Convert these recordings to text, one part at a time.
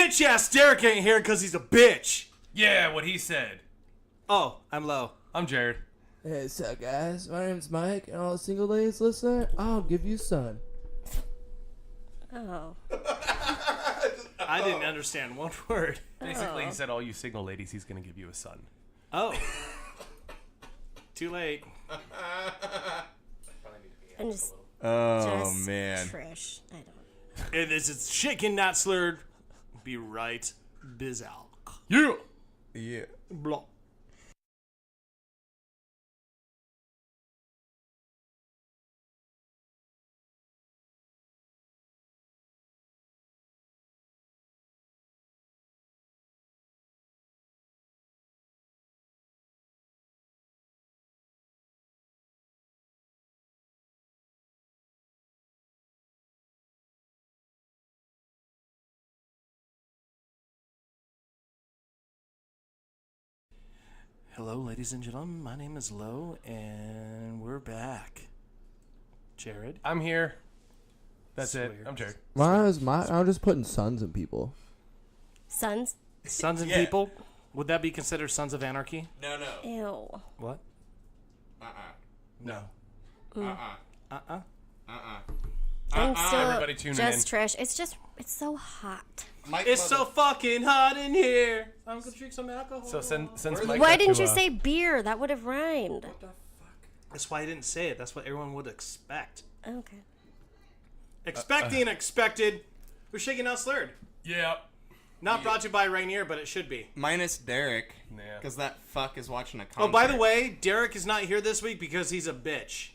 Bitch-ass Derek ain't here because he's a bitch. Yeah, what he said. Oh, I'm low. I'm Jared. Hey, what's up, guys? My name's Mike, and all the single ladies listening, I'll give you son. Oh. I didn't understand one word. Basically, he said, all you single ladies, he's going to give you a son. Oh. Too late. I'm just man. Trish. I don't. And this is Shaken Not Slurred. Be right, Bizalk. Yeah. Yeah. Blah. Hello, ladies and gentlemen. My name is Lo, and we're back. Jared? I'm here. That's Swear. it. I'm Jared. I'm just putting sons in people. Sons? Sons and Yeah. people? Would that be considered Sons of Anarchy? No. Ew. What? No. I'm still Everybody tune just Trish. It's so hot. It's so fucking hot in here. I'm gonna drink some alcohol. So since Mike Why got didn't to, you say beer? That would have rhymed. That's why I didn't say it. That's what everyone would expect. Okay. Expecting expected. We're Shaking Not Slurred. Yeah. Not brought to you by Rainier, but it should be. Minus Derek, Yeah. because that fuck is watching a concert. Oh, by the way, Derek is not here this week because he's a bitch.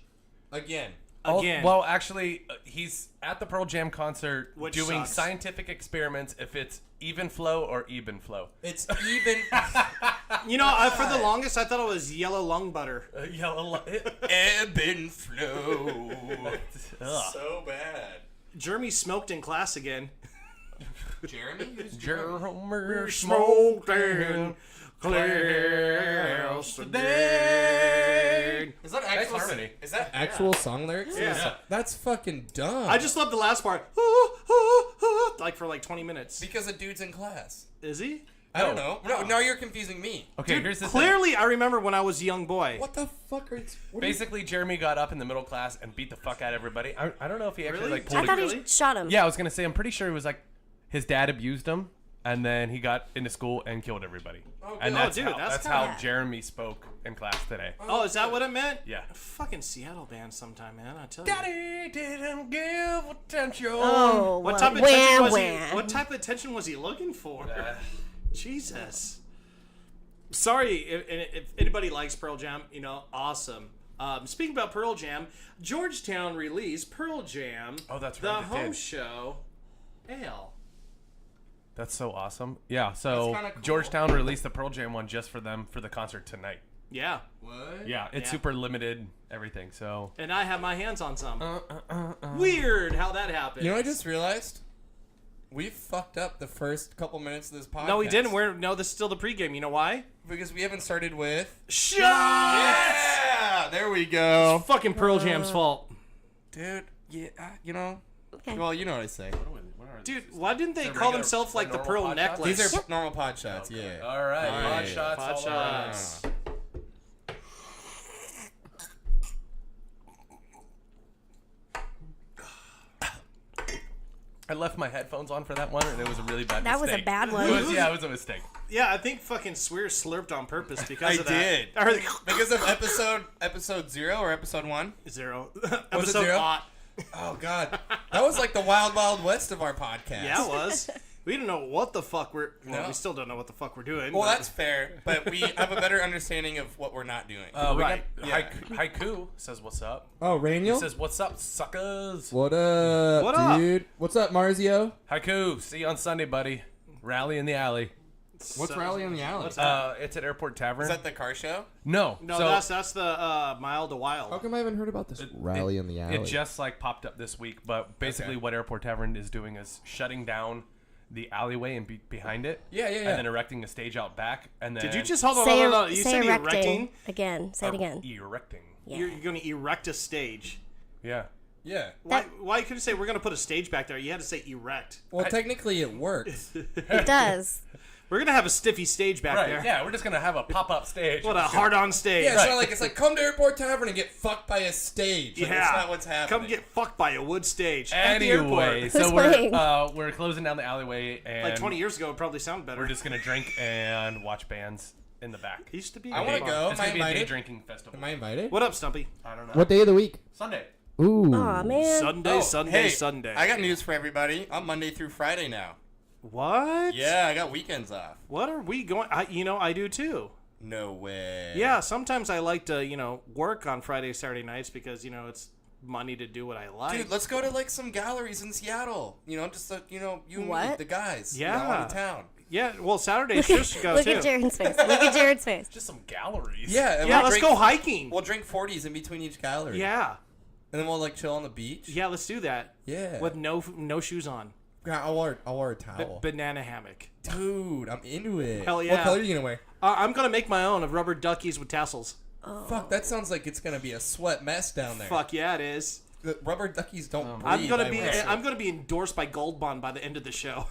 Again. Again. Well, actually, he's at the Pearl Jam concert Which doing sucks. scientific experiments if it's even flow or even flow. It's even You know, for the longest, I thought it was yellow lung butter. Yellow. ebb and flow. Ugh. So bad. Jeremy smoked in class again. Jeremy? Who's Jeremy Smoking class again. Is that Nice actual harmony. Is that Actual song lyrics? Yeah. That's fucking dumb. I just love the last part. Like for like 20 minutes. because a dude's in class? Is he? I don't know. No, now you're confusing me. Okay, Dude, here's the thing. clearly I remember when I was a young boy. What the fuck are you... what are you- Basically, Jeremy got up in the middle class and beat the fuck out of everybody. I don't know if he actually Really? like I pulled thought it. Really? he shot him. Yeah, I was gonna say. I'm pretty sure it was like his dad abused him, and then he got into school and killed everybody. And good. that's Oh, dude, how, that's that's how kinda- Jeremy spoke in class today. Oh, is that what it meant? Yeah. Fucking Seattle band sometime, man. I tell you. Daddy didn't give attention. Oh, What well, type of attention wham, was wham. he? What type of attention was he looking for? Jesus. Sorry if anybody likes Pearl Jam, you know, awesome. Speaking about Pearl Jam, Georgetown released Pearl Jam. Oh, that's the right, it home did. show. Ale. That's so awesome. Yeah, so That's kinda cool. Georgetown released the Pearl Jam one just for them for the concert tonight. Yeah, What? Yeah, it's Yeah. super limited, everything. So and I have my hands on some. Weird how that happened. You know what I just realized? We fucked up the first couple minutes of this podcast. No, we didn't. This is still the pregame. You know why? Because we haven't started with... Shut Yeah! There we go. Fucking Pearl Jam's fault. Dude, yeah, you know... Okay. Well, you know what I say. Dude, why didn't they So call regular- themselves like the normal Pearl pot shots? Necklace? These are normal pod shots, yeah. all right, pod Yeah. shots. Pot all around. shots. I left my headphones on for that one, and it was a really bad That was mistake. a bad one. It was a mistake. Yeah, I think fucking Swear slurped on purpose because I of that. did. Or Because of episode 0 or episode 1? 0. Was it Episode 0? aught. Oh, God. That was like the wild, wild west of our podcast. Yeah, it was. We didn't know what the fuck we're... Well, No. we still don't know what the fuck we're doing. Well, but- that's fair, but we have a better understanding of what we're not doing. We Right, got yeah. Haiku says, "What's up?" Oh, He Rainiel? says, "What's up, suckers?" What up, What up? dude? What's up, Marzio? Haiku, see you on Sunday, buddy. Rally in the alley. What's Rally in the Alley? What's that? It's at Airport Tavern. Is that the car show? No, No, so that's the Mile to Wild. How come I haven't heard about this rally in the alley? it just like popped up this week. But basically, Okay. what Airport Tavern is doing is shutting down the alleyway and behind it. Yeah. And then erecting a stage out back. And then Did you just hold on? Say, Hold on. You say said erecting. erecting. Again. Say it again. erecting? Yeah. You're going to erect a stage. Yeah. Yeah. Why couldn't you say we're gonna put a stage back there? You had to say erect. Well, technically it works. It does. We're gonna have a stiffy stage back Right, there. yeah, we're just going to have a pop-up stage. What a hard-on stage. Yeah, it's like come to Airport Tavern and get fucked by a stage. Like, that's not what's happening. Come get fucked by a wood stage at the Anyway, airport. so Who's playing? we're closing down the alleyway, and Like 20 years ago, it probably sounded better. we're just going to drink and watch bands in the back. It used to be. I want to go. It's Am I going to be a day invited? drinking festival. Am I invited? What up, Stumpy? I don't know. What day of the week? Sunday. Ooh. Aw, man. Sunday, Sunday, hey, Sunday. I got news for everybody. I'm Monday through Friday now. What? Yeah, I got weekends off. What are we going? I do too. No way. Yeah, sometimes I like to, work on Friday, Saturday nights because, it's money to do what I like. Dude, let's go to like some galleries in Seattle. Just you and me, What? the guys. Yeah. Out of town. Yeah, well, Saturdays just should go Look too. at Jared's face. Look at Jared's face. Just some galleries. Yeah. and Yeah, we'll let's drink- go hiking. We'll drink 40s in between each gallery. Yeah, And then we'll like chill on the beach. yeah, let's do that. Yeah. With no shoes on. Yeah, I'll wear a towel. Banana hammock. Dude, I'm into it. Hell yeah. What color are you gonna wear? I'm gonna make my own of rubber duckies with tassels. Fuck, that sounds like it's gonna be a sweat mess down there. Fuck yeah, it is. The rubber duckies don't breathe. I'm I gonna be endorsed by Gold Bond by the end of the show.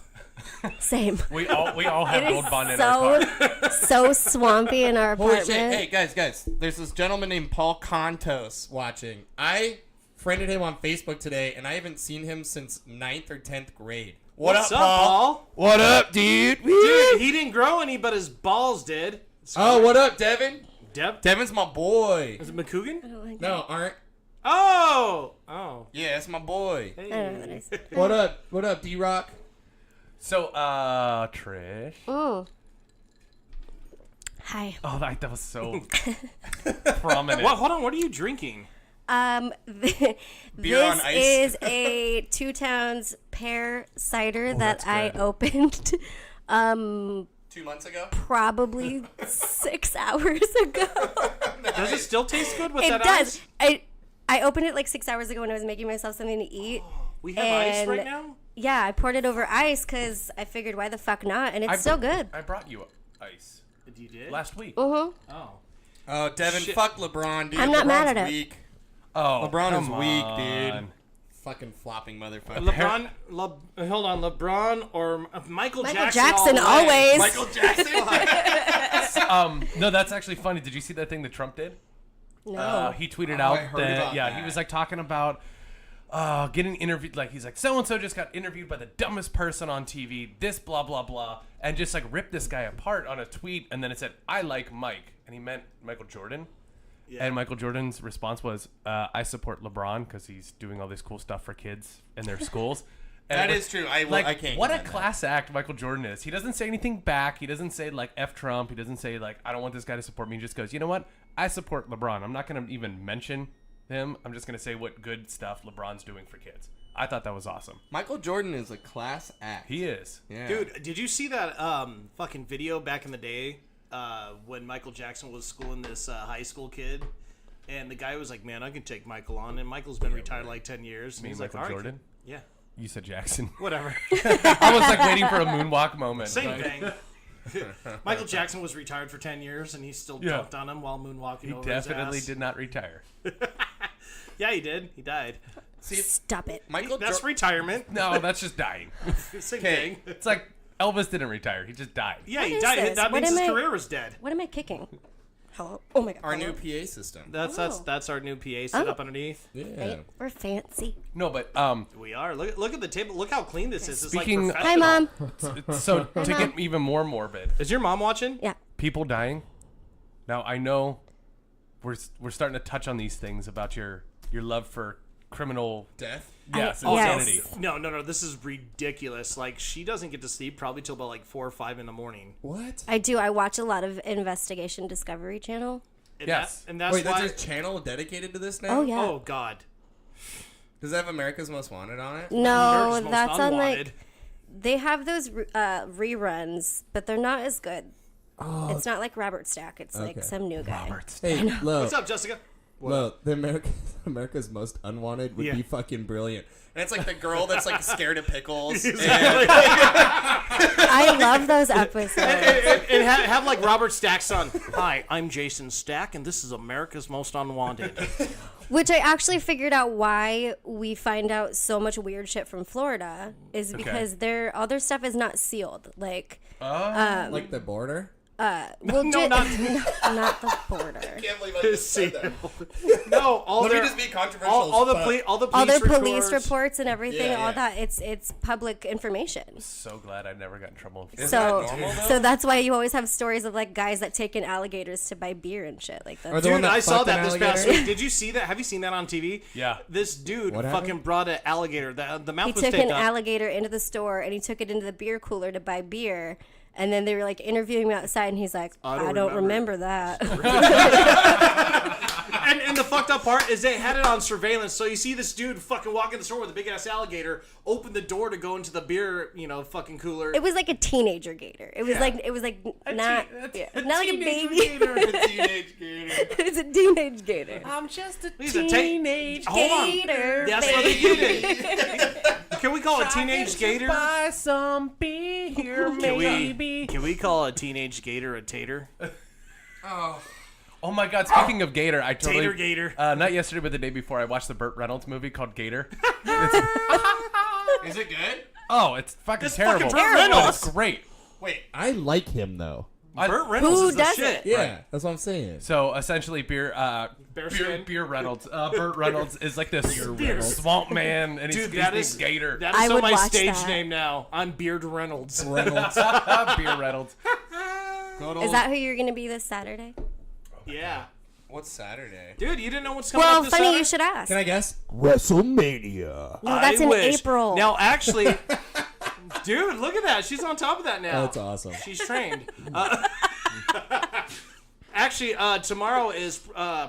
Same. We all have It Gold Bond in our car. so swampy in our Holy apartment. shit! Hey guys, there's this gentleman named Paul Contos watching. I friended him on Facebook today, and I haven't seen him since 9th or 10th grade. What's up, Paul? What up, dude? Dude, he didn't grow any, but his balls did. Oh, what up, Devin? Devin's my boy. Is it McCougan? I don't like No, aren't. Oh. Yeah, that's my boy. that. I don't know what that is. What up? What up, D-Rock? So, Trish. Mm. Hi. Oh, that was so prominent. What? Hold on. What are you drinking? Beer This on ice. is a 2 Towns pear cider that I good. opened 2 months ago. probably 6 hours ago. Does it still taste good with It that does. ice? I opened it like 6 hours ago when I was making myself something to eat. We have ice right And- now. Yeah, I poured it over ice because I figured why the fuck not, and it's so good. I brought you ice You did? last week. Oh. Oh, Devin, Shit. fuck LeBron, dude. I'm not mad LeBron's at it. weak. Oh, LeBron is come weak, on. dude. Fucking flopping motherfucker. LeBron. Hold on. LeBron or Michael Jackson? Jackson, all the way. always. Michael Jackson. No, that's actually funny. Did you see that thing that Trump did? No. He tweeted Oh, out I heard that about he that. was like talking about getting interviewed. Like he's like, so and so just got interviewed by the dumbest person on TV. This blah blah blah, and just like ripped this guy apart on a tweet. And then it said, "I like Mike," and he meant Michael Jordan. Yeah. And Michael Jordan's response was, "I support LeBron because he's doing all this cool stuff for kids in their schools." And That it was- is true. I Like, can't. what a get that. class act Michael Jordan is. He doesn't say anything back. He doesn't say like F Trump. He doesn't say like I don't want this guy to support me. He just goes, you know what? I support LeBron. I'm not going to even mention him. I'm just going to say what good stuff LeBron's doing for kids. I thought that was awesome. Michael Jordan is a class act. He is. Yeah. Dude, did you see that fucking video back in the day when Michael Jackson was schooling this high school kid? And the guy was like, man, I can take Michael on. And Michael's been retired like 10 years. And Me, he's Michael like, "All right, Jordan? kid." Yeah. You said Jackson. Whatever. I was like waiting for a moonwalk moment. Same Like, thing. Michael Jackson was retired for 10 years and he still Yeah. dunked on him while moonwalking He over definitely his ass. did not retire. Yeah, he did. He died. See, Stop it. Michael That's Jordan. retirement. No, that's just dying. Same Okay. thing. It's like Elvis didn't retire. He just died. Yeah, What he is died. this? That What means his am I- career was dead. What am I kicking? Hello? Oh my god. Our hello? new PA system. That's Oh. that's our new PA set Oh. up underneath. Yeah. We're fancy. No, but We are. Look at the table. Look how clean this is. It's Speaking- like Hi, professional. Mom. so to get even more morbid, Is your mom watching? Yeah. people dying. Now I know we're starting to touch on these things about your love for criminal. Death. Yes, I- yes. insanity. No. This is ridiculous. Like she doesn't get to sleep probably till about like 4 or 5 in the morning. What? I do. I watch a lot of Investigation Discovery Channel. And Yes. and that's Wait, why. there's a channel dedicated to this now? Oh, yeah. Oh God. Does it have America's Most Wanted on it? No, America's Most that's on Unwanted. like they have those reruns, but they're not as good. It's not like Robert Stack. It's like Okay. some new guy. Hey, Lo, What's up, Jessica? Lo, the America's Most Unwanted would Yeah. be fucking brilliant. And it's like the girl that's like scared of pickles. I love those episodes. And have like Robert Stack's son. Hi, I'm Jason Stack, and this is America's Most Unwanted. Which I actually figured out why we find out so much weird shit from Florida is because all their stuff is not sealed. Like Like the border? Well, No, not- not the border. Can't believe I just said that. No, all Let me their just be controversial. all the Police reports and everything, Yeah, all yeah. that. It's public information. So glad I never got in trouble. Is So, that normal, though? so that's why you always have stories of like guys that take in alligators to buy beer and shit like that. Or the one Dude, that I saw fucked an that this past alligator? week. Did you see that? Have you seen that on TV? Yeah. This dude What fucking happened? brought an alligator. The mouth He was took taped an up. alligator into the store and he took it into the beer cooler to buy beer. And then they were like interviewing him outside, and he's like, "I don't remember that." And the fucked up part is they had it on surveillance. So you see this dude fucking walk in the store with a big ass alligator, open the door to go into the beer, fucking cooler. It was like a teenager gator. It was not not like a baby. Teenage gator. It's a teenage gator. I'm just a He's a teenage Hold on. gator. That's what they did. Can we call a teenage gator? Buy some beer, maybe. Can we call a teenage gator a tater? Oh my God! Speaking of Gator, I totally Tater gator. not yesterday, but the day before, I watched the Burt Reynolds movie called Gator. Is it good? Oh, it's fucking It's terrible. fucking Burt Reynolds. But it's great. Wait. I like him though. Burt Reynolds Who is the doesn't? shit. Yeah, that's what I'm saying. So essentially, beer Reynolds. Burt Reynolds is like this swamp man, and Dude, he's this Gator. That I is would my watch stage that. name now. I'm Beard Reynolds. Reynolds. Beer Reynolds. Is that who you're gonna be this Saturday? Yeah. What's Saturday? Dude, you didn't know what's coming Well, up this funny Saturday? you should ask. Can I guess? WrestleMania. No, that's I in wish. April. Now, actually, dude, look at that. She's on top of that now. That's awesome. She's trained. Actually, tomorrow is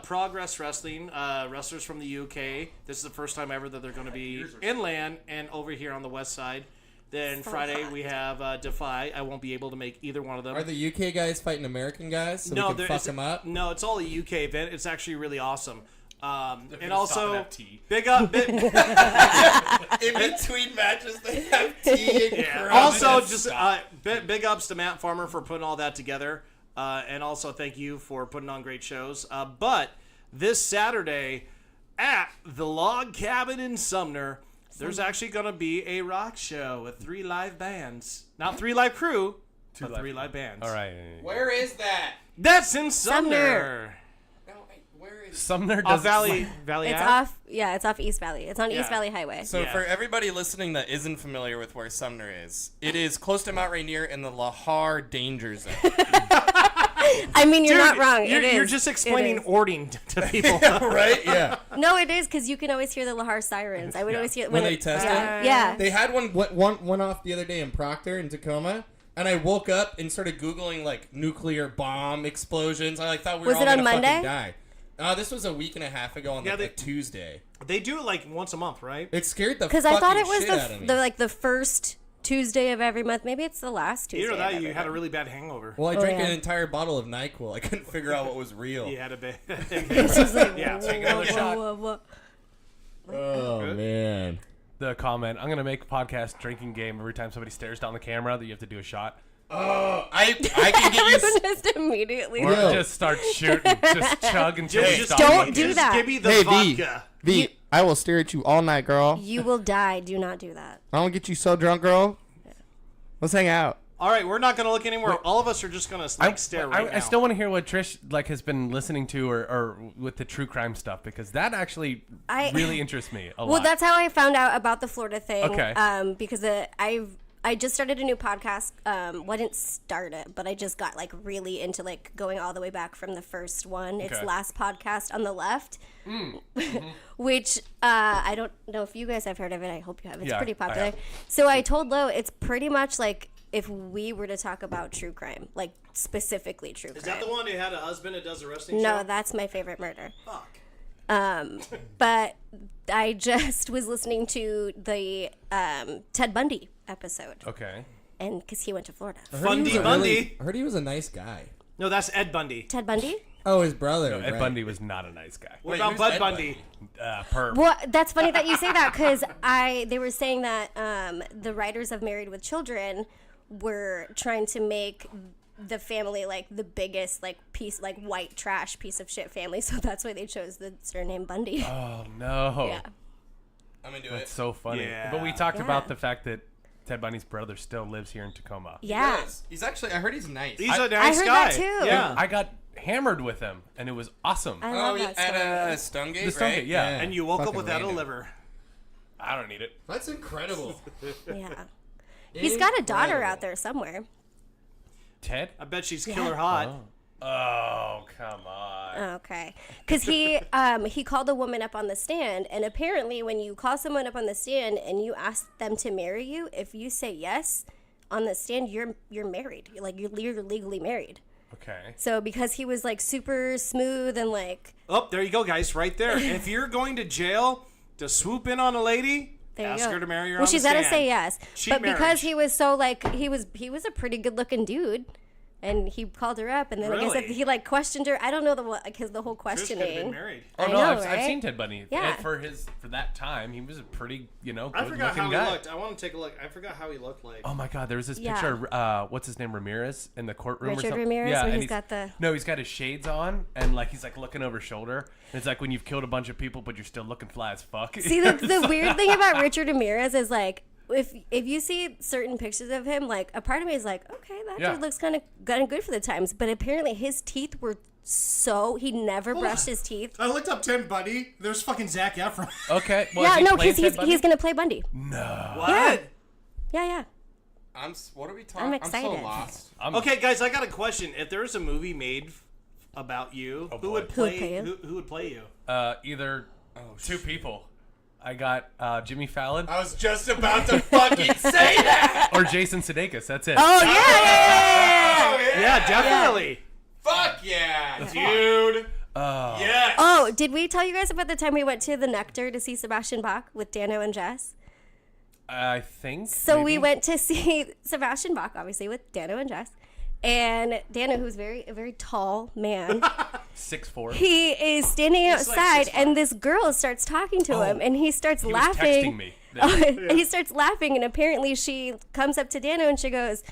Progress Wrestling, wrestlers from the UK. This is the first time ever that they're going to be inland and over here on the west side. Then So Friday hot. we have Defy. I won't be able to make either one of them. Are the UK guys fighting American guys so we can there fuck is- them up? No, it's all a UK event. It's actually really awesome. And gonna stop and also, have tea. big up. In between matches, they have tea and Yeah. crap. Also, just big ups to Matt Farmer for putting all that together, and also thank you for putting on great shows. But this Saturday at the Log Cabin in Sumner, there's actually going to be a rock show with 3 live bands, not 3 live crew, but 3 live bands. All right. Where is that? That's in Sumner. No, where is Sumner Off does Valley It's Ave? off. Yeah, it's off East Valley. It's on Yeah. East Valley Highway. So Yeah. for everybody listening that isn't familiar with where Sumner is, it is close to Mount Rainier in the Lahar danger zone. I mean, you're Dude, not wrong. You're It is. just It explaining is. ording to people. Right? Yeah. No, it is because you can always hear the Lahar sirens. I would always hear When they test yeah. it? Yeah. They had one off the other day in Proctor in Tacoma, and I woke up and started Googling like nuclear bomb explosions. I thought we were Was all it on gonna Monday? fucking die. This was a week and a half ago on Yeah, like, a Tuesday. They do it like once a month, right? It scared the Because fucking I thought it was shit out of me. the first Tuesday of every month. Maybe it's the last Tuesday. Either of that, every you had a month. really bad hangover. Well, I Oh, drank yeah. an entire bottle of NyQuil. I couldn't figure out what was real. You had a bad. It's just like, Yeah, whoa, take another whoa, shot. whoa, whoa. Oh man. the comment. I'm gonna make a podcast drinking game every time somebody stares down the camera that you have to do a shot. Oh, I can get you. Just immediately. Or Yo. just start shooting, just chug until you Just stop. don't looking. do Just that. give me the Hey, V. vodka. V, I will stare at you all night, girl. You will die. Do not do that. I don't get you so drunk, girl. Let's hang out. All right, we're not going to look anymore. All of us are just going to like stare right now. I still want to hear what Trish has been listening to or with the true crime stuff, because that actually really interests me a lot. Well, that's how I found out about the Florida thing. Okay. Because I just started a new podcast. Well, I didn't start it, but I just got like really into like going all the way back from the first one. It's Okay. Last Podcast on the Left, which I don't know if you guys have heard of it. I hope you have. It's Yeah, pretty I popular. have. So I told Lo it's pretty much like if we were to talk about true crime, like specifically true Is crime. that the one who had a husband that does a wrestling No, show? that's my favorite murder. Fuck. But I just was listening to the Ted Bundy episode, Okay. and because he went to Florida. Bundy Bundy. I heard he was a nice guy. No, that's Ed Bundy. Ted Bundy? Oh, his brother. Ed right. Bundy was not a nice guy. What Wait, about who's Bud Ed Bundy? Perv. Well, that's funny that you say that because they were saying that the writers of Married with Children were trying to make the family, like the biggest, like white trash piece of shit family. So that's why they chose the surname Bundy. Oh no. Yeah. I'm into That's it. so funny. Yeah. But we talked about Yeah. the fact that Ted Bundy's brother still lives here in Tacoma. Yeah. Yes. He's actually. I heard he's nice. He's a nice heard guy. that too. Yeah. I got hammered with him, and it was awesome. I love that story. at Stonegate. The Stonegate, right? yeah. And you woke up Fucking without random. a liver. I don't need it. That's incredible. Yeah. He's got a daughter Incredible. out there somewhere. Ted? I bet she's killer hot. Oh, come on. Okay. Because he called a woman up on the stand, and apparently when you call someone up on the stand and you ask them to marry you, if you say yes on the stand, you're married. You're legally married. Okay. So because he was like super smooth and like, Oh, there you go, guys, right there. If you're going to jail to swoop in on a lady, there you ask go. her to marry her Well, on she's the got to stand. say yes. Cheat But marriage. because he was so like he was a pretty good looking dude. And he called her up, and then I guess Really? he like questioned her. I don't know the whole Chris could have been questioning. married. Oh, I no, know, I've right? seen Ted Bundy. Yeah. For that time, he was a pretty, I forgot how good-looking he guy. looked. I want to take a look. I forgot how he looked like. Oh my God! There was this Yeah. picture. What's his name? Ramirez in the courtroom. or Richard something. Ramirez, Yeah, where and he's got the- No, he's got his shades on, and like he's like looking over his shoulder. And it's like when you've killed a bunch of people, but you're still looking fly as fuck. See, the weird thing about Richard Ramirez is like, if you see certain pictures of him, like a part of me is like, okay, that Yeah. dude looks kind of good for the times. But apparently his teeth were he never brushed his teeth. I looked up Ted Bundy. There's fucking Zac Efron. Okay. Well, Yeah, is he no, playing because Ted Bundy? he's gonna play Bundy. What? Yeah. What are we talking? I'm I'm so excited. lost. Okay, guys, I got a question. If there was a movie made about you, who boy. would Who would play play you? who would play you? Either two people. I got Jimmy Fallon I was just about to fucking say that. or Jason Sudeikis. That's it. Oh yeah. Yeah, definitely. Fuck yeah, dude. Yes. Oh, did we tell you guys about the time we went to the Nectar to see Sebastian Bach with Dano and Jess? I think. So we maybe. went to see Sebastian Bach, obviously, with Dano and Jess. And Dano, who's a very tall man, 6'4". he is standing like outside, 6'5". and this girl starts talking to him, and he starts He was laughing. texting me. And he starts laughing, and apparently she comes up to Dano and she goes,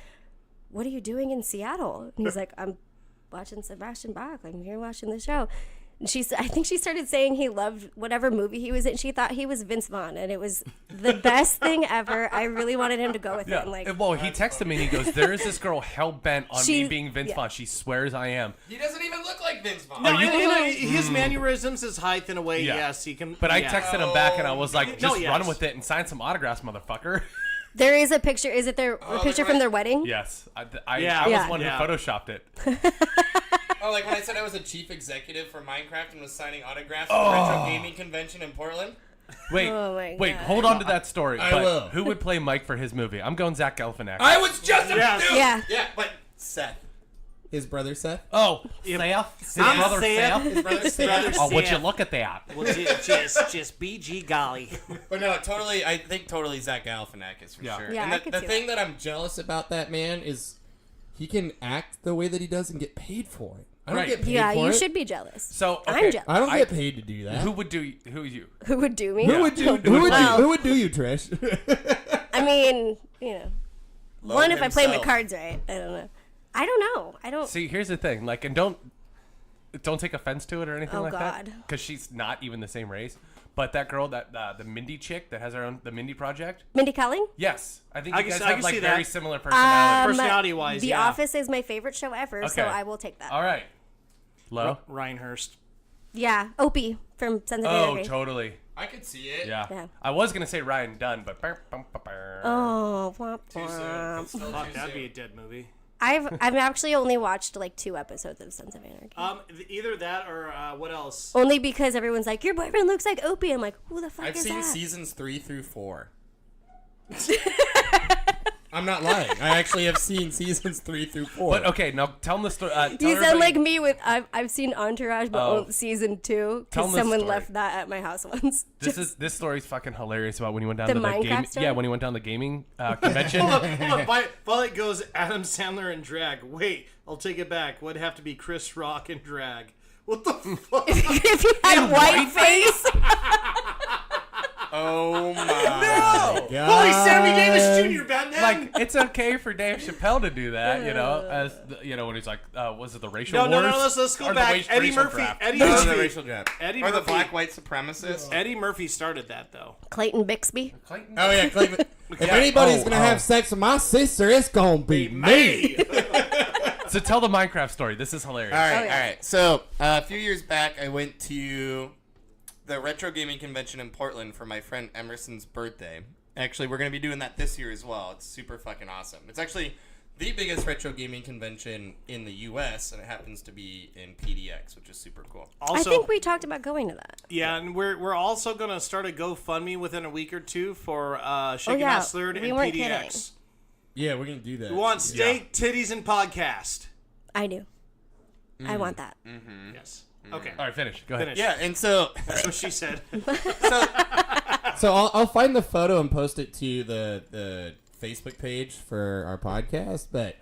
"What are you doing in Seattle?" And he's like, "I'm watching Sebastian Bach. I'm here watching the show." And I think she started saying he loved whatever movie he was in. She thought he was Vince Vaughn, and it was the best thing ever. I really wanted him to go with Yeah. him. Like, Well, he texted me and he goes, "There is this girl hell bent on She- me being Vince yeah. Vaughn. She swears I am." He doesn't even look like Vince Vaughn. No, you- his mannerisms, his height, in a way, Yeah. yes, he can. But I yeah. texted him back and I was like, No, "Just yes. run with it and sign some autographs, motherfucker." there is a picture. Is it a picture from their wedding? Yes, I Yeah. was Yeah. one Yeah. who photoshopped it. Oh, like when I said I was a chief executive for Minecraft and was signing autographs at the Retro Gaming Convention in Portland. Wait, Oh my wait, God. hold on to that story. I but will. who would play Mike for his movie? I'm going Zach Galifianakis. I was just Yes. dude. Yeah. Yeah, but Seth. His brother Seth. Oh, Seth? His I'm brother Seth. Seth? His brother Seth. Oh, would you look at that? Well, just BG golly. But no, totally. I think totally Zach Galifianakis for Yeah. sure. Yeah, and I the, could the see thing that I'm jealous about that man is he can act the way that he does and get paid for it. I don't Right. get paid Yeah, for you it. should be jealous. So, I'm okay, jealous. I don't get paid to do that. who would do? Who you? Who would do me? Who would do? Well- Who would do you, Trish? I mean, one if I play my himself. cards right. I don't know. I don't know. I don't. See, here's the thing. Like, and don't take offense to it or anything Oh, like that, God. because she's not even the same race. But that girl, that the Mindy chick that has her own the Mindy Project. Mindy Kaling? Yes, I think I you can guys see- I have can like see very that. similar personalities. Personality-wise, The yeah. Office is my favorite show ever, so Okay. I will take that. All right, Low. Ryan Hurst. Yeah, Opie from Sons of Oh, Anarchy. totally. I could see it. Yeah. Yeah. I was gonna say Ryan Dunn, but Oh, womp Too soon. womp. It's still Fuck, too that'd soon. be a dead movie. I've actually only watched like 2 episodes of Sons of Anarchy. Either that or what else? Only because everyone's like, your boyfriend looks like Opie. I'm like, who the fuck I've is seen that? seasons 3 through 4. I'm not lying. I actually have seen seasons 3 through 4. But okay, now tell them the story. Tell You sound everybody- like me with I've seen Entourage, but Oh. only season 2 Tell because 'em the someone story. left that at my house once. This story's fucking hilarious about when you went down The to the Minecraft game. story? Yeah, when you went down the gaming convention. Hold on. While it goes Adam Sandler and drag. Wait, I'll take it back. Would have to be Chris Rock and drag. What the fuck? If you had white face. Oh my No! God. Holy Sammy Davis Jr., Batman! Like, it's okay for Dave Chappelle to do that, you know, as when he's like, was it the racial No, wars? no, let's go Or the back. Eddie racial Murphy. draft? Eddie Or the Murphy. racial draft. Eddie Or the Murphy. black-white supremacists. Eddie Murphy started that, though. Clayton Bixby. Clayton? Oh, yeah. Clayton. If Yeah. anybody's going to have sex with my sister, it's going to be me. So tell the Minecraft story. This is hilarious. All right, Oh, yeah. all right. So a few years back, I went to the Retro Gaming Convention in Portland for my friend Emerson's birthday. Actually, we're going to be doing that this year as well. It's super fucking awesome. It's actually the biggest retro gaming convention in the U.S., and it happens to be in PDX, which is super cool. Also, I think we talked about going to that. yeah, and we're also going to start a GoFundMe within a week or two for Shaken yeah. Not Slurred We and weren't PDX. Yeah, we're going to do that. We want steak, titties, and podcast. I do. I want that. Yes. Okay. All right, finish. Go ahead. Finish. Yeah, and so That's what she said. so I'll find the photo and post it to the Facebook page for our podcast. But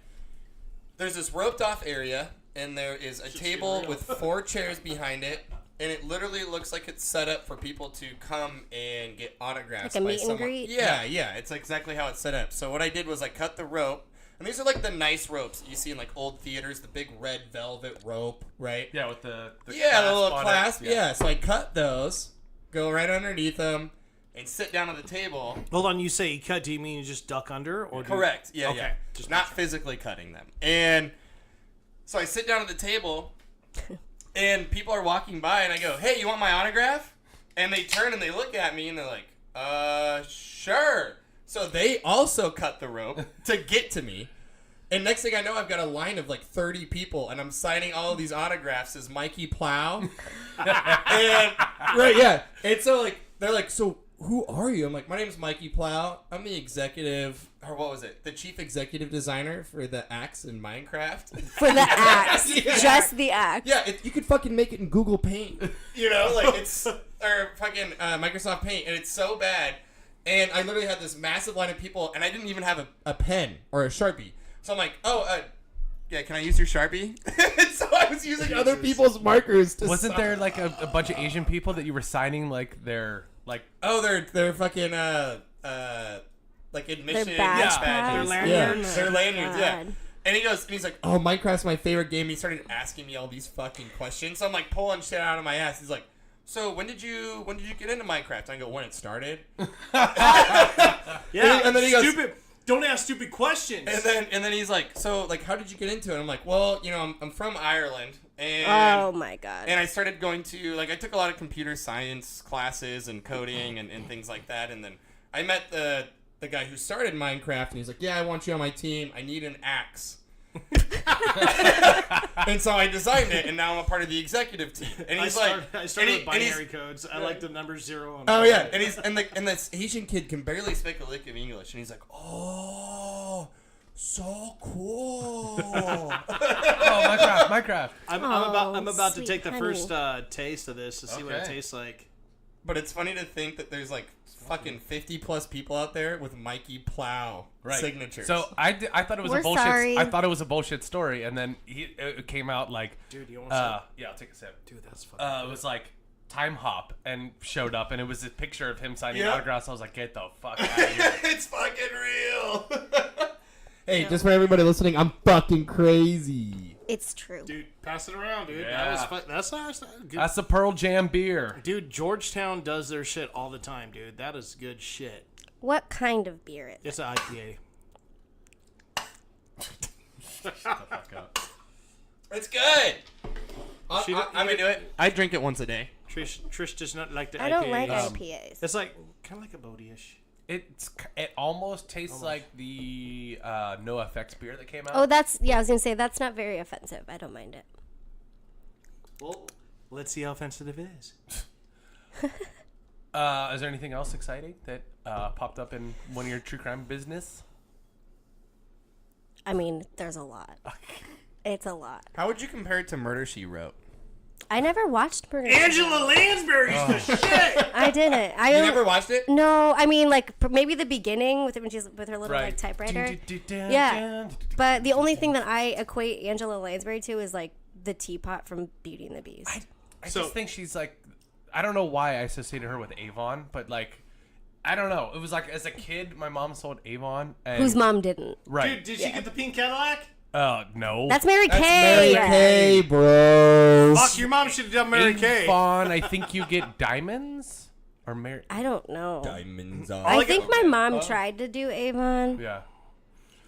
there's this roped off area, and there is a table with 4 chairs behind it, and it literally looks like it's set up for people to come and get autographs. Like a by meet and someone. greet? Yeah, it's exactly how it's set up. So what I did was I cut the rope. And these are like the nice ropes that you see in like old theaters, the big red velvet rope, right? Yeah, with the The clasp little on it. clasp. Yeah, so I cut those, go right underneath them, and sit down at the table. Hold on, you say you cut, do you mean you just duck under? Or do you- Correct. Yeah, Okay. yeah. Just not physically cutting them. And so I sit down at the table, and people are walking by, and I go, "Hey, you want my autograph?" And they turn and they look at me, and they're like, sure. So they also cut the rope to get to me. And next thing I know, I've got a line of like 30 people, and I'm signing all of these autographs as Mikey Plow. And right, yeah. And so like they're like, "So who are you?" I'm like, "My name's Mikey Plow. I'm the executive, or what was it? The chief executive designer for the axe in Minecraft." For the axe. Yeah. Just the axe. Yeah, you could fucking make it in Google Paint. You know, like it's or fucking Microsoft Paint, and it's so bad. And I literally had this massive line of people, and I didn't even have a pen or a Sharpie. So I'm like, yeah, can I use your Sharpie? And so I was using other people's markers to Wasn't sign. there like a bunch of Asian people that you were signing like their like? Oh, they're fucking like admission Their badge Yeah, pass. their Yeah, lanyards. their lanyards, yeah. God. And he's like, "Oh, Minecraft's my favorite game." He started asking me all these fucking questions. So I'm like pulling shit out of my ass. He's like, "So when did you get into Minecraft?" And I go, "When it started." Yeah, And then he goes- stupid. Don't ask stupid questions. And then he's like, "So like, how did you get into it?" I'm like, "Well, you know, I'm from Ireland, and Oh my god. and I started going to like I took a lot of computer science classes and coding and things like that, and then I met the guy who started Minecraft, and he's like, "Yeah, I want you on my team. I need an axe." And so I designed it, and now I'm a part of the executive team. And he's I like, started and with he- and binary codes. I like the number 0. Oh yeah, and and this Asian kid can barely speak a lick of English, and he's like, "Oh, so cool." Oh, Minecraft. I'm about to sweet take the honey. first taste of this to see what it Okay. tastes like. But it's funny to think that there's like fucking 50 plus people out there with Mikey Plow signatures. So I thought it was We're a bullshit. sorry. I thought it was a bullshit story, and then it came out like, Dude, you want some? yeah, I'll take a sip. Dude, that's fucking It was like Time Hop and showed up, and it was a picture of him signing Yeah. autographs. I was like, get the fuck out of here. It's fucking real. Hey, just for everybody listening, I'm fucking crazy. It's true. Dude, pass it around, dude. Yeah. That was that's nice. Good. That's the Pearl Jam beer. Dude, Georgetown does their shit all the time, dude. That is good shit. What kind of beer is it? It's an IPA. It's good. She- I'm into it. I drink it once a day. Trish does not like the I IPA. don't like IPAs. It's like kind of like a Bodhi-ish. It almost tastes like the NoFX beer that came out. Oh, I was gonna say that's not very offensive. I don't mind it. Well, let's see how offensive it is. Is there anything else exciting that popped up in one of your true crime business? I mean, there's a lot. It's a lot. How would you compare it to Murder, She Wrote? I never watched Murder. Angela Lansbury's the shit. I didn't. I You don't- never watched it? No, I mean like maybe the beginning when she's with her little like typewriter. Yeah. But the only thing that I equate Angela Lansbury to is like the teapot from Beauty and the Beast. I So- just think she's like, I don't know why I associated her with Avon, but like I don't know. It was like as a kid, my mom sold Avon. And, Whose mom didn't? Right. Dude, did she get the pink Cadillac? No. That's Mary That's Kay. Mary Kay, bros. Fuck, your mom should have done Mary Kay. Avon, I think you get diamonds or Mary. I don't know. Diamonds on. I think my mom tried to do Avon. Yeah.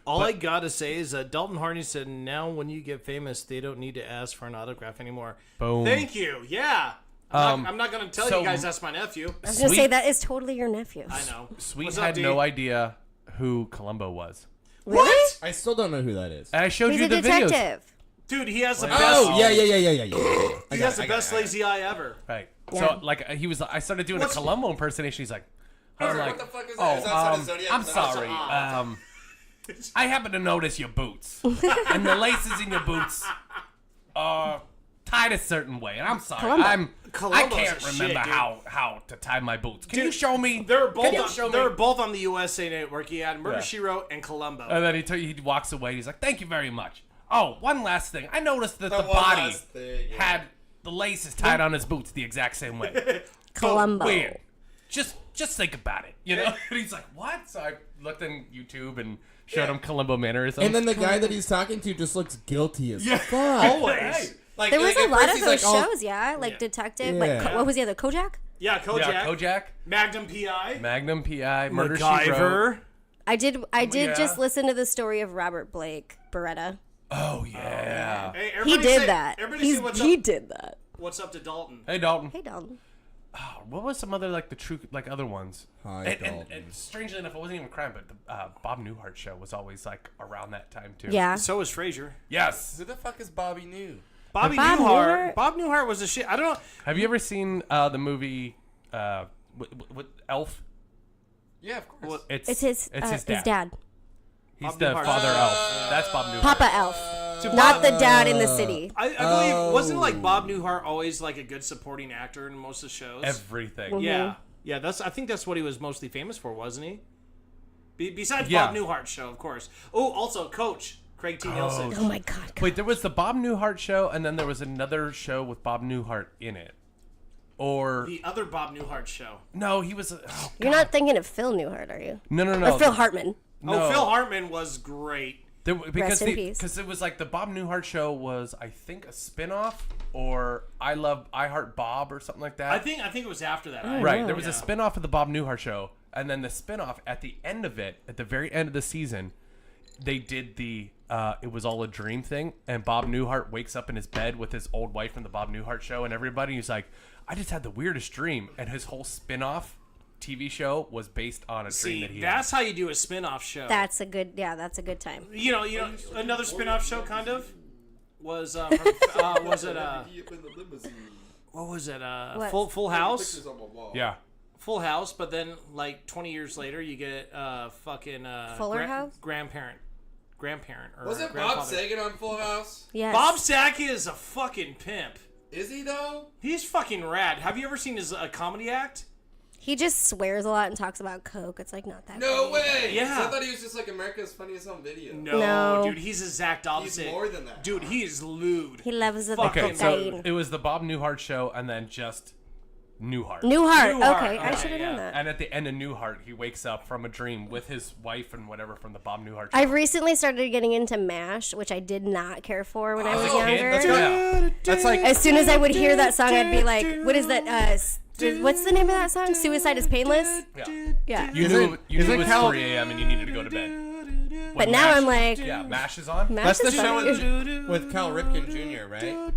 All I gotta say is that Dalton Harney said, "Now when you get famous, they don't need to ask for an autograph anymore." Boom. Thank you. Yeah. I'm not gonna tell you guys that's my nephew. I was gonna say that is totally your nephew. I know. Sweet What's up, had D? no idea who Columbo was. What? I still don't know who that is. And I showed He's you a the videos. detective. Dude, he has the best. Oh, yeah. He has the best lazy eye ever. Right. Yeah. So like he was. I started doing a Columbo impersonation. He's like, I was What like, the fuck is that? oh, Is that outside of Zodiac? I'm Is that sorry. outside- I happen to notice your boots and the laces in your boots are tied a certain way. And I'm sorry. Columbo. I Columbo's can't a remember shit, dude. how to tie my boots. Can you show me? They were Can you both. show me? They were both on the USA Network. He had Murder Yeah. She Wrote and Columbo. And then he walks away. He's like, "Thank you very much." Oh, one last thing. I noticed that the one body last thing, yeah. had the laces tied on his boots the exact same way. Columbo. Weird. Just think about it, you know? And he's like, "What?" So I looked in YouTube and showed him Columbo mannerisms. And then the guy that he's talking to just looks guilty as fuck. Always. Like, There was like, a at lot first of he's those like, shows, yeah, like detective. Yeah. Like what was the other? Kojak. Yeah, Kojak. yeah, Kojak, Magnum PI. Magnum PI, Murder She Wrote. MacGyver. I did yeah. just listen to the story of Robert Blake Beretta. Oh yeah. Hey, He everybody did say, that. Everybody say He did that. what's up to Dalton. Hey Dalton. Hey, Dalton. What was some other like the true like other ones? Hi, And Dalton. strangely enough, it wasn't even crime, but the Bob Newhart show was always like around that time too. Yeah. So is Frasier. Yes. Who the fuck is Bobby New? Bob Newhart? Newhart. Bob Newhart was a shit. I don't know. Have you ever seen the movie with Elf? Yeah, of course. It's his dad. He's Bob the Newhart's father dad. elf. That's Bob Newhart. Papa Elf. Not the dad in the city. I believe wasn't like Bob Newhart always like a good supporting actor in most of the shows. Everything. Mm-hmm. Yeah, yeah. I think that's what he was mostly famous for, wasn't he? Besides Yeah. Bob Newhart show, of course. Oh, also Coach Craig T. Nelson. Oh my God. Wait, there was the Bob Newhart show, and then there was another show with Bob Newhart in it. Or The other Bob Newhart show. no, he was. Oh, You're not thinking of Phil Newhart, are you? no. Or Phil Hartman. No. Oh, Phil Hartman was great. Because Rest in peace. it was like the Bob Newhart show was I think a spin-off or I Heart Bob or something like that. I think it was after that. Right, know. there was a spin-off of the Bob Newhart show, and then the spin-off at the end of it, at the very end of the season, they did the it was all a dream thing, and Bob Newhart wakes up in his bed with his old wife from the Bob Newhart show and everybody, he's like, I just had the weirdest dream, and his whole spin-off TV show was based on a dream See, that he that's how you do a spin-off show. That's a good time. you know, another spin-off show kind of was was it what was it What? Full House? Yeah. Full House, but then like 20 years later you get fucking Fuller House? grandparent or Was it Bob grandfather. Saget on Full House? Yes. Bob Saget is a fucking pimp. Is he though? He's fucking rad. Have you ever seen his comedy act? He just swears a lot and talks about coke. It's like not that. No great. way! Yeah. So I thought he was just like America's Funniest Home Video. No, No. dude, he's exact opposite. He's more than that. Dude, he is lewd. He loves the Okay, Okay, so cocaine. it was the Bob Newhart show, and then just Newhart. Newhart. Newhart, Okay, I okay, should have known yeah. that. And at the end of Newhart, he wakes up from a dream with his wife and whatever from the Bob Newhart show. I've recently started getting into MASH, which I did not care for when I was Okay, younger. that's good. That's like As soon as I would hear that song, I'd be like, "What is that? What's the name of that song? Suicide is Painless." Yeah. Yeah. You knew it was 3 a.m. and you needed to go to bed. But now I'm like, Yeah, MASH is on. MASH that's the is show funny. with Cal Ripken Jr., right?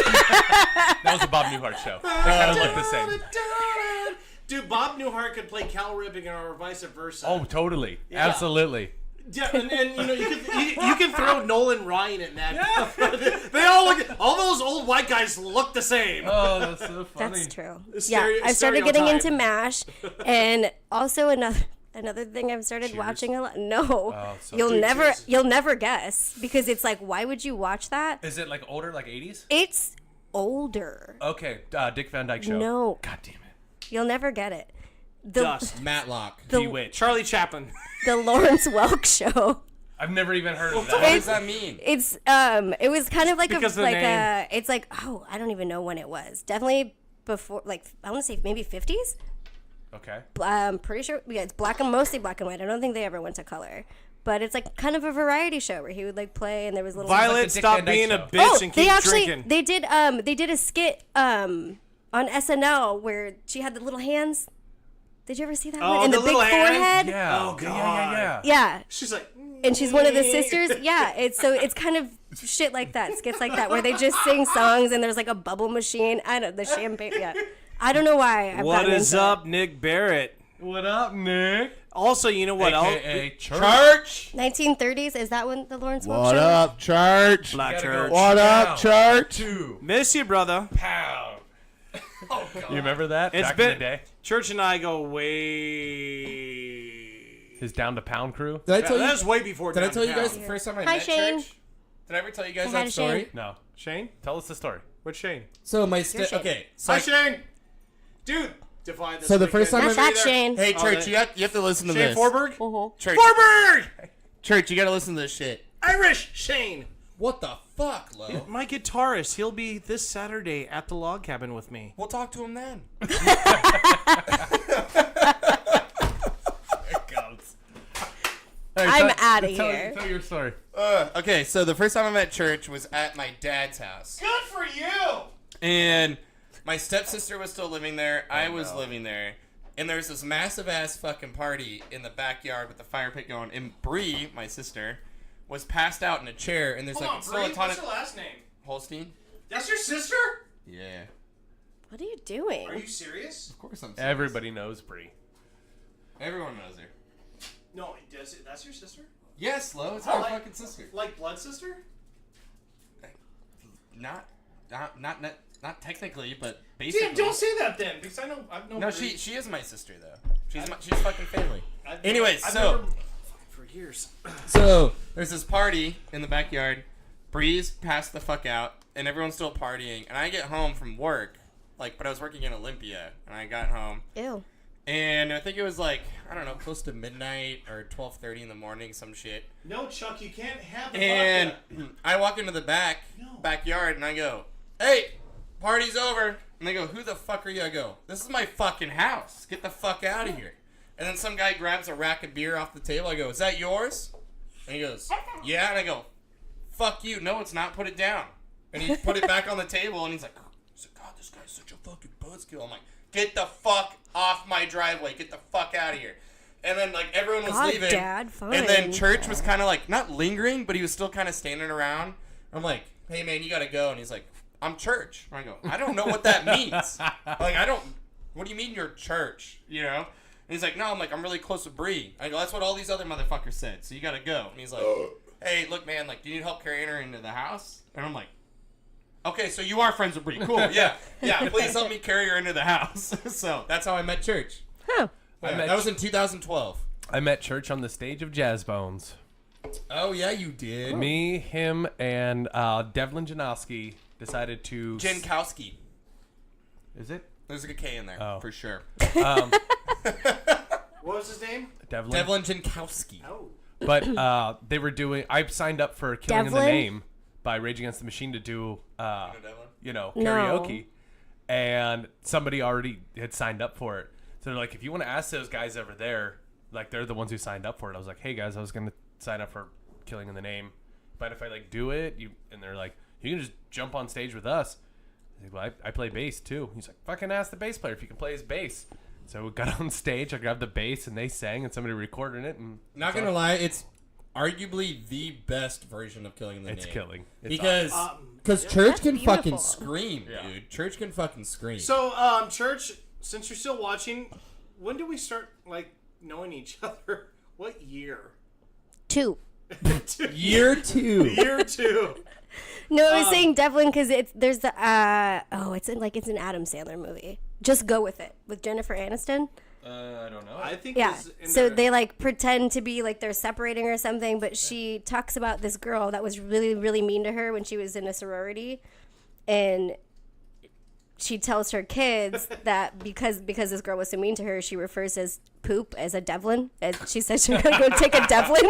That was a Bob Newhart show. They kind of look the same. Dude, Bob Newhart could play Cal Ripken or vice versa. Oh, totally. Absolutely. Yeah, and you know you can throw Nolan Ryan in that. They all all those old white guys look the same. Oh, that's so funny. That's true. Stereo- Yeah, I started getting stereotype. into MASH, and also another thing I've started watching a lot. No, so- you'll never guess because it's like, why would you watch that? Is it like older, like 80s? It's older. Okay, Dick Van Dyke Show. No, God damn it. you'll never get it. The Dust. Matlock. Bewitched. Charlie Chaplin. the Lawrence Welk Show. I've never even heard of What that. does that mean? It's it was kind of like because of the name. it's like, oh, I don't even know when it was. Definitely before, like, I want to say maybe 50s. Okay. I'm pretty sure it's mostly black and white. I don't think they ever went to color. But it's like kind of a variety show where he would like play and there was little Violet, Dick stop Van Dyke being a Show. bitch and keep drinking. they did a skit on SNL where she had the little hands. Did you ever see that one? And the the big little hand? forehead? Yeah. Oh, God. Yeah. Yeah. She's like, And she's one of the sisters. Yeah, it's kind of shit like that, skits like that, where they just sing songs and there's like a bubble machine. I don't the champagne. Yeah, I don't know why. what is up, Nick Barrett? What up, Nick? Also, you know what? AKA Church. 1930s. Is that when the Lawrence Welk What show? up, church? Black Church. What up, church? 2 Miss you, brother. pound. Oh God. You remember that? It's Back been in the day? Church and I go way. His Down to Pound crew? Did I tell you? That's way before. Did I tell you guys downtown. the first time I Hi, met Shane. Church? Did I ever tell you guys Hi, that story? Shane. No. Shane? Tell us the story. Which Shane? So my Shane. okay. So Hi, Shane. Dude, divide this. So the weekend. first time Not that Shane. Hey, Oh, Church, that- you have to listen to Shane this. Forberg? Church, Forberg! Church, you got to listen to this shit. Irish Shane. What the fuck, Lo? My guitarist. He'll be this Saturday at the log cabin with me. We'll talk to him then. I'm outta here. Tell your story. Okay, so the first time I met Church was at my dad's house. Good for you. And my stepsister was still living there. I was living there. And there was this massive ass fucking party in the backyard with the fire pit going. And Bree, my sister, was passed out in a chair. And there's Hold like on, still Bree. a ton What's of your last name? Holstein. That's your sister? Yeah, What are you doing? Are you serious? of course I'm. Serious. Everybody knows Bree. Everyone knows her. No, does it? That's your sister? Yes, Lo, it's Oh, my like- fucking sister. Like blood sister? Not technically, but basically. Damn, don't say that then, because I know I've known. No, Bree. she is my sister though. She's fucking family. I've Anyways, I've so- never- for years. So there's this party in the backyard. Bree's passed the fuck out, and everyone's still partying. And I get home from work, but I was working in Olympia, and I got home, Ew. and I think it was like I don't know, close to midnight or 12:30 in the morning, some shit. No, Chuck, you can't have the And vodka. I walk into the backyard, and I go, "Hey, party's over." And they go, "Who the fuck are you?" I go, "This is my fucking house. Get the fuck out of here." And then some guy grabs a rack of beer off the table. I go, "Is that yours?" And he goes, "Yeah." And I go, "Fuck you. No, it's not. Put it down." And he put it back on the table, and he's like, "God, this guy's such a fucking buzzkill." I'm like, "Get the fuck off my driveway. Get the fuck out of here." And then, everyone was God, leaving. Dad, fine. And then Church was kind of, not lingering, but he was still kind of standing around. I'm like, "Hey, man, you got to go." And he's like, "I'm Church." And I go, "I don't know what that means." What do you mean you're Church? You know? And he's like, "No." I'm like, "I'm really close with Bree." I go, "That's what all these other motherfuckers said, so you got to go." And he's like, "Hey, look, man, do you need help carrying her into the house?" And I'm like, "Okay, so you are friends with Bree. Cool, yeah. Yeah, please help me carry her into the house." So that's how I met Church. Huh. Yeah, that was in 2012. I met Church on the stage of Jazz Bones. Oh, yeah, you did. Me, him, and Devlin Janowski decided to... JeanClaude. Is it? There's a K in there, Oh. for sure. What was his name? Devlin JeanClaude. Oh. But they were doing... I signed up for Killing in the Devlin? Name by Rage Against the Machine to do, Devlin? karaoke. And somebody already had signed up for it. So they're like, if you want to ask those guys over there, they're the ones who signed up for it. I was like, hey, guys, I was going to sign up for Killing in the Name. But if I, do it, and they're like, you can just jump on stage with us. I was like, well, I play bass, too. He's like, fucking ask the bass player if you can play his bass. So we got on stage, I grabbed the bass, and they sang, and somebody recorded it. And Not gonna lie, it's arguably the best version of Killing in the it's Name. killing. It's Because Church That's can beautiful. fucking scream, Yeah. dude. Church can fucking scream. So, Church, since you're still watching, when did we start, knowing each other? What year? 2. Year 2. Year 2. No, I was saying Devlin because there's the it's an Adam Sandler movie. Just Go With It with Jennifer Aniston. I don't know. I think Yeah. it was in So the- they pretend to be they're separating or something, but she talks about this girl that was really, really mean to her when she was in a sorority, and she tells her kids that because this girl was so mean to her, she refers as poop as a Devlin, and she said she's gonna go take a Devlin.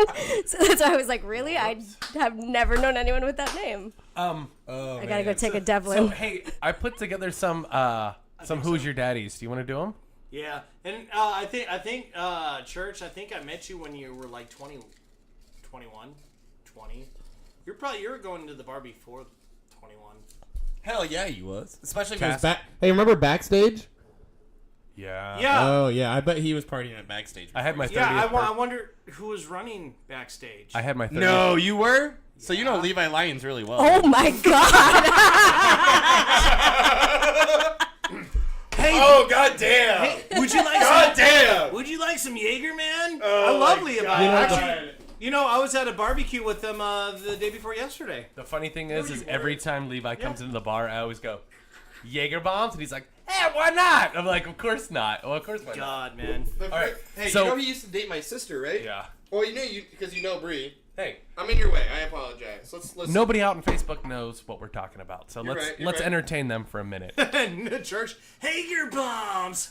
So that's why I was like, really? I have never known anyone with that name. I gotta go take a Devlin. So, hey, I put together some Who's Your Daddies. Do you want to do them? Yeah, and I think Church. I think I met you when you were like 20. You were going to the bar before 21. Hell yeah, he was. Especially if it was Hey, remember Backstage? Yeah. Yeah. Oh, yeah. I bet he was partying at Backstage. I had my 30th. Yeah, I wonder who was running Backstage. I had my 30th. No, you were? So you know Levi Lyons really well. Oh my god! Hey, oh goddamn! hey, would you like Goddamn! Would you like some Jaeger, man? Oh, I love my Levi. God. Actually, I was at a barbecue with them the day before yesterday. The funny thing is every time Levi comes into the bar, I always go, Jaeger bombs? And he's like, hey, why not? I'm like, of course not. Well, of course not. God, man. All right. Hey, so- you know he used to date my sister, right? Yeah. Well, because you know Bree. Hey, I'm in your way. I apologize. Let's. nobody out on Facebook knows what we're talking about, so You're let's right, you're let's right. entertain them for a minute. Church, Jaeger bombs.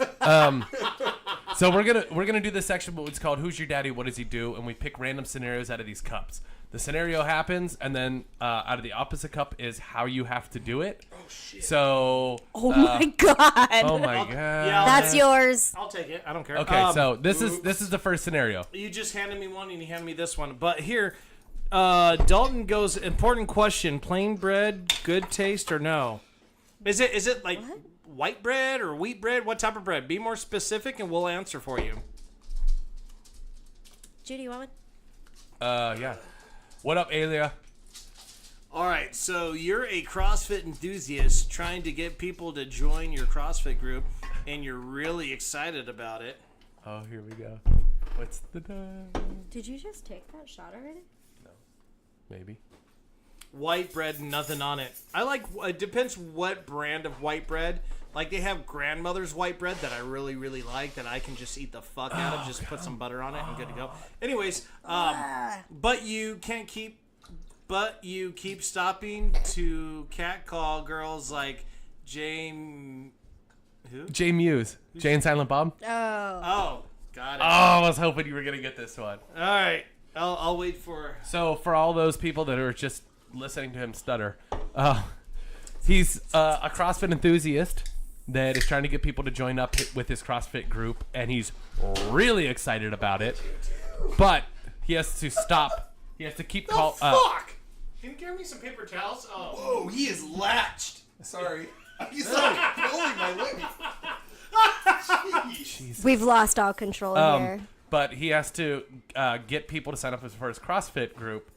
So we're gonna do this section, but it's called "Who's Your Daddy? What Does He Do?" and we pick random scenarios out of these cups. The scenario happens, and then out of the opposite cup is how you have to do it. Oh shit. So. Oh my god! Oh my god. yeah, That's yours. I'll take it. I don't care. Okay, so this is the first scenario. You just handed me one and you handed me this one. But here, Dalton goes, important question. Plain bread, good taste or no? Is it like white bread or wheat bread? What type of bread? Be more specific and we'll answer for you. Judy, you want one? Yeah. What up, Alia? All right, so you're a CrossFit enthusiast trying to get people to join your CrossFit group, and you're really excited about it. Oh, here we go. What's the time? Did you just take that shot already? Maybe. White bread, nothing on it. It depends what brand of white bread. Like, they have grandmother's white bread that I really, really like that I can just eat the fuck out of. Just put some butter on it and good to go. Anyways, but you keep stopping to catcall girls like Jane... Who? Jay Muse. Jay and Silent Bob? Oh. Oh, got it. Oh, I was hoping you were going to get this one. All right. I'll wait for... So, for all those people that are just listening to him stutter, he's a CrossFit enthusiast that is trying to get people to join up with his CrossFit group, and he's really excited about it. But he has to stop. He has to keep fuck! Can you give me some paper towels? Oh. Whoa, he is latched. Sorry. He's like pulling my leg. Jeez. We've lost all control here. But he has to get people to sign up for his CrossFit group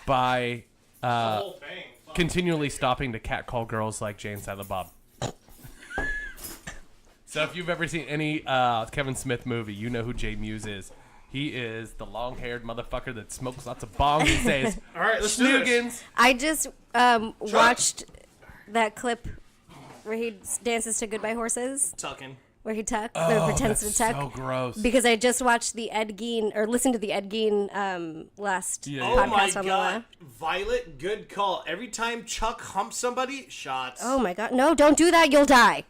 by The whole thing. Fuck. continually stopping to catcall girls like Jay and Silent Bob. So if you've ever seen any Kevin Smith movie, you know who Jay Muse is. He is the long-haired motherfucker that smokes lots of bongs and says, All right, let's do this. "Snoogans." I just watched that clip where he dances to Goodbye Horses, Tucking. where he tucks or pretends to That's tuck. so gross. Because I just watched the Ed Gein, or listened to the Ed Gein last Yeah. Oh my podcast on the god. left. Violet, good call. Every time Chuck humps somebody, shots. Oh my god. No, don't do that. You'll die.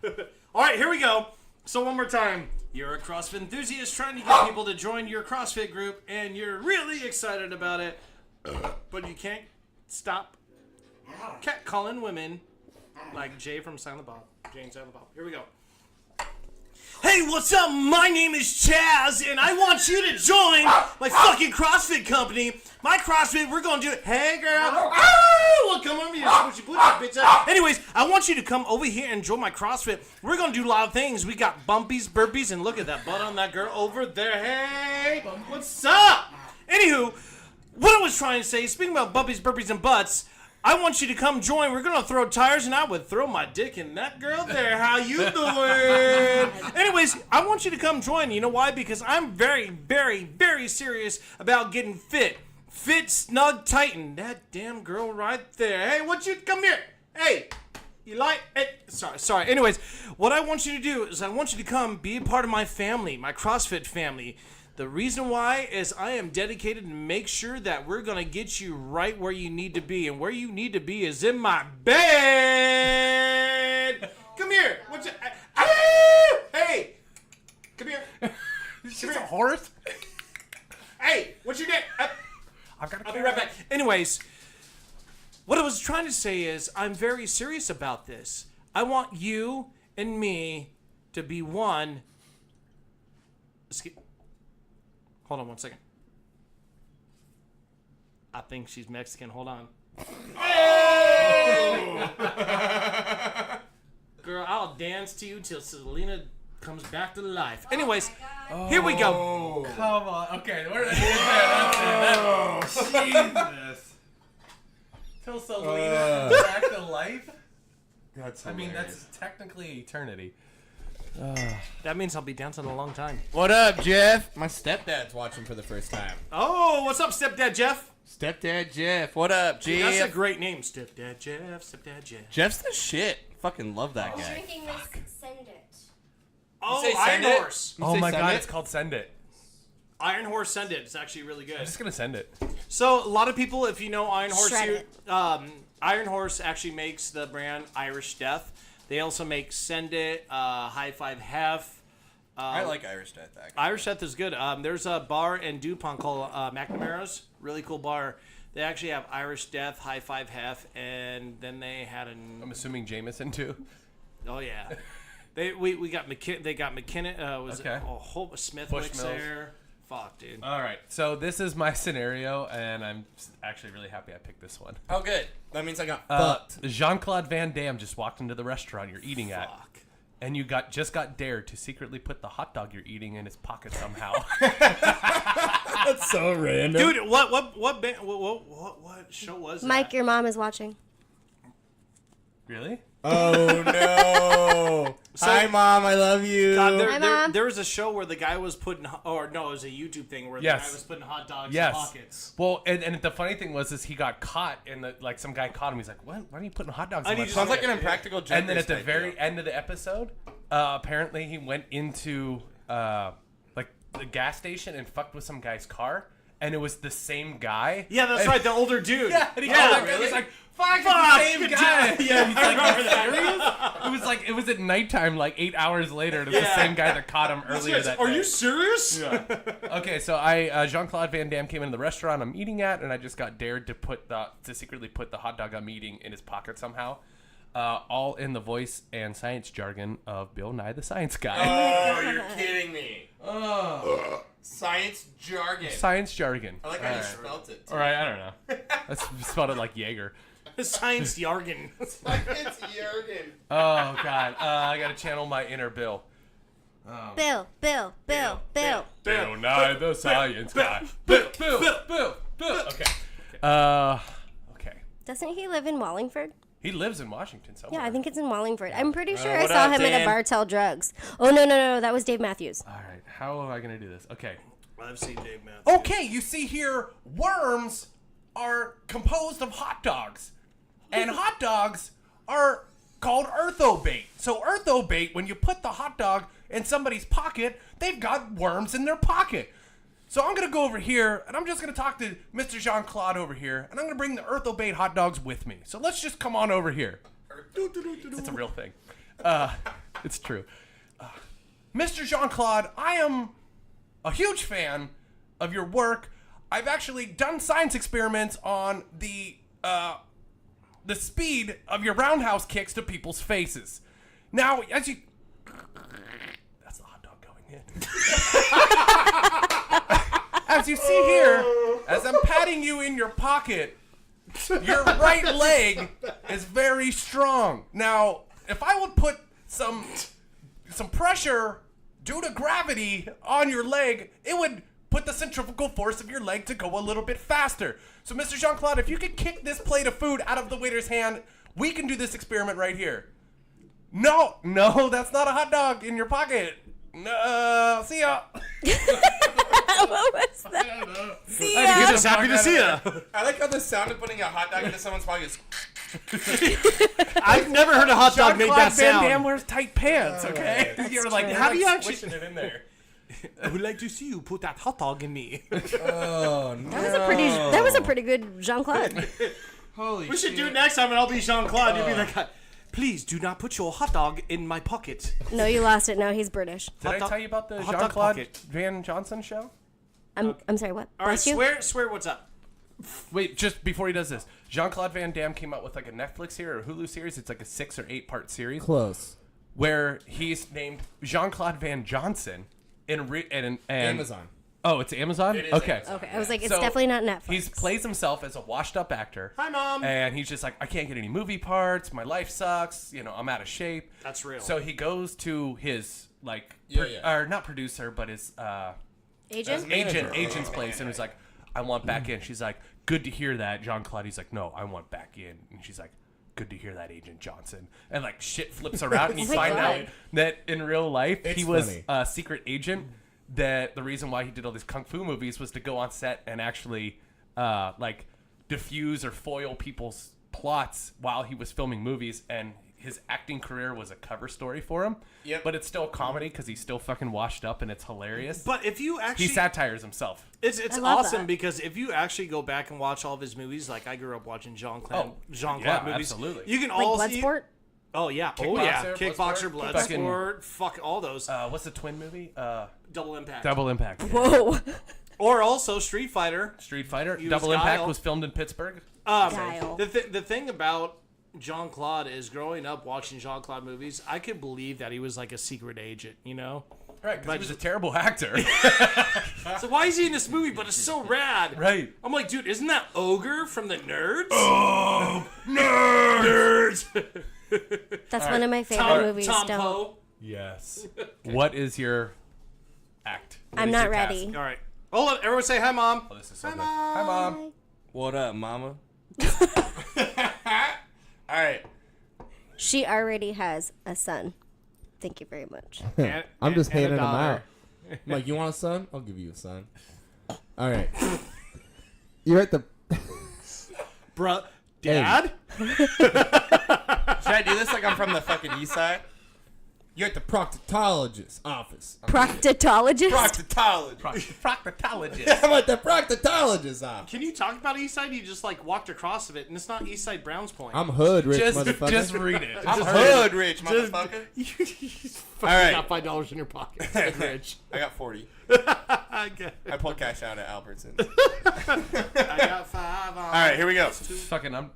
All right, here we go. So one more time. You're a CrossFit enthusiast trying to get people to join your CrossFit group, and you're really excited about it, but you can't stop catcalling women like Jay from Silent Bob. Jay and Silent Bob. Here we go. Hey, what's up? My name is Chaz, and I want you to join my fucking CrossFit company. My CrossFit, we're gonna do it. Hey, girl. Oh, well, come over here, squishy booty, bitch. Anyways, I want you to come over here and join my CrossFit. We're gonna do a lot of things. We got bumpies, burpees, and look at that butt on that girl over there. Hey, what's up? Anywho, what I was trying to say, speaking about bumpies, burpees, and butts, I want you to come join. We're gonna throw tires, and I would throw my dick in that girl there. How you doing? Anyways, I want you to come join. You know why? Because I'm very, very, very serious about getting fit. Fit, snug, tight, and that damn girl right there. Hey, come here. Hey, you like it? Sorry. Anyways, what I want you to do is I want you to come be a part of my family, my CrossFit family. The reason why is I am dedicated to make sure that we're going to get you right where you need to be. And where you need to be is in my bed. Come here. Hey. Come here. She's a horse. Hey, what's your name? I'll be right back. Anyways, what I was trying to say is I'm very serious about this. I want you and me to be one Hold on 1 second. I think she's Mexican. Hold on. Girl, I'll dance to you till Selena comes back to life. Anyways, here we go. Come on. Okay, we're that's it. Jesus. Till Selena comes back to life? That's I mean, hilarious. that's technically eternity. That means I'll be dancing a long time. What up, Jeff? My stepdad's watching for the first time. Oh, what's up, Stepdad Jeff? Stepdad Jeff. What up, Jeff? That's a great name, Stepdad Jeff. Stepdad Jeff. Jeff's the shit. Fucking love that guy. Drinking this, send it. Oh, say Iron send it? Horse. You Oh say my send god, it? it's called Send It. Iron Horse Send It. It's actually really good. I'm just gonna send it. So a lot of people, if you know Iron Horse, Shred it. Iron Horse actually makes the brand Irish Death. They also make Send It, High Five Hef. I like Irish Death, actually. Irish Death is good. There's a bar in DuPont called McNamara's. Really cool bar. They actually have Irish Death, High Five Hef, and then they had I'm assuming Jameson too. oh yeah, we got McKinnon. They got McKinnon. Was Okay. it a whole Smithwick's Bushmills. there? Fuck, dude. All right, so this is my scenario, and I'm actually really happy I picked this one. Oh, good. That means I got fucked. JeanClaude Van Damme just walked into the restaurant you're eating at, Fuck. and you just got dared to secretly put the hot dog you're eating in his pocket somehow. That's so random. Dude, what show was Mike, that? your mom is watching. Really? Oh, no. Hi, Mom. I love you. God, Hi, Mom. there was a show where the guy was putting, or no, it was a YouTube thing where Yes. the guy was putting hot dogs Yes. in pockets. Well, and the funny thing was he got caught in the some guy caught him. He's like, "What? Why are you putting hot dogs in my need to- Sounds pocket?" like an impractical joke. And then at the very end of the episode, apparently he went into like the gas station and fucked with some guy's car, and it was the same guy. Yeah, that's right, the older dude. Yeah, and he yeah, called him, he's like, "Fuck, it's the same good guy." job. Yeah, He's like, "Are you serious?" It was at nighttime, like 8 hours later. And it was the Yeah. same guy that caught him earlier that Are day. you serious? Okay, so JeanClaude Van Damme came into the restaurant I'm eating at, and I just got dared to secretly put the hot dog I'm eating in his pocket somehow, all in the voice and science jargon of Bill Nye the Science Guy. Oh, you're kidding me. Science jargon. Science jargon. I like how you spelt it. All right, I don't know. I spelled it like Jaeger. Science jargon. Science jargon. Oh God, I gotta channel my inner Bill. Bill. Bill. Bill Nye the Science Guy. Bill. Okay. Okay. Doesn't he live in Wallingford? He lives in Washington somewhere. Yeah, I think it's in Wallingford. I'm pretty sure I what saw up, him at a Dan? bar tell drugs. Oh, no, that was Dave Matthews. All right, how am I gonna do this? Okay. I've seen Dave Matthews. Okay, you see here, worms are composed of hot dogs. And hot dogs are called earthobait. So earthobait, when you put the hot dog in somebody's pocket, they've got worms in their pocket. So I'm going to go over here, and I'm just going to talk to Mr. JeanClaude over here, and I'm going to bring the earthobait hot dogs with me. So let's just come on over here. It's a real thing. It's true. Mr. JeanClaude, I am a huge fan of your work. I've actually done science experiments on the speed of your roundhouse kicks to people's faces. Now, as you... That's the hot dog going in. As you see here, as I'm patting you in your pocket, your right leg is very strong. Now, if I would put some pressure due to gravity on your leg, it would put the centrifugal force of your leg to go a little bit faster. So, Mr. JeanClaude, if you could kick this plate of food out of the waiter's hand, we can do this experiment right here. No, that's not a hot dog in your pocket. No, see ya. What was that? See You're ya. just happy to see you. I like how the sound of putting a hot dog into someone's pocket is... I've never heard a hot dog make that JeanClaude Van Damme sound. wears tight pants, okay? You were like, How do you actually- swishing it in there? I would like to see you put that hot dog in me. Oh, no. That was a pretty good Jean-Claude. Holy We should do it next time, and I'll be JeanClaude. You'll be like, please do not put your hot dog in my pocket. No, you lost it. No, he's British. Did I dog- tell you about the hot dog JeanClaude pocket. Van Johnson show? I'm sorry, what? All right, Bless you? swear what's up. Wait, just before he does this, JeanClaude Van Damme came out with like a Netflix series or a Hulu series. It's like a 6 or 8 part series Close. where he's named JeanClaude Van Johnson and Amazon. Oh, it's Amazon? It is Okay. Amazon. Okay, I was like, it's So, definitely not Netflix. He plays himself as a washed-up actor. Hi, Mom. And he's just like, I can't get any movie parts. My life sucks. You know, I'm out of shape. That's real. So he goes to his, like, or not producer, but his Agent? agent's place, and he's like, I want back in. She's like, good to hear that, JeanClaude. He's like, no, I want back in. And she's like, good to hear that, Agent Johnson. And, like, shit flips around, and you Oh my find God. out that in real life, It's he was funny. a secret agent. That the reason why he did all these kung fu movies was to go on set and actually like diffuse or foil people's plots while he was filming movies, and his acting career was a cover story for him. Yep. But it's still a comedy because he's still fucking washed up and it's hilarious. But if you actually, he satires himself. it's I love awesome that. because if you actually go back and watch all of his movies, like I grew up watching Jean-Claude yeah, movies. absolutely. You can Like all Bloodsport? Oh yeah, Kickboxer, Kickboxer, Bloodsport. Bloodsport, fuck all those. What's the twin movie? Double Impact. Double Impact. Whoa. Or also Street Fighter. Street Fighter. He was Double Impact Guile. was filmed in Pittsburgh. Guile. The thing about Jean-Claude is growing up watching Jean-Claude movies, I could believe that he was like a secret agent, you know? Right, because he was a terrible actor. So why is he in this movie? But it's so rad. Right. I'm like, dude, isn't that Ogre from the Nerds? Oh, Nerds! That's one of my favorite movies. Tom Don't. Poe. Yes. What is your act? What I'm is not your task? ready. All right. Hold on. Everyone say hi, Mom. Oh, this is so good. Hi, Mom. What up, mama? All right. She already has a son. Thank you very much. I'm just and a handing them daughter. out. I'm like, you want a son? I'll give you a son. All right. You're at the. Bruh. Dad? Should I do this like I'm from the fucking east side? You're at the proctologist's office. Proctologist? Proctologist. Proctologist. I'm at the proctologist's office. Can you talk about Eastside? You just like walked across of it, and it's not Eastside Browns Point. I'm hood, rich motherfucker. Just read it. I'm hood rich, motherfucker. All right. Got $5 in your pocket. Rich. I got 40. Okay. I pulled cash out at Albertson. I got 5 on. All right, here we go. Fucking, I'm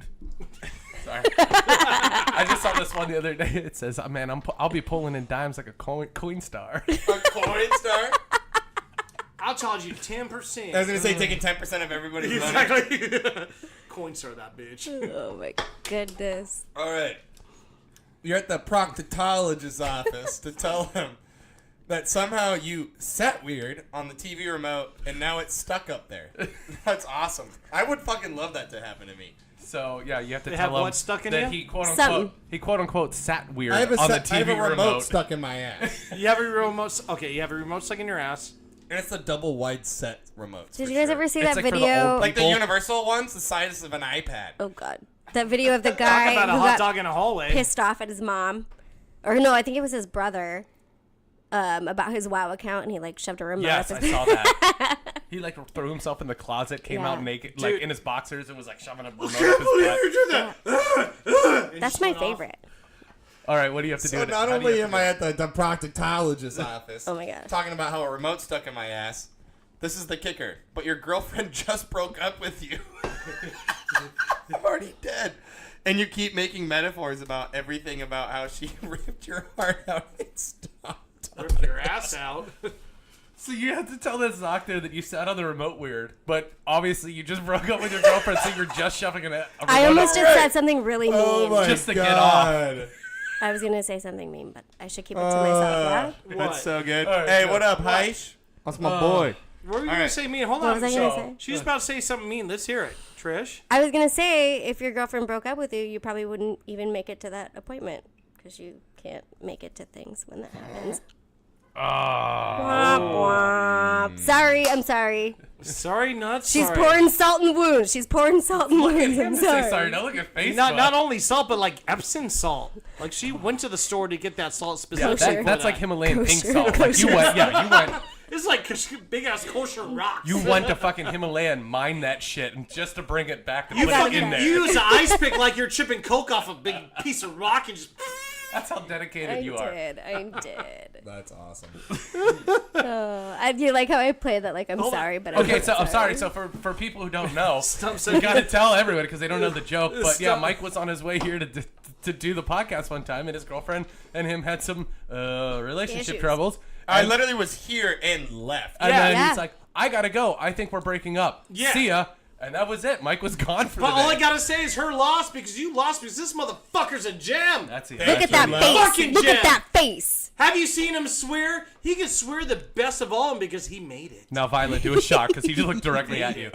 sorry. I just saw this one the other day. It says, oh, "Man, I'll be pulling in dimes like a coin star." A coin star. I'll charge you 10%. I was gonna say taking 10% of everybody's money. Exactly. Coinstar that bitch. Oh my goodness. All right. You're at the proctologist's office to tell him that somehow you sat weird on the TV remote and now it's stuck up there. That's awesome. I would fucking love that to happen to me. So yeah, you have to They tell have him what stuck in that you? he quote Something. unquote sat weird I have a, on the I TV have a remote remote. stuck in my ass. You have a remote. Okay, you have a remote stuck in your ass. And it's the double wide set remotes. Did for you guys sure. ever see It's that like for the video? old Like the people? universal ones, the size of an iPad. Oh god. That video of the Talk guy about a who hot got dog in a hallway. pissed off at his mom. Or no, I think it was his brother. About his WoW account, and he like shoved a remote Yes, up I his saw that. He like threw himself in the closet, came Yeah. out naked, Dude. like in his boxers, and was like shoving a remote up his butt. That's my favorite. All right, what do you have to do? So not How do you only have am to I do at the proctologist's office, Oh my god. Talking about how a remote's stuck in my ass. This is the kicker. But your girlfriend just broke up with you. I'm already dead. And you keep making metaphors about everything about how she ripped your heart out and stopped. Rip your ass out. So you have to tell this doctor that you sat on the remote weird, but obviously you just broke up with your girlfriend, so you're just shoving a remote I up almost your- just said something really mean. Oh my Just to god. get off. I was gonna say something mean, but I should keep it to myself. Yeah? That's so good. All right, hey, go. what up, Heish? That's my boy. What were you All gonna right. say mean? Hold What on. was I gonna say? She's about to say something mean. Let's hear it. Trish. I was gonna say if your girlfriend broke up with you, you probably wouldn't even make it to that appointment because you can't make it to things when that happens. Womp womp. Sorry, I'm sorry. Sorry, not She's sorry. pouring salt in wounds. She's pouring salt in wounds. I'm Say sorry. sorry. Don't look at Facebook. Not only salt, but like Epsom salt. Like she went to the store to get that salt specifically. Kosher. for That's that. like Himalayan pink Kosher. salt. Like you went, you went. It's like big ass kosher rocks. You went to fucking Himalaya and mine that shit and just to bring it back to You put it fucking in there. use an ice pick like you're chipping coke off a big piece of rock and just. That's how dedicated I you are. did. That's awesome. You like how I play that like I'm Hold on. sorry, but Okay, I'm so not I'm sorry. So for people who don't know, Stop we saying got to it. tell everybody because they don't know the joke. But yeah, Stop. Mike was on his way here to do the podcast one time, and his girlfriend and him had some relationship Issues. troubles. I literally was here and left. And then Yeah. he's like, I gotta go. I think we're breaking up. Yeah. See ya. And that was it. Mike was gone for But the day. all I gotta say is her loss because you lost because this motherfucker's a gem. That's it. Look at that Look face. Fucking Look Jen. at that face. Have you seen him swear? He can swear the best of all because he made it. Now, Violet, do a shot because he just looked directly at you.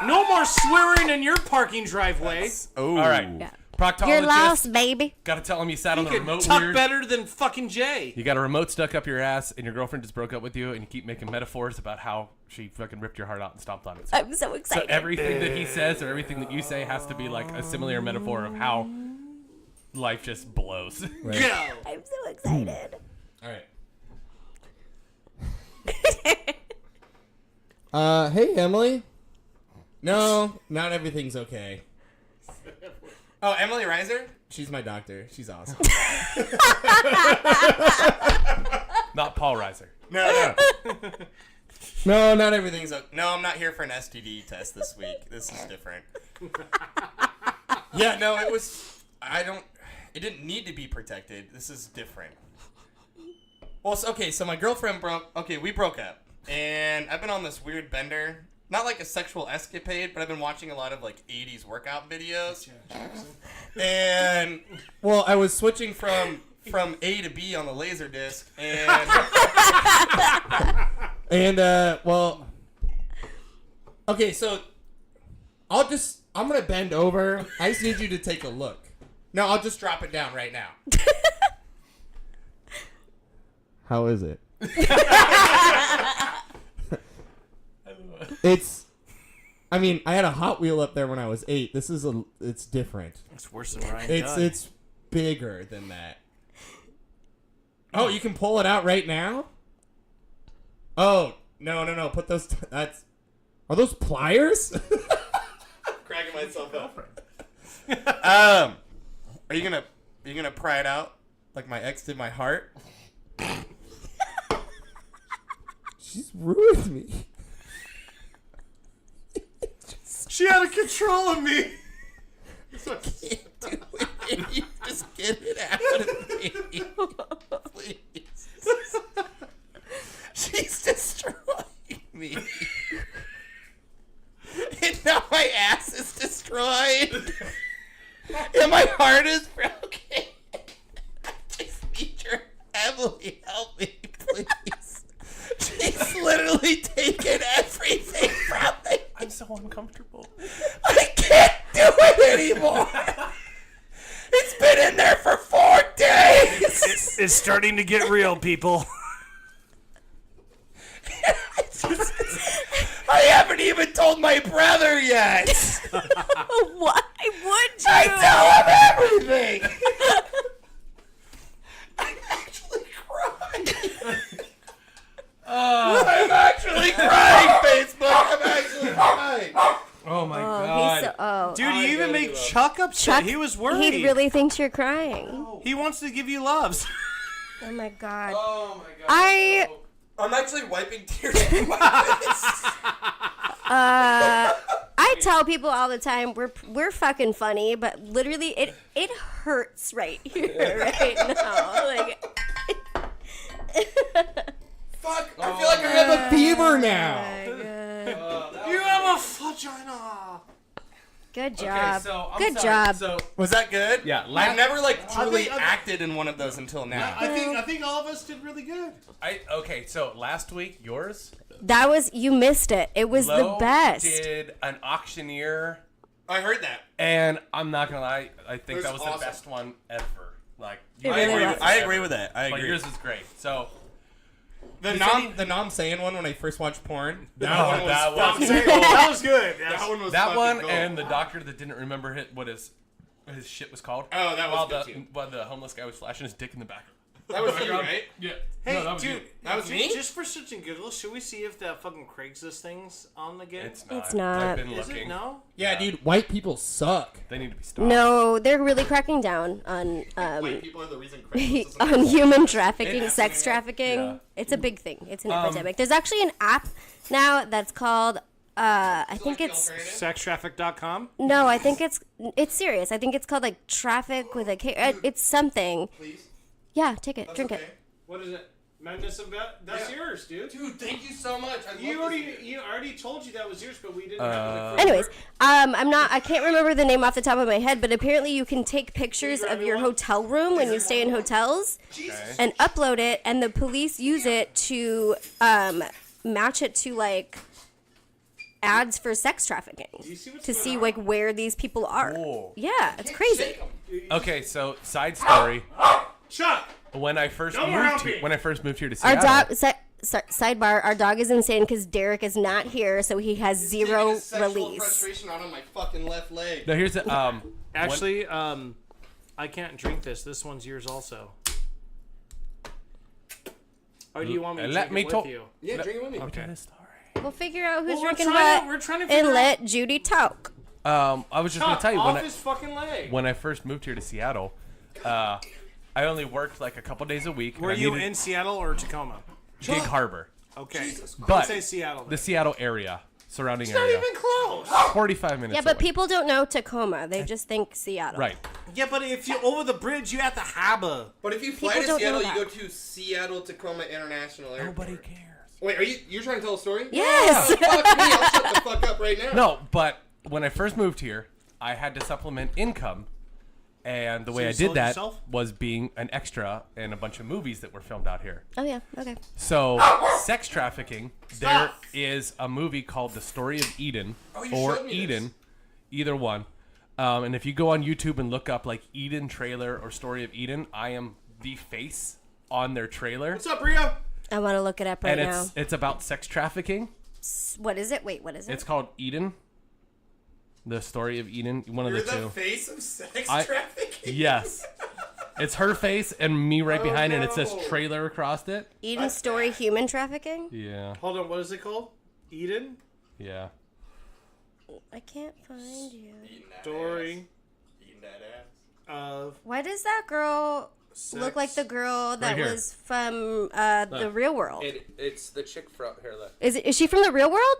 No more swearing in your parking driveway. Oh. All right. Yeah. Proctologist. You're lost, baby. Gotta tell him you sat on You the can remote tuck weird. better than fucking Jay. You got a remote stuck up your ass, and your girlfriend just broke up with you, and you keep making metaphors about how she fucking ripped your heart out and stomped on it. So, I'm so excited. everything that he says or everything that you say has to be like a similar metaphor of how life just blows. Go. I'm so excited. All right. Hey, Emily. No, not everything's okay. Oh, Emily Reiser? She's my doctor. She's awesome. Not Paul Reiser. No. No, not everything's okay. No, I'm not here for an STD test this week. This is different. Yeah, no, it was. It didn't need to be protected. This is different. Well, so my girlfriend we broke up. And I've been on this weird bender. Not like a sexual escapade, but I've been watching a lot of like 80s workout videos. And, well, I was switching from A to B on the laser disc. And. Okay, so I'm gonna bend over. I just need you to take a look. No, I'll just drop it down right now. How is it? I had a Hot Wheel up there when I was 8. It's different. It's worse than Ryan Dunn. It's bigger than that. Oh, you can pull it out right now? Oh, no. Put those. Are those pliers? I'm cracking myself up. Are you gonna pry it out like my ex did my heart? She's ruined me. She had a control of me. You just get it out of me, please. She's destroying me. And now my ass is destroyed. And my heart is broken. I just need your Emily, help me, please. She's literally taken everything from me. I'm so uncomfortable. I can't do it anymore. It's been in there for 4 days. It's starting to get real, people. I haven't even told my brother yet. Why would you? I tell him everything. I'm actually crying. I'm actually crying, Facebook. I'm actually crying. Oh my Oh, Dude, you even make Chuck upset. Chuck, He was worried. he really thinks you're crying. He wants to give you loves. Oh my god. Oh my god. I'm actually wiping tears from my face. I tell people all the time we're fucking funny, but literally it hurts right here right now. Like Fuck. I feel like I have a fever now. You have a vagina. good job. so I'm good sorry. job. So Was that good? Yeah, I've never truly I think- acted in one of those until now. I think all of us did really good. so last week yours That was you missed it. It was the Lo best. did an auctioneer, I heard that. and I'm not gonna lie, I think was that was awesome. the best one ever. Like It really was. I agree with that. I Like agree. yours is great. So The nom saying one when I first watched porn. that one was That was good. That one was that fucking one gold. and the doctor that didn't remember what his shit was called. Oh, that was while good the too. while the homeless guy was flashing his dick in the back. That was you, right? Yeah. Hey, No, that was dude, you. That was me? Just for such a goodwill, should we see if that fucking Craigslist thing's on again? It's not. It's not. I've been Is looking. it? No? Yeah, dude, white people suck. They need to be stopped. No, they're really cracking down on White people are the reason Craigslist isn't on human trafficking, It's sex trafficking. Yeah. It's a big thing. It's an epidemic. There's actually an app now that's called I think it's Sextraffic.com? no, I think it's serious. I think it's called like traffic with a K. It's something. Please. Yeah, take it, drink it. What is it? Madness of that's yours, dude. Dude, thank you so much. You already told you that was yours, but we didn't. Anyways, I can't remember the name off the top of my head, but apparently you can take pictures of your hotel room when you stay in hotels and upload it, and the police use it to match it to like ads for sex trafficking to see like where these people are. Whoa. Yeah, it's crazy. Okay, so side story. Chuck. When I first moved here to Our Seattle, dog. Sidebar: our dog is insane because Derek is not here, so he has zero release. Frustration out on my fucking left leg. no, here's the Actually, I can't drink this. This one's yours also. Or do you want me to Let drink me it with talk- you? Yeah, drink it with me. Okay. We'll figure out who's Well, we're drinking trying what to figure and out- let Judy talk. I was just gonna tell you off his fucking leg. when I first moved here to Seattle, I only worked like a couple days a week. and Were I you needed in Seattle or Tacoma? Gig Harbor, Okay. but say Seattle. the Seattle area, surrounding It's not area, even close. 45 minutes. Yeah, but away. people don't know Tacoma. They just think Seattle. Right. Yeah, but if you're over the bridge, you have to harbor. But if you fly People to don't Seattle, know you go that. to Seattle Tacoma International Airport. Nobody cares. Wait, you're trying to tell a story? Yes. Oh, fuck me, I'll shut the fuck up right now. No, but when I first moved here, I had to supplement income, and the way you I did sold that yourself? was being an extra in a bunch of movies that were filmed out here. Oh yeah. Okay. So, sex trafficking, there is a movie called The Story of Eden, Oh, you or showed me Eden, this. either one. And if you go on YouTube and look up like Eden trailer or Story of Eden, I am the face on their trailer. What's up, Rio? I want to look it up right And now. it's about sex trafficking. What is it? Wait, what is it? It's called Eden. The Story of Eden, one of You're the two. the face of sex I- trafficking? Yes. It's her face and me right behind it, and it says no. trailer across it. Eden Story Human Trafficking? Yeah. Hold on, what is it called? Eden? Yeah. I can't find you. Eating that Story ass. Eating that ass. of Why does that girl look like the girl that here. was from the Real World? It's the chick from here. Look. Is she from the Real World?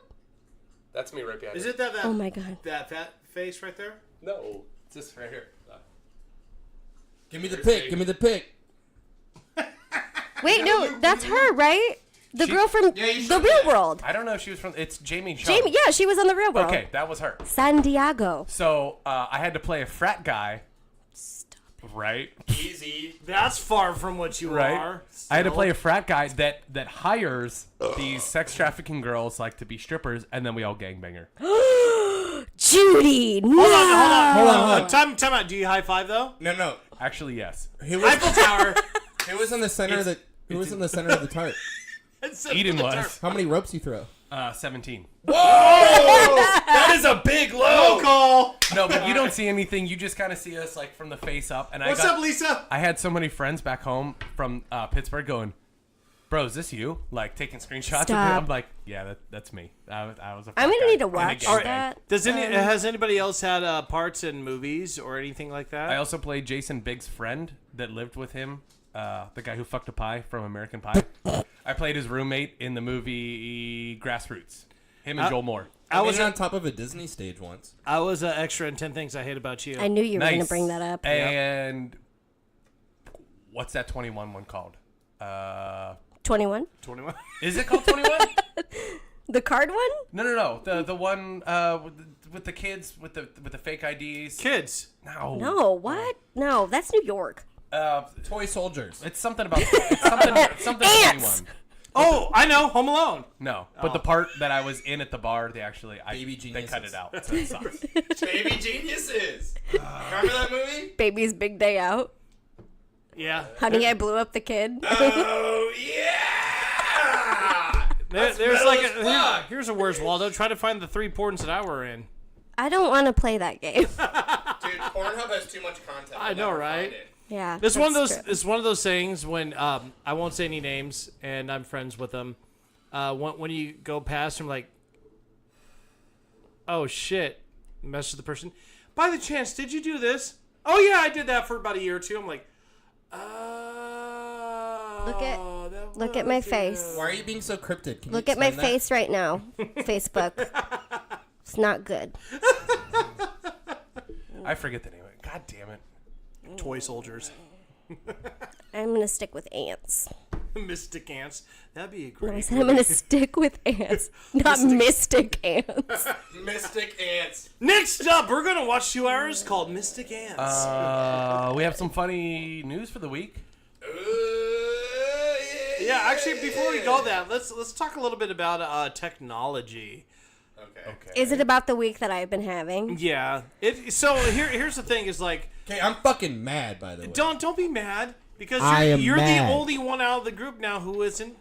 That's me right behind Is it that Oh my god. that fat face right there? No. It's this right here. Give me the pic. Give me the pic. Wait, no, that's her, right? The girl from Yeah, you the showed me Real that. World. I don't know if she was from. It's Jamie Chung. Jamie, yeah, she was on the Real World. Okay, that was her. San Diego. So I had to play a frat guy. Stop. Right. Easy. That's far from what you Right. are. I had to still. play a frat guy that hires these sex trafficking girls like to be strippers, and then we all gangbang her. Judy, no. Hold on. Time out. Do you high five though? No. Actually, yes. Who was, Eiffel Tower. who was in the center of the? Who was in the center of the tart? Eden was How many ropes you throw? 17. That is a big low. Roll call. No, but you don't see anything. You just kind of see us like from the face up. And What's up, Lisa? I had so many friends back home from Pittsburgh going, "Bro, is this you?" Like taking screenshots of it. Stop. I'm like, "Yeah, that's me. I was a I'm frat gonna guy need to in a watch gangbang." that. Has anybody else had parts in movies or anything like that? I also played Jason Biggs' friend that lived with him, the guy who fucked a pie from American Pie. I played his roommate in the movie Grassroots. Him and Joel Moore. I was was on top of a Disney stage once. I was an extra in 10 Things I Hate About You. I knew you were Nice. gonna bring that up. And what's that 21 one called? 21. 21. Is it called 21? The card one? No. The one with the kids with the fake IDs. Kids. No, what? No, that's New York. Toy soldiers. It's something about something Ants. 21. Oh, I know. Home Alone. No, but the part that I was in at the bar, they actually Baby they cut Geniuses. it out. So it sucks. Baby Geniuses. Remember that movie? Baby's Big Day Out. Yeah. Honey, I blew up the kid. Oh, yeah. There's metal like as fuck. here's a Where's Waldo. Try to find the 3 porns that I were in. I don't want to play that game. Dude, Pornhub has too much content. I I'll know, never right? find it. Yeah. It's one of that's those. true. It's one of those things when I won't say any names, and I'm friends with them. When you go past them, like, oh shit, mess with the person. By the chance, did you do this? Oh yeah, I did that for about a year or two. I'm like, Look at my face. Why are you being so cryptic? Can Look you at my explain that? face right now. Facebook. It's not good. I forget the name of it. God damn it. Toy soldiers. I'm gonna stick with ants. Mystic ants. That'd be a No, great. I said I'm gonna stick with ants, not mystic ants. Mystic ants. Next up, we're gonna watch 2 hours called Mystic Ants. We have some funny news for the week. Yeah, actually, before we go that, let's talk a little bit about technology. Okay. Is it about the week that I've been having? Yeah. So here's the thing: is like, Okay, I'm fucking mad, by the way. don't be mad because I am you're mad. the only one out of the group now who isn't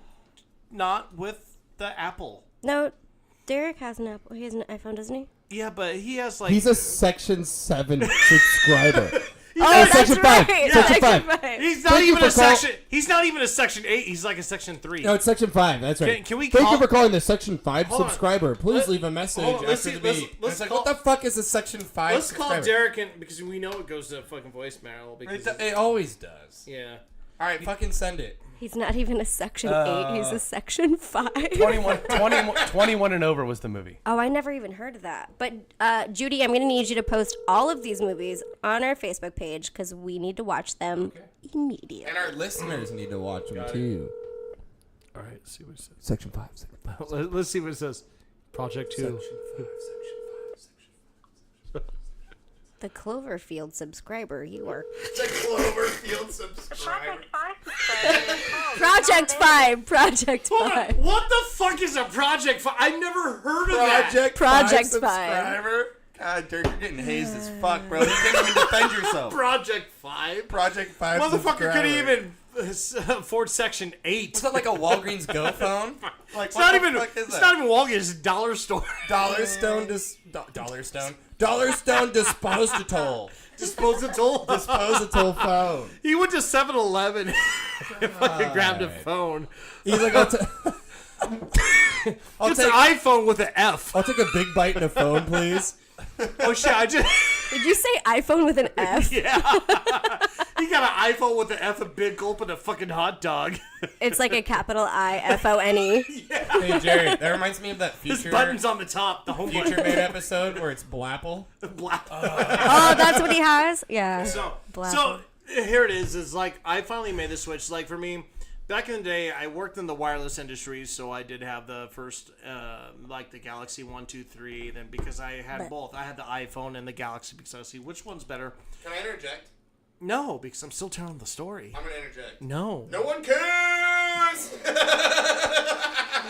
not with the Apple. No, Derek has an Apple. He has an iPhone, doesn't he? Yeah, but he has like He's a Section 7 subscriber. Oh, that's Section 5. right. Section Section 5. 5. he's not Thank you even a for call- section. He's not even a Section 8. He's like a Section 3. No, it's Section 5. That's right. Can we Thank call- you for calling the Section 5 Hold on. subscriber. Please Let- leave a message hold on, let's after see- the let's- beep. let's It's like, call- what the fuck is a Section 5 Let's call subscriber? Derek in because we know it goes to fucking voicemail. Because It always does. yeah. All right, fucking send it. He's not even a Section 8. He's a Section 5. 21 and over was the movie. Oh, I never even heard of that. But, Judy, I'm going to need you to post all of these movies on our Facebook page because we need to watch them immediately. And our listeners Need to watch them too. All right. Let's see what it says. Section 5. Section 5. Let's see what it says. Project 2. The Cloverfield subscriber, you are. The Cloverfield subscriber. Project 5. Project Hold on. 5. What the fuck is a Project 5? I've never heard of that. Project 5. subscriber. God, Dirk, you're getting hazed as fuck, bro. You can't even defend yourself. Project 5? Project 5 Motherfucker couldn't subscriber. even afford Section 8. Is that like a Walgreens Go phone? Like, It's not even. Fuck is It's that? not even Walgreens. It's Dollar Store. Dollar Stone dispositool. Disposable phone. He went to 7-Eleven and fucking grabbed a phone. He's like, I'll It's take an iPhone with an F. I'll take a big bite in a phone, please. Oh shit! I just Did you say iPhone with an F? yeah. He got an iPhone with an F, a big gulp, and a fucking hot dog. It's like a capital IFONE. Hey, Jared, that reminds me of that His Future button's on the top. The home Future button. Made episode where it's Blapple. Black. Oh, that's what he has? Yeah. So Black. here it is. It's like I finally made the switch. Like for me, back in the day, I worked in the wireless industry, so I did have the first, like the Galaxy 1, 2, 3. Then because I had both, I had the iPhone and the Galaxy because I was see which one's better. Can I interject? No, because I'm still telling the story. I'm gonna interject. No. No one cares.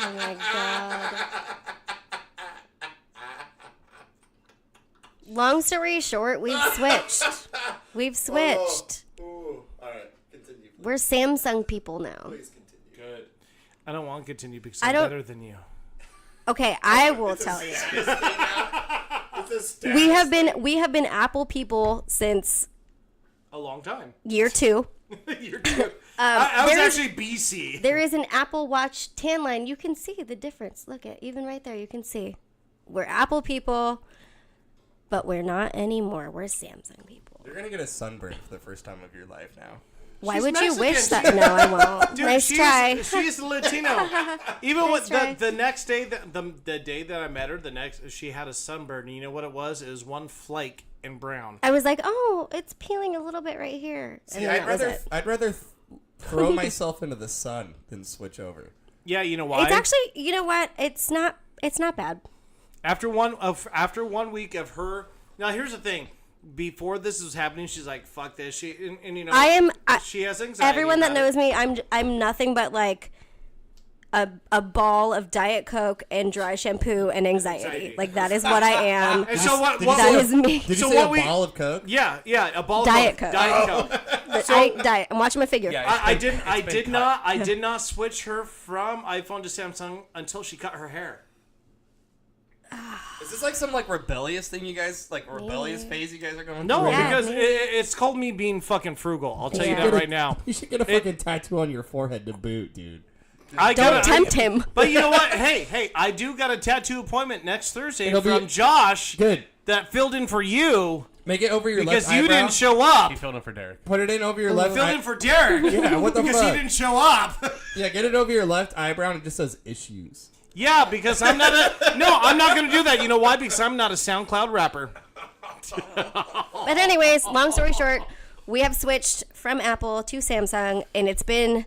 Oh my god. Long story short, we've switched. We've switched. Ooh. All right, continue. We're Samsung people now. Please continue. Good. I don't want to continue because I I'm don't- better than you. Okay, I will tell you. It's a stat. We have been Apple people since A long time. year 2. You're true. I was there's- actually BC. There is an Apple Watch tan line. You can see the difference. Look at even right there. You can see. We're Apple people, but we're not anymore. We're Samsung people. You're gonna get a sunburn for the first time of your life now. Why She's would you wish Mexican. that? No, I won't. Dude, Nice try. She's Latino. Even Nice with try. the next day, the day that I met her, she had a sunburn. And you know what it was? It was one flake in brown. I was like, oh, it's peeling a little bit right here. And See, then that was it. I'd rather throw myself into the sun than switch over. Yeah, you know why? It's actually, you know what? It's not bad. after one week of her. Now here's the thing. Before this was happening, she's like, "Fuck this." And you know, she has anxiety. Everyone that about knows it. me, I'm nothing but like a ball of Diet Coke and dry shampoo and anxiety. Like that is what I am. And so what? Did you what That say is me. Did you So say what a we- ball of Coke? yeah, a ball Diet of Coke. Diet Coke. But I I'm watching my figure. Yeah. I It's been cut. did not switch her from iPhone to Samsung until she cut her hair. Is this like some like rebellious thing you guys rebellious phase you guys are going No, through? Yeah, because me. it's called me being fucking frugal. I'll tell you Yeah. that right now. You should get a fucking tattoo on your forehead to boot, dude. I Don't gotta- tempt him. But you know what? Hey, I do got a tattoo appointment next Thursday It'll be- from Josh Good. that filled in for you Make it over your because left you eyebrow. didn't show up. He filled in for Derek. Put it in over your left Filled eye. in for Derek. Yeah, what the because fuck? he didn't show up. Yeah, get it over your left eyebrow and it just says issues. Yeah, because I'm not I'm not gonna do that. You know why? Because I'm not a SoundCloud rapper. But anyways, long story short, we have switched from Apple to Samsung, and it's been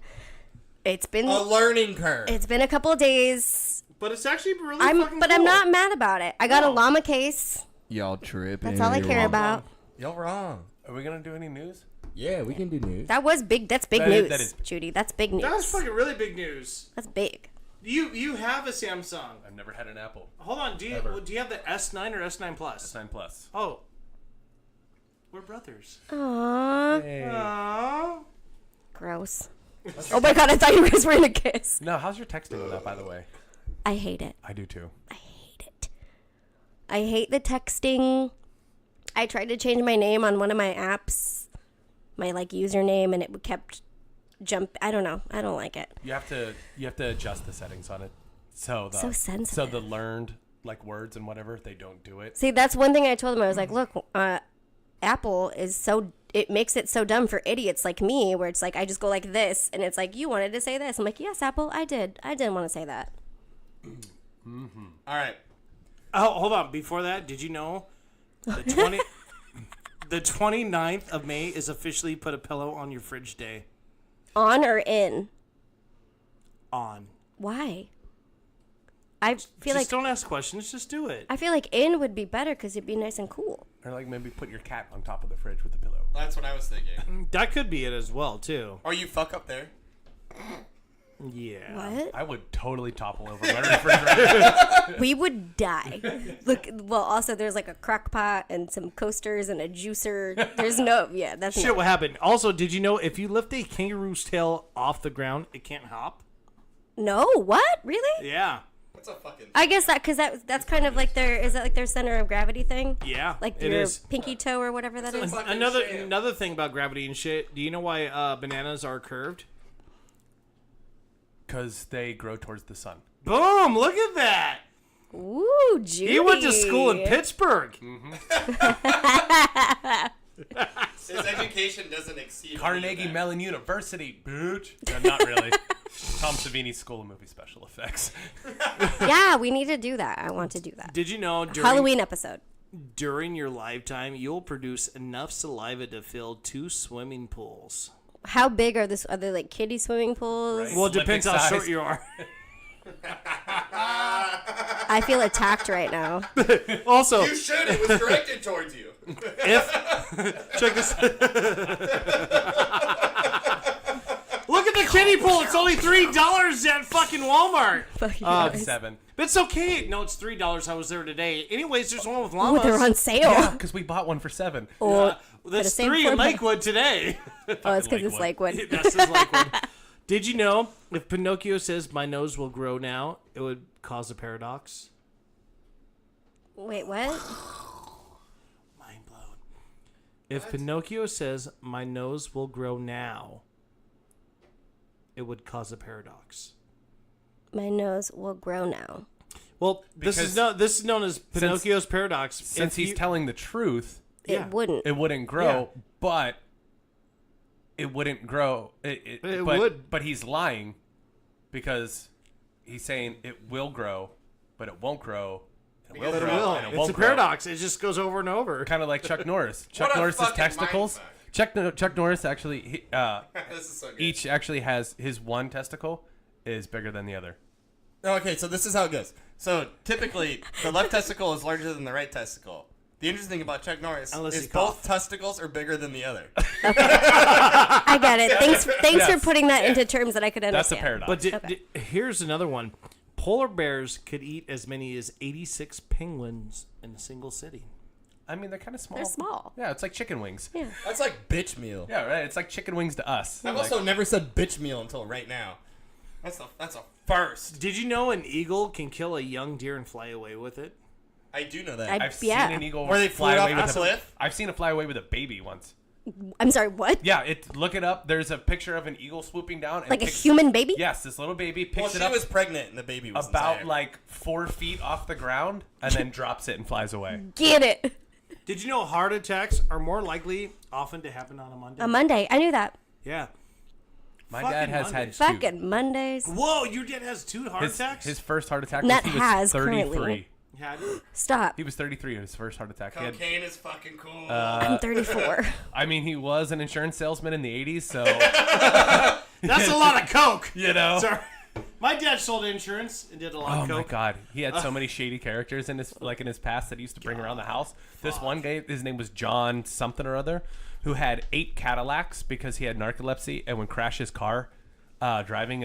It's been A learning curve. It's been a couple of days. But it's actually really fucking But cool. I'm not mad about it. I got a llama case. Y'all tripping. That's all I care about. You're wrong. Are we gonna do any news? Yeah, we can do news. That was big. That's big That is- news, that is- Judy. That's big news. That's fucking really big news. That's big. You have a Samsung. I've never had an Apple. Hold on. Do you have the S9 or S9 Plus? S9 Plus. Oh. We're brothers. Aww. Hey. Aww. Gross. Oh my god, I thought you guys were in a kiss. No, how's your texting with that, by the way? I hate it. I do too. I hate it. I hate the texting. I tried to change my name on one of my apps, my like username, and it kept I don't know. I don't like it. You have to adjust the settings on it. So So sensitive. So the learned like words and whatever, they don't do it. See, that's one thing I told them. I was like, look, Apple is it makes it so dumb for idiots like me, where it's like I just go like this, and it's like, you wanted to say this. I'm like, yes, Apple, I did. I didn't want to say that. All right. Oh, hold on. Before that, did you know the 29th of May is officially Put a Pillow on Your Fridge Day? On or in? On. Why? I feel Just like don't ask questions. Just do it. I feel like in would be better because it'd be nice and cool. Or like maybe put your cat on top of the fridge with the pillow. That's what I was thinking. That could be it as well, too. Or you fuck up there. Yeah. What? I would totally topple over my refrigerator. We would die. Look, well, also there's like a crock pot and some coasters and a juicer. There's that's Shit, what happened? Also, did you know if you lift a kangaroo's tail off the ground, it can't hop? No, what? Really? Yeah. What's a fucking... I guess because that's kind of like is that like their center of gravity thing? Yeah. Like it your is. pinky toe or whatever that is. fucking shame. Another thing about gravity and shit. Do you know why bananas are curved? Because they grow towards the sun. Boom! Look at that. Ooh, Judy. He went to school in Pittsburgh. His education doesn't exceed... Carnegie Mellon University, bitch. No, not really. Tom Savini's School of Movie Special Effects. Yeah, we need to do that. I want to do that. Did you know Halloween episode. during your lifetime you'll produce enough saliva to fill 2 swimming pools? How big are this? Are they like kiddie swimming pools? Right. Well, it depends how Olympic short size. you are. I feel attacked right now. Also, You should. It was directed towards you. check this. Look at the kiddie pool. It's only $3 at fucking Walmart. Fuck you guys. 7. But it's okay. No, it's $3. I was there today. Anyways, there's one with Ooh, llamas. they're on sale. Yeah, because we bought one for 7. Or That's the same 3 in format. Lakewood today. oh, it's because it's Lakewood. Lakewood. That's his Lakewood. Did you know if Pinocchio says my nose will grow now, it would cause a paradox? Wait, what? Mind blown. If Pinocchio says my nose will grow now, it would cause a paradox. My nose will grow now. Well, this is known as Pinocchio's paradox. Since If he's you- telling the truth, Yeah. It wouldn't. it wouldn't grow, but it wouldn't grow. It but, would. But he's lying because he's saying it will grow, but it won't grow. It will But it grow, will. and it It's won't a grow. paradox. It just goes over and over. Kind of like Chuck Norris. What Chuck a Norris's fucking testicles. Chuck Norris actually, This is so good. each actually has his one testicle is bigger than the other. Okay, so this is how it goes. So typically, the left testicle is larger than the right testicle. The interesting thing about Chuck Norris Unless is he both coughed. testicles are bigger than the other. I get it. Thanks Yes. for putting that into terms that I could That's a understand. paradox. But Okay. here's another one. Polar bears could eat as many as 86 penguins in a single sitting. I mean, they're kind of small. They're small. Yeah, it's like chicken wings. Yeah. That's like bitch meal. Yeah, right. It's like chicken wings to us. I've Like- also never said bitch meal until right now. That's a first. Did you know an eagle can kill a young deer and fly away with it? I do know that. I've Yeah. seen an eagle Where they fly flew away off with a a cliff? I've seen it fly away with a baby once. I'm sorry, what? Yeah, look it up. There's a picture of an eagle swooping down. And Like a picks- human baby? Yes, this little baby well, picks she it up was pregnant and the baby was about inside. like 4 feet off the ground and then drops it and flies away. Get it. Did you know heart attacks are more likely often to happen on a Monday? A Monday. I knew that. Yeah. My Fucking dad has Mondays. had 2. Fucking Mondays. Whoa, your dad has 2 heart attacks? His first heart attack That was he was has 33. currently. Yeah. Stop. He was 33 in his first heart attack. He had- Cocaine is fucking cool. I'm 34. I mean, he was an insurance salesman in the 80s, so That's a lot of coke. You know? Sorry. My dad sold insurance and did a lot Oh of my coke. god, he had so many shady characters in his past that he used to bring around the house. This one guy, his name was John something or other, who had 8 Cadillacs because he had narcolepsy and would crash his car driving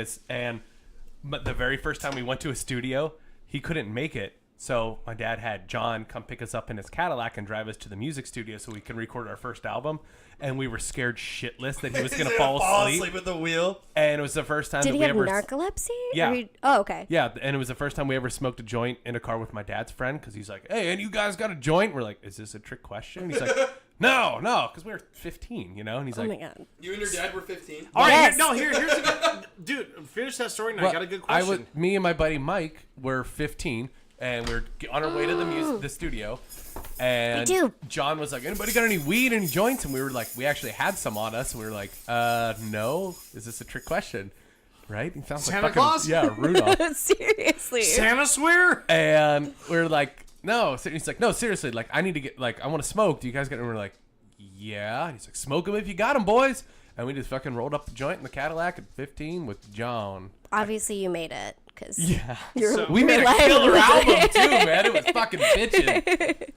but the very first time we went to a studio, he couldn't make it. So my dad had John come pick us up in his Cadillac and drive us to the music studio so we can record our first album. And we were scared shitless that he was going to fall asleep at the wheel. And it was the first time Did that he we have ever... narcolepsy? Yeah. Oh, okay. Yeah, and it was the first time we ever smoked a joint in a car with my dad's friend because he's like, hey, and you guys got a joint? We're like, is this a trick question? He's like, no, because we were 15, you know? And he's Oh like, my god. You and your dad were 15? All right, Yes. here's a good... Dude, finish that story and I got a good question. me and my buddy Mike were 15, and we were on our way to the studio. And Me too. John was like, anybody got any weed, any joints? And we were like, we actually had some on us. And we were like, no. Is this a trick question? Right? He sounds Santa like fucking, Claus? Yeah, Rudolph. Seriously. Santa swear? And we're like, no. So he's like, no, seriously. Like, I need to get, like, I want to smoke. Do you guys get? And we're like, yeah. And he's like, smoke them if you got them, boys. And we just fucking rolled up the joint in the Cadillac at 15 with John. Obviously, you made it because Yeah. you're We made a killer album too, man. It was fucking bitchin'.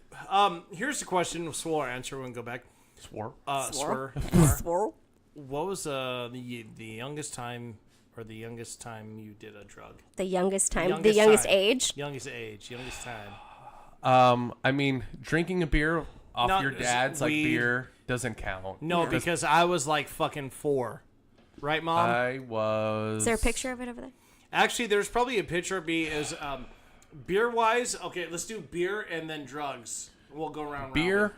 Here's the question. Swore answer when we go back. Swore. Swear. Swirl. What was the youngest time you did a drug? The youngest time. Youngest the youngest time. age. Youngest time. I mean, drinking a beer off No, your dad's like we- beer doesn't count. No, because I was like fucking 4. Right, Mom? I was. Is there a picture of it over there? Actually, there's probably a picture of me as beer-wise. Okay, let's do beer and then drugs. We'll go around. Beer.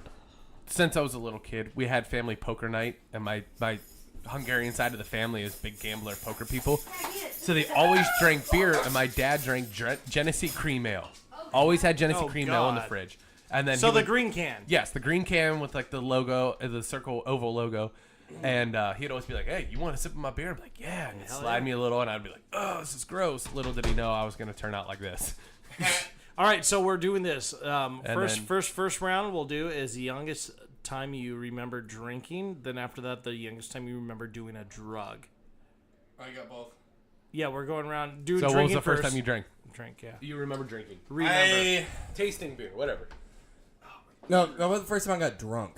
Since I was a little kid, we had family poker night, and my Hungarian side of the family is big gambler poker people. So they always drank beer, and my dad drank Genesee cream ale. Always had Genesee cream ale in the God. fridge. And then So he the would- green can. Yes, the green can with like the logo, the circle oval logo. And he'd always be like, hey, you want a sip of my beer? I'm like, yeah. And he'd slide me a little, and I'd be like, oh, this is gross. Little did he know I was going to turn out like this. All right, so we're doing this. then- First round we'll do is the youngest time you remember drinking. Then after that, the youngest time you remember doing a drug. I got both. Yeah, we're going around. Do So drinking what was the first first. time you drank? Drink? Yeah. You remember drinking? Remember. Tasting beer, whatever. No, that was the first time I got drunk.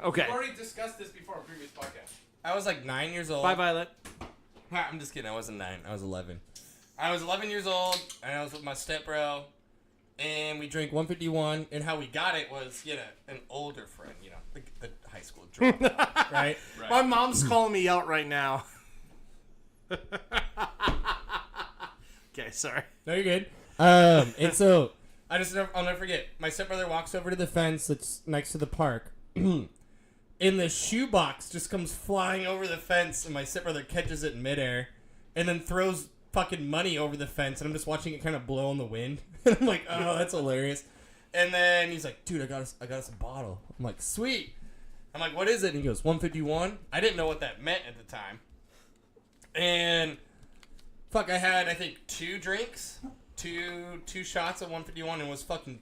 Okay. We've already discussed this before on previous podcasts. I was like 9 years old. Bye, Violet. I'm just kidding. I wasn't 9. I was 11. I was 11 years old, and I was with my stepbro, and we drank 151. And how we got it was, an older friend, the high school drunk, right? My mom's calling me out right now. Okay, sorry. No, you're good. And so I'll never forget. My stepbrother walks over to the fence that's next to the park. And the shoebox just comes flying over the fence, and my stepbrother catches it in midair, and then throws fucking money over the fence, and I'm just watching it kind of blow in the wind. And I'm like, oh, that's hilarious. And then he's like, dude, I got us a bottle. I'm like, sweet. I'm like, what is it? And he goes, 151. I didn't know what that meant at the time. And fuck, I had, I think, 2 drinks, two shots of 151, and was fucking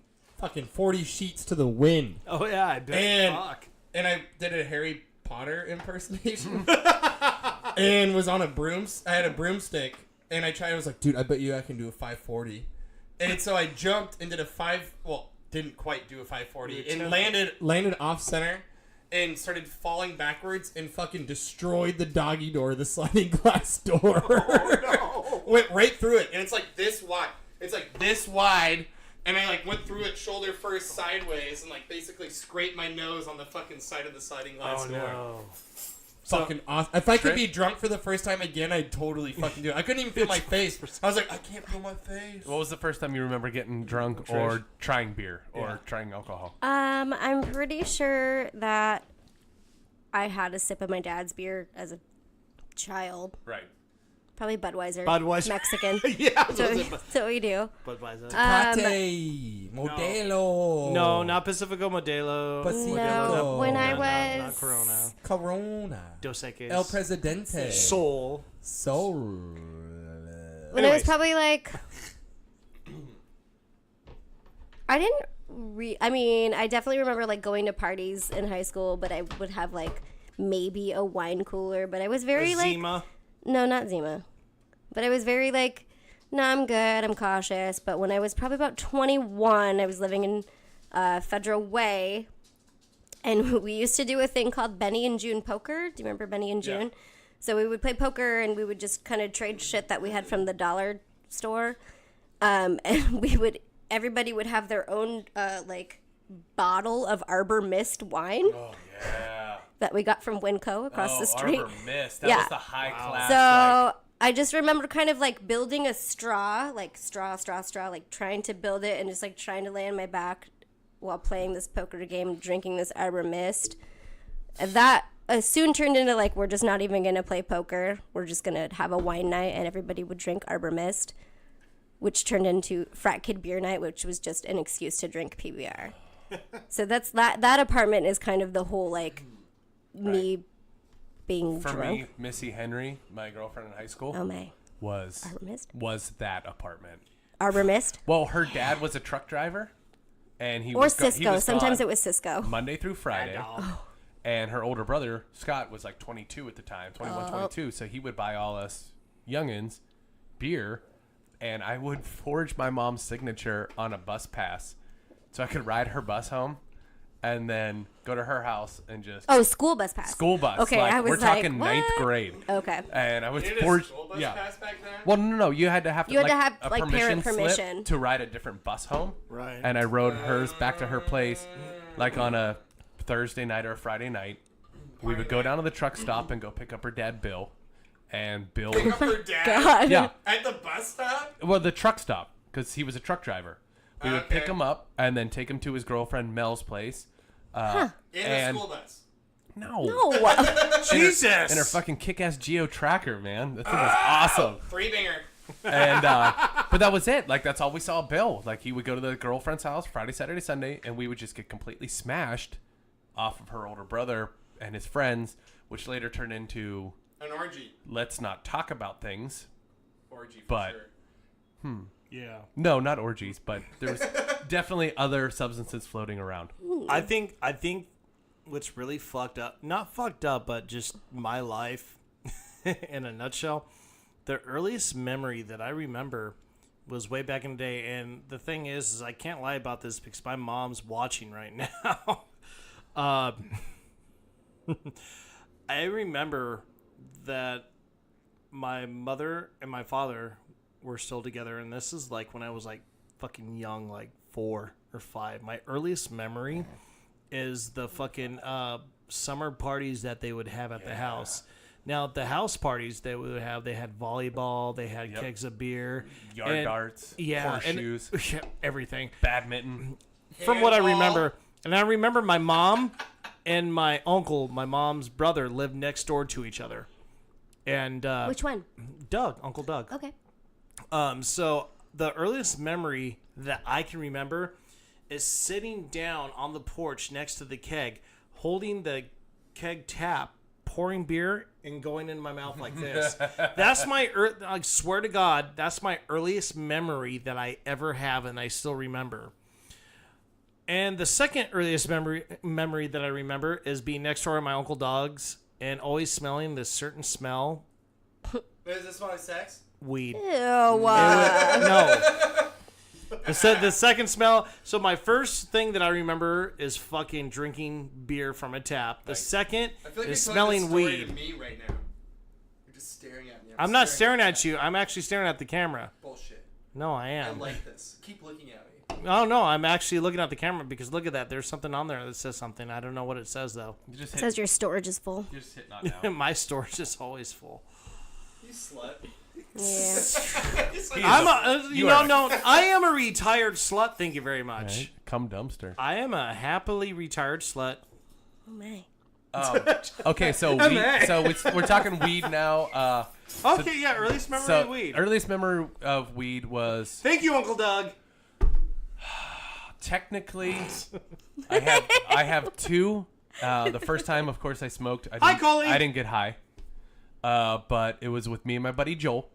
40 sheets to the wind. Oh yeah, I bet. And- Fuck. And I did a Harry Potter impersonation. And was on I had a broomstick. And I was like, dude, I bet you I can do a 540. And so I jumped and did didn't quite do a 540. And landed off center. And started falling backwards and fucking destroyed the doggy door, the sliding glass door. Oh no. Went right through it, and it's like this wide. And I went through it shoulder first sideways and basically scraped my nose on the fucking side of the sliding glass Oh door. no. Fucking awesome. If I could be drunk for the first time again, I'd totally fucking do it. I couldn't even feel my face. I was like, I can't feel my face. What was the first time you remember getting drunk or trying beer or trying alcohol? I'm pretty sure that I had a sip of my dad's beer as a child. Right. Probably Budweiser. Mexican. Yeah. That's what we do. Budweiser. Tecate, Modelo. No, not Pacifico Modelo. No, when I Not was Corona. Corona. Dos Equis. El Presidente. Soul. Soul. when I was Anyways. probably I definitely remember going to parties in high school, but I would have maybe a wine cooler, but I was very like, Zima. no, not Zima, but I was very like, no, I'm good, I'm cautious. But when I was probably about 21, I was living in Federal Way, and we used to do a thing called Benny and June poker. Do you remember Benny and June? Yeah. So we would play poker, and we would just kind of trade shit that we had from the dollar store, and everybody would have their own like bottle of Arbor Mist wine. Oh yeah. That we got from Winco across the street. Arbor Mist. That Yeah. was the high class. So I just remember kind of like building a straw, like straw, like trying to build it and just like trying to lay on my back while playing this poker game, drinking this Arbor Mist. And that soon turned into like, we're just not even going to play poker. We're just going to have a wine night and everybody would drink Arbor Mist, which turned into Frat Kid Beer Night, which was just an excuse to drink PBR. So that's that apartment is kind of the whole like me being For drunk. me, Missy Henry, my girlfriend in high school, Oh my. was Arbor Mist? was that apartment. Arbor Mist? Well, her dad was a truck driver, and he Or was Cisco. Sometimes it was Cisco. Monday through Friday. And her older brother, Scott, was like 22 at the time, 21, 22. So he would buy all us youngins beer, and I would forge my mom's signature on a bus pass so I could ride her bus home and then go to her house and just... Oh, school bus pass. School bus. Okay, like, I was we're like, talking what? ninth grade. Okay. And I was You had a forged... school bus Yeah. pass back then? Well, no. You had to have You had to like, have, a like, parent slip permission. to ride a different bus home. Right. And I rode hers back to her place, like on a Thursday night or a Friday night. We would go down to the truck stop and go pick up her dad, Bill. And Bill Pick would... up her dad God. Yeah. at the bus stop? Well, the truck stop, because he was a truck driver. We would pick Okay. him up and then take him to his girlfriend Mel's place. In And- the school bus. No. No. Jesus. And her fucking kick-ass Geo Tracker, man. That thing was awesome. Three-binger. And but that was it. Like, that's all we saw of Bill. Like, he would go to the girlfriend's house Friday, Saturday, Sunday, and we would just get completely smashed off of her older brother and his friends, which later turned into An orgy. let's not talk about things. Orgy for But- sure. Yeah. No, not orgies, but there was definitely other substances floating around. I think what's really fucked up, not fucked up, but just my life in a nutshell, the earliest memory that I remember was way back in the day. And the thing is I can't lie about this because my mom's watching right now. I remember that my mother and my father were still together, and this is like when I was like fucking young, like 4 or 5. My earliest memory is the fucking summer parties that they would have at the house. Now, the house parties they would have, they had volleyball, they had kegs of beer, Yard darts, horseshoes, and, everything. badminton. From what I remember, and I remember my mom and my uncle, my mom's brother, lived next door to each other. And Which one? Doug, Uncle Doug. Okay. So the earliest memory that I can remember is sitting down on the porch next to the keg, holding the keg tap, pouring beer, and going in my mouth like this. That's my, I swear to God, that's my earliest memory that I ever have, and I still remember. And the second earliest memory that I remember is being next door to my Uncle Doug's and always smelling this certain smell. Is this one sex? Weed. Ew. No. The second smell. So my first thing that I remember is fucking drinking beer from a tap. The second I feel like is you're telling smelling this story weed. to me right now. You're just staring at me. I'm not staring at you. I'm actually staring at the camera. Bullshit. No, I I am. like this. Keep looking at me. Oh no, I'm actually looking at the camera because look at that. There's something on there that says something. I don't know what it says though. You just It hit, says your storage is full. you just hit not now. My storage is always full. You slut. Yeah. I'm a, You are- no, I am a retired slut. Thank you very much. Right? Come dumpster. I am a happily retired slut. Oh my. Okay, so we're talking weed now. Okay, yeah, earliest memory So of weed. earliest memory of weed was Thank you, Uncle Doug. technically I have 2. The first time, of course, I smoked. Hi, Colleen. I didn't get high, but it was with me and my buddy Joel,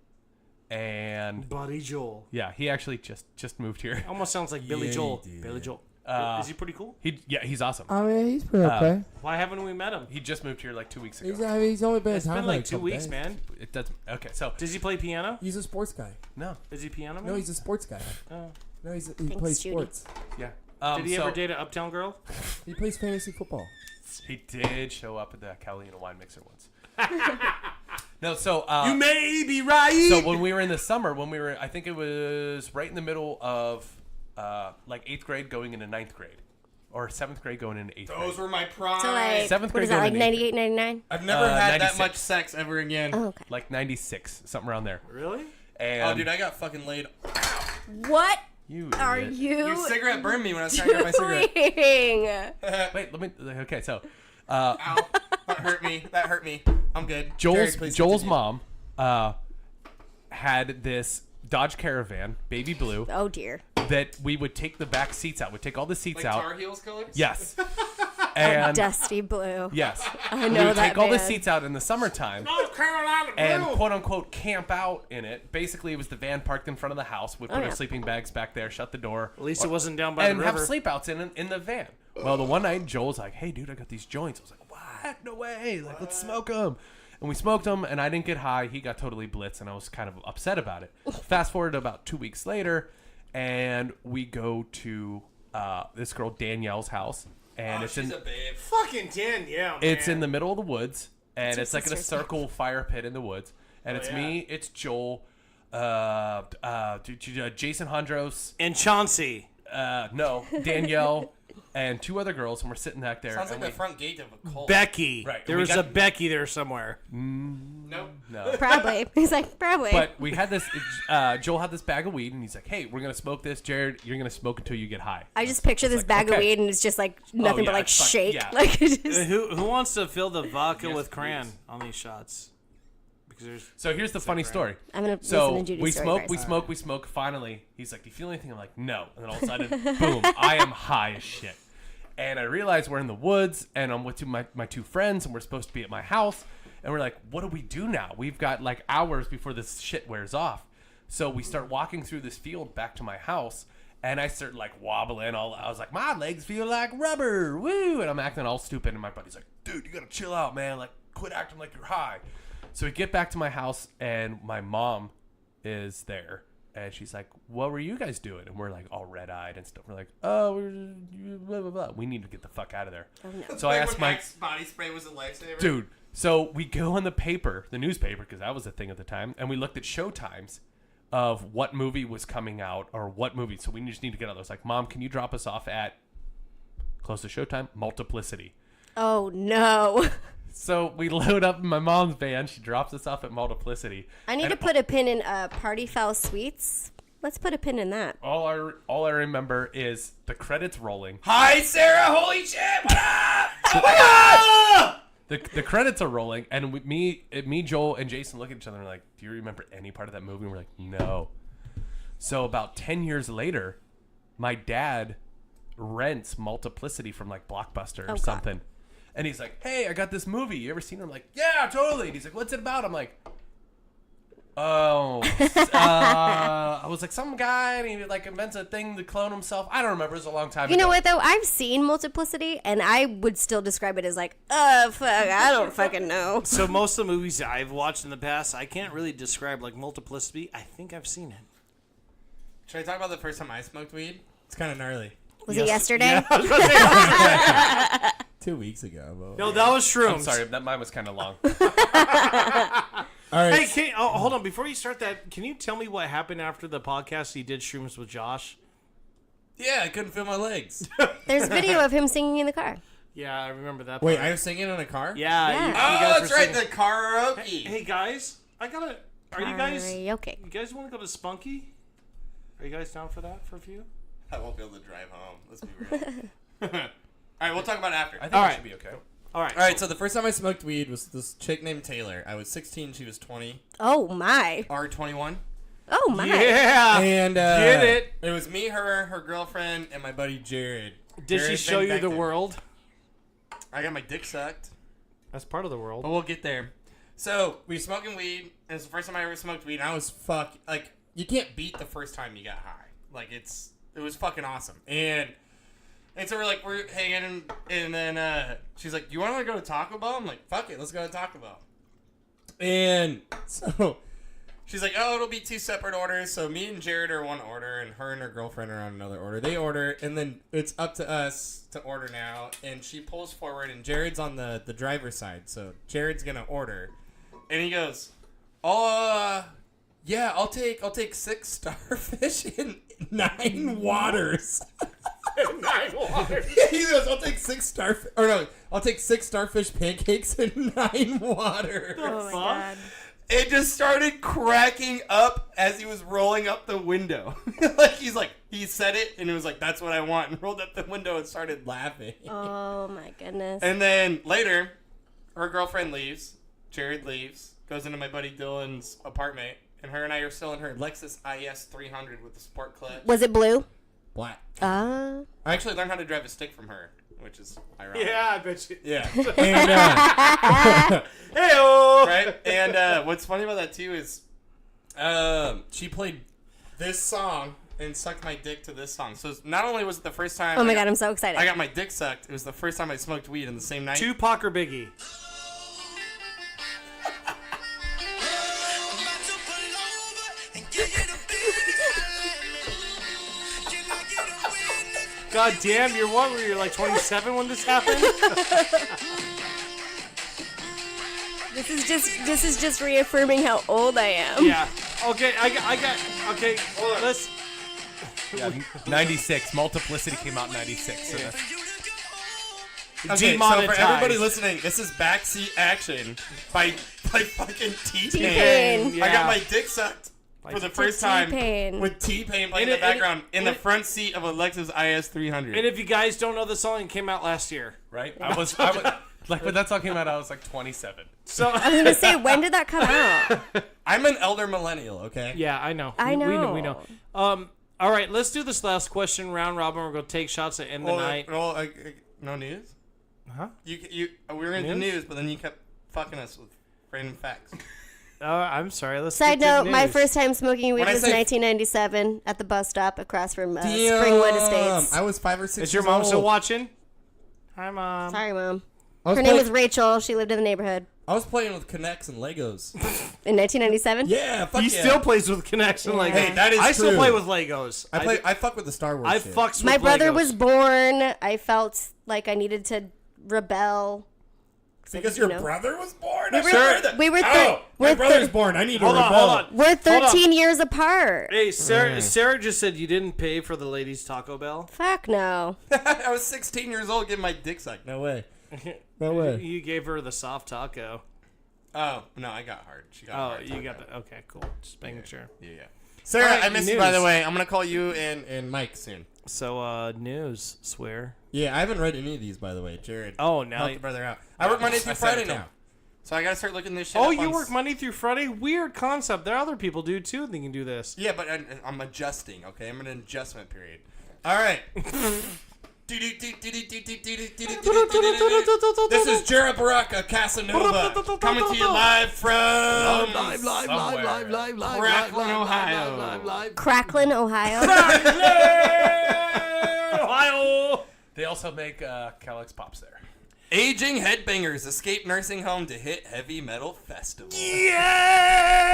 and Buddy Joel. yeah, he actually just moved here. Almost sounds like Billy Yeah, Joel. he did. Billy Joel. Is he pretty cool? He's awesome. I mean, he's pretty okay. Why haven't we met him? He just moved here like 2 weeks ago. He's only been in It's town been for like a 2 couple weeks, days. man. It doesn't. Okay, so Does he play piano? He's a sports guy. no. Is he piano man? No, he's a sports guy. Oh. No, he Thanks, plays Judy. sports. Yeah. Did he ever date an uptown girl? He plays fantasy football. He did show up at the Catalina wine mixer once. No, so You may be right. so when we were in the summer, I think it was right in the middle of like 8th grade going into 9th grade, or 7th grade going into 8th grade. Those were my prime. So like, Seventh what is grade that, like going into 98, 99? I've never had 96. that much sex ever again. Oh, okay. Like 96, something around there. Really? And Oh, dude, I got fucking laid. What you are idiot. Your you cigarette burned me when I was trying to get my cigarette. doing? Wait, let me. Okay, so Ow. That hurt me. That hurt me. I'm good. Joel's Jared, please Joel's continue. mom had this Dodge Caravan, baby blue, Oh dear. that we would take the back seats out. We'd take all the seats Like out. Tar Heels colors? Yes. And Dusty blue. yes, I we know would that take all the band. seats out in the summertime North Carolina and quote unquote camp out in it. Basically, it was the van parked in front of the house. We put Oh, our yeah. sleeping bags back there, shut the door. At least it wasn't down by and the have river. sleep outs in the van. Well, the one night Joel's like, "Hey, dude, I got these joints." I was like, "What? No way! Like, let's smoke them." And we smoked them, and I didn't get high. He got totally blitzed, and I was kind of upset about it. Fast forward to about 2 weeks later, and we go to this girl Danielle's house, and Oh, it's she's in a babe. Fucking Danielle, it's man. in the middle of the woods, and Two it's like in a sisters. circle fire pit in the woods, and it's yeah. me, it's Joel, Jason Hondros, And Chauncey. no, Danielle, and 2 other girls, and we're sitting back there. Sounds like and the we- front gate of a cult. Becky. Right, There we was got- a Becky there somewhere. Nope. no. Probably. He's like, probably. But we had this. Joel had this bag of weed, and he's like, "Hey, we're gonna smoke this, Jared. You're gonna smoke until you get high." I just picture this like, bag of okay. weed and it's just like nothing yeah, but like it's like- shake. yeah. Like it just, Who wants to fill the vodka Yes, with crayon please. on these shots? Because there's So here's the funny story. I'm gonna So listen to Judy's we story smoke, first. we smoke. Finally, he's like, "Do you feel anything?" I'm like, "No." And then all of a sudden, boom! I am high as shit. And I realize we're in the woods, and I'm with my 2 friends, and we're supposed to be at my house. And we're like, "What do we do now? We've got like hours before this shit wears off." So we start walking through this field back to my house, and I start like wobbling. I was like, "My legs feel like rubber, woo!" And I'm acting all stupid. And my buddy's like, "Dude, you gotta chill out, man. Like, quit acting like you're high." So we get back to my house, and my mom is there, and she's like, "What were you guys doing?" And we're like all red-eyed and stuff. We're like, "Oh, we're blah blah blah. We need to get the fuck out of there." Oh, no. So I Like asked when my Axe body spray was a lifesaver. dude. So we go on the newspaper, because that was a thing at the time, and we looked at showtimes of what movie was coming out or what movie. So we just need to get out. I was like, "Mom, can you drop us off at close to showtime? Multiplicity." Oh no. So we load up in my mom's van. She drops us off at Multiplicity. I need And to put a pin in Party Foul Sweets. Let's put a pin in that. all I remember is the credits rolling. Hi, Sarah. Holy shit. What up? Oh my god! The credits are rolling, and me, Joel, and Jason look at each other and are like, "Do you remember any part of that movie?" And we're like, "No." So about 10 years later, my dad rents Multiplicity from like Blockbuster or Oh, God. something. And he's like, "Hey, I got this movie. You ever seen it?" I'm like, "Yeah, totally." And he's like, "What's it about?" I'm like, "Oh, I was like some guy, and he like invents a thing to clone himself. I don't remember. It was a long time ago." You know what though? I've seen Multiplicity, and I would still describe it as like, fuck, I don't fucking know. so most of the movies I've watched in the past, I can't really describe like Multiplicity. I think I've seen it. Should I talk about the first time I smoked weed? It's kind of gnarly. Was it yesterday? Yeah, I was about to say- 2 weeks ago. But no, that was shrooms. I'm sorry, that mine was kind of long. All right. Hey, hold on. Before you start that, can you tell me what happened after the podcast you did shrooms with Josh? Yeah, I couldn't feel my legs. There's video of him singing in the car. Yeah, I remember that. Wait, part. I was singing in a car? Yeah. Yeah. You Oh, guys that's were right, singing- the karaoke. Hey guys, I gotta. Are you guys? Okay. You guys want to go to Spunky? Are you guys down for that for a few? I won't be able to drive home. Let's be real. All right, we'll talk about it after. I think All it right. should be okay. All right. All right, so the first time I smoked weed was this chick named Taylor. I was 16, she was 20. Oh my. Or 21. Oh my. Yeah. And Get it? It was me, her girlfriend, and my buddy Jared. Did she Jared show Van you the Dyke. world? I got my dick sucked. That's part of the world. But we'll get there. So, we were smoking weed, and it's the first time I ever smoked weed, and I was you can't beat the first time you got high. Like, it was fucking awesome. And And so we're hanging, and then she's like, "You want to go to Taco Bell?" I'm like, "Fuck it, let's go to Taco Bell." And so She's like, "Oh, it'll be 2 separate orders." So me and Jared are one order, and her and her girlfriend are on another order. They order, and then it's up to us to order now. And she pulls forward, and Jared's on the driver's side. So Jared's gonna order, and he goes, "Oh, yeah, I'll take 6 starfish and 9 waters." 9 waters. He goes, "I'll take 6 starfish, or no, I'll take 6 starfish pancakes and 9 waters." Oh my god. It just started cracking up as he was rolling up the window. He said it, and it was like, "That's what I want," and rolled up the window and started laughing. Oh my goodness. And then later, her girlfriend leaves, Jared leaves, goes into my buddy Dylan's apartment, and her and I are still in her Lexus IS 300 with the sport clutch. Was it blue? Black. Ah. I actually learned how to drive a stick from her, which is ironic. Yeah, I bet you. Yeah. and Hey-oh! Right? And what's funny about that, too, is she played this song and sucked my dick to this song. So not only was it the first time Oh my god, I'm so excited. I got my dick sucked, it was the first time I smoked weed in the same night. Tupac or Biggie? God damn, you're what? Were you like 27 when this happened? This is just reaffirming how old I am. Yeah. Okay, I got. Okay, hold on. Let's. Yeah, 96. Multiplicity came out in 96. So that's, Okay, so Demonetized. for everybody listening, this is Backseat Action by fucking T-Pain. T-Pain. Yeah. I got my dick sucked for the first time T-Pain. with T-Pain playing And in the it- background in the and it- front seat of a Lexus IS 300. And if you guys don't know the song, it came out last year. right? I was like when that song came out, I was like 27. So I was gonna say, when did that come out? I'm an elder millennial, okay? yeah, I know. I know. We know. All right, let's do this last question round robin. We're gonna take shots to end the night. No news? Huh? We were in the News? news, but then you kept fucking us with random facts. I'm sorry. Let's Side get to the note, my news. first time smoking weed When I was say- 1997 at the bus stop across from Springwood Estates. I was 5 or 6 Is your years mom old. still watching? Hi, Mom. Sorry, Mom. I was Her name play- was Rachel. She lived in the neighborhood. I was playing with Connects and Legos. In 1997? Yeah, fuck He yeah. still plays with Connection Legos. Hey, that is I still true. play with Legos. I fuck with the Star Wars I shit. fucks with My brother Legos. was born. I felt like I needed to rebel. Because you your know. brother was born? We I were- heard that. we were Oh, my we're brother's thir- born. I need to Hold on, rebel. hold on. We're Hold on. 13 years apart. Hey, Sarah just said you didn't pay for the ladies' Taco Bell. Fuck no. I was 16 years old getting my dick sucked. No way. No way. You gave her the soft taco. Oh, no, I got hard. She got Oh, hard. you got that. Okay, cool. Just making sure. Yeah. Sarah, All right, I miss you, by news. the way. I'm going to call you and Mike soon. So, news, swear. Yeah, I haven't read any of these, by the way. Jared. Oh, now. Help your brother out. I work Monday through I sent Friday it to now. him. So I got to start looking this shit Oh, up you on work Monday through Friday? Weird concept. There are other people do too. They can do this. Yeah, but I'm adjusting, okay? I'm in an adjustment period. All right. This is Jared Baraka Casanova coming to you live from Cracklin, Ohio. Cracklin, Ohio. Ohio. They also make Kellogg's Pops there. Aging headbangers escape nursing home to hit heavy metal festival. Yeah.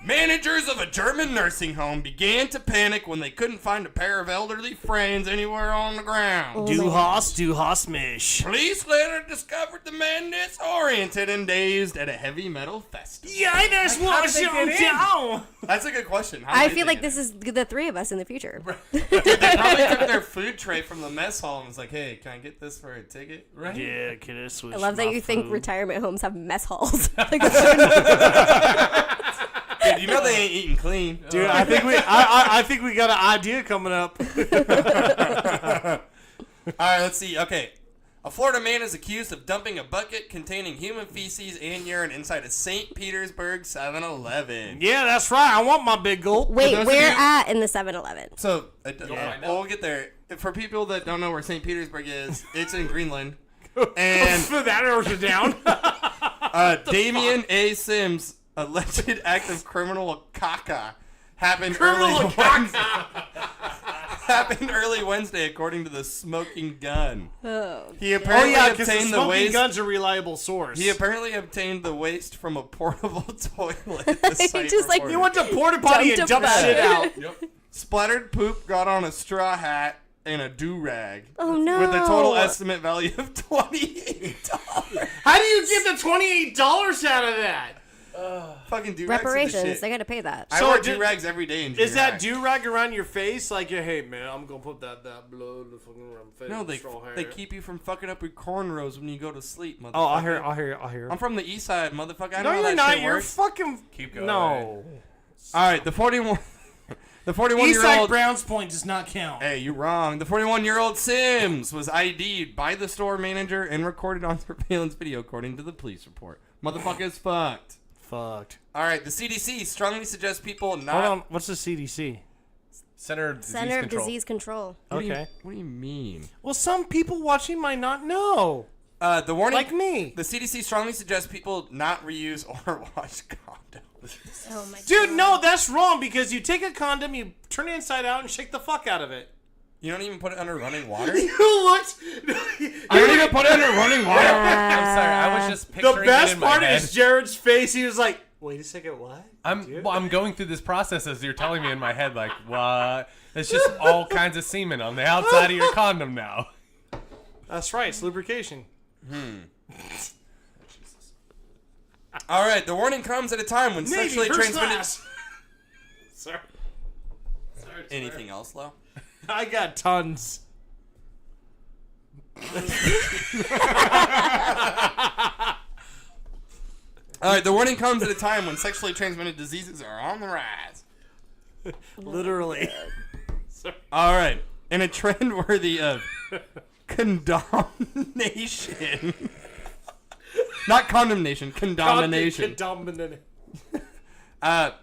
Managers of a German nursing home began to panic when they couldn't find a pair of elderly friends anywhere on the ground. Du hast mich. Police later discovered the men disoriented and dazed at a heavy metal festival. Yeah, that's what down. That's a good question. How I did feel they like get this is the three of us in the future. They probably took their food tray from the mess hall and was like, "Hey, can I get this for a ticket?" Right? Yeah, can I switch I love that my you think food? retirement homes have mess halls. Like, Dude, you know they ain't eating clean. Dude, I think we got an idea coming up. All right, let's see. Okay. A Florida man is accused of dumping a bucket containing human feces and urine inside a St. Petersburg 7-Eleven. Yeah, that's right. I want my big gulp. wait, those of where you- at in the 7-Eleven? So, find out. we'll get there. For people that don't know where St. Petersburg is, it's in Greenland. And For that narrows down. Damian A. Sims' alleged act of criminal caca happened Criminal early caca. Wednesday. happened early Wednesday, according to the Smoking Gun. Oh. He apparently because the obtained the smoking waste. gun's a reliable source. He apparently obtained the waste from a portable toilet. The He site just, like, reported. He went to porta potty and Dumped dumped a shit bag. out. Splattered poop got on a straw hat and a do-rag. Oh, no. With a total estimate value of $28. How do you get the $28 out of that? Fucking do-rags are the Reparations. shit. They got to pay that. I So wear did- do-rags every day in Is that do-rag. do-rag around your face? Like, hey, man, I'm going to put that blood fucking around my face. No, straw hair. they keep you from fucking up your cornrows when you go to sleep, motherfucker. Oh, I hear. I'm from the east side, motherfucker. I No, know how you're that not. shit You're works. fucking... Keep going. No. All right, the 41... The Eastside 41-year-old... Browns Point does not count. Hey, you're wrong. The 41-year-old Sims was ID'd by the store manager and recorded on surveillance video, according to the police report. Motherfucker's fucked. Fucked. All right, the CDC strongly suggests people not... Hold on. What's the CDC? Center of Disease Center of Control. Disease Control. What do you- Okay. what do you mean? Well, some people watching might not know. The warning... Like me. The CDC strongly suggests people not reuse or wash condoms. Oh my Dude, no, that's wrong because you take a condom, you turn it inside out, and shake the fuck out of it. You don't even put it under running water? You looked... I don't even put it under running water. I'm sorry. I was just The picturing best it in my part head. is Jared's face. He was like, wait a second, what? I'm going through this process as you're telling me in my head, like, what? It's just all kinds of semen on the outside of your condom now. That's right, it's lubrication. All right, the warning comes at a time when sexually transmitted... Sorry. Anything else, Lo? I got tons. All right, the warning comes at a time when sexually transmitted diseases are on the rise. Literally. All right, in a trend worthy of condemnation. Not condemnation, condemnation.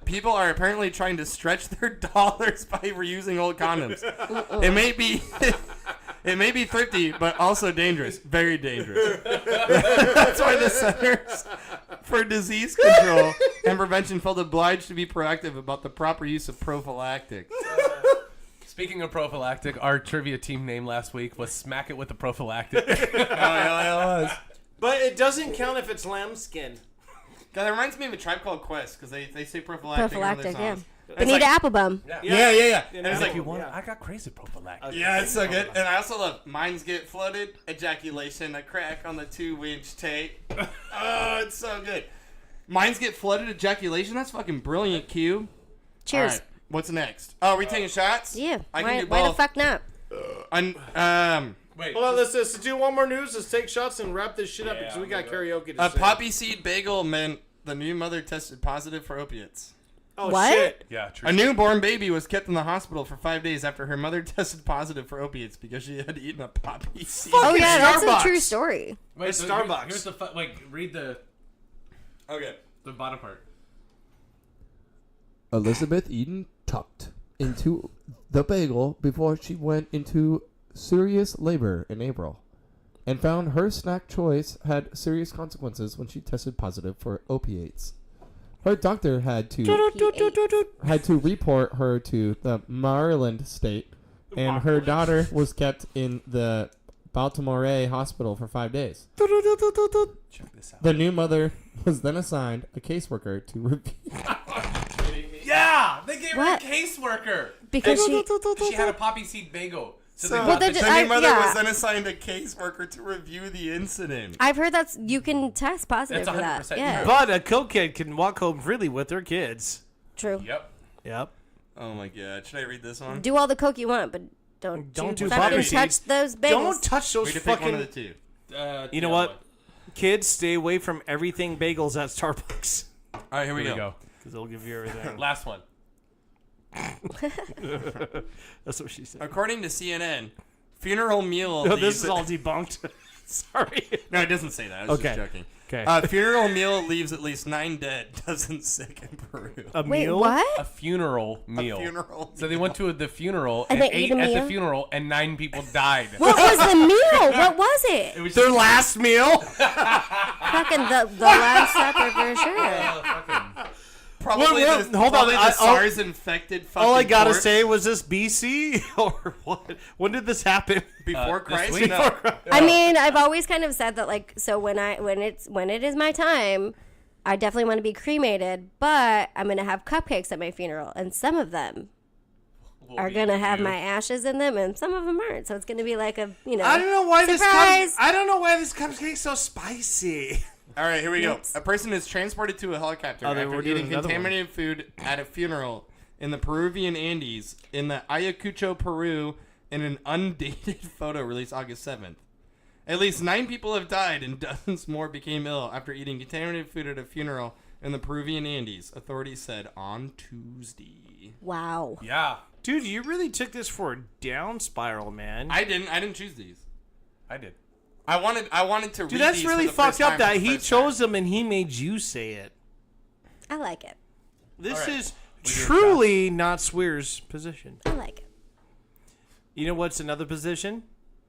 People are apparently trying to stretch their dollars by reusing old condoms. It may be thrifty, but also dangerous. Very dangerous. That's why the Centers for Disease Control and Prevention felt obliged to be proactive about the proper use of prophylactics. Speaking of prophylactic, our trivia team name last week was Smack It with the Prophylactic. But it doesn't count if it's lambskin. God, that reminds me of a Tribe Called Quest, because they say prophylactic in Prophylactic, their yeah. songs. Bonita Applebum. Yeah. You And know, it's like, If you want, I got crazy prophylactic. yeah, it's so good. And I also love Minds Get Flooded, Ejaculation, a crack on the 2-inch tape. Oh, it's so good. Minds Get Flooded, Ejaculation, that's fucking brilliant, Q. Cheers. All right, what's next? Oh, are we taking shots? Yeah. I can do Why the both. fuck not? Wait. Hold on, let's do one more news. Let's take shots and wrap this shit up because we got karaoke to A sing. poppy seed bagel meant the new mother tested positive for opiates. Oh, What? shit. Yeah, true. A newborn baby was kept in the hospital for 5 days after her mother tested positive for opiates because she had eaten a poppy seed. Oh yeah, that's Starbucks. a true story. Wait, It's so Starbucks. Here's the read the Okay. bottom part. Elizabeth Eden tucked into the bagel before she went into serious labor in April and found her snack choice had serious consequences when she tested positive for opiates. Her doctor had to report her to the Maryland state, and her daughter was kept in the Baltimore hospital for 5 days. Check this out. The new mother was then assigned a caseworker to review. Yeah, they gave What? her a caseworker. Because she. She had a poppy seed bagel. So they So bought they the just- the new mother yeah. was then assigned a caseworker to review the incident. I've heard that's you can test positive That's for that. 100% Yeah, true. But a cokehead can walk home freely with her kids. true. Yep. Yep. Oh my god, should I read this one? Do all the coke you want, but don't do fucking poppy touch seeds. those bagels. Don't touch those We to pick one of the fucking... two. You know what? Kids, stay away from everything bagels at Starbucks. All right, here we Here go. we go. Because they'll give you everything. Last one. That's what she said. According to CNN, funeral meal. No, this leaves is all debunked. Sorry. No, it doesn't say that. I was Okay. just joking. Okay. Funeral meal leaves at least 9 dead, dozens sick in Peru. A Wait, meal? what? A funeral meal. Funeral. So they went to the funeral And and, they ate ate a at the meal? funeral, and 9 people died. What was the meal? What was it? It was Their last meal? Fucking the Last Supper for sure. Probably Hold on, probably the SARS infected fucking all I gotta corpse. say was this BC or what? When did this happen? Before Christ? week. No. I mean, I've always kind of said that, like, so when it is my time, I definitely want to be cremated, but I'm gonna have cupcakes at my funeral, and some of them are gonna have my ashes in them, and some of them aren't. So it's gonna be like a, I don't know why surprise. this cupcake's so spicy. All right, here we go. Oops. A person is transported to a helicopter Oh, they after were doing eating another one. contaminated food at a funeral in the Peruvian Andes in the Ayacucho, Peru, in an undated photo released August 7th. At least 9 people have died and dozens more became ill after eating contaminated food at a funeral in the Peruvian Andes, authorities said on Tuesday. Wow. Yeah, Dude, you really took this for a down spiral, man. I didn't choose these. I did. I wanted to read Dude, that's these really for the first fucked up time that for the he first chose time. them and he made you say it. I like it. This All right. is We do a truly not Swear's position. I like it. You know what's another position?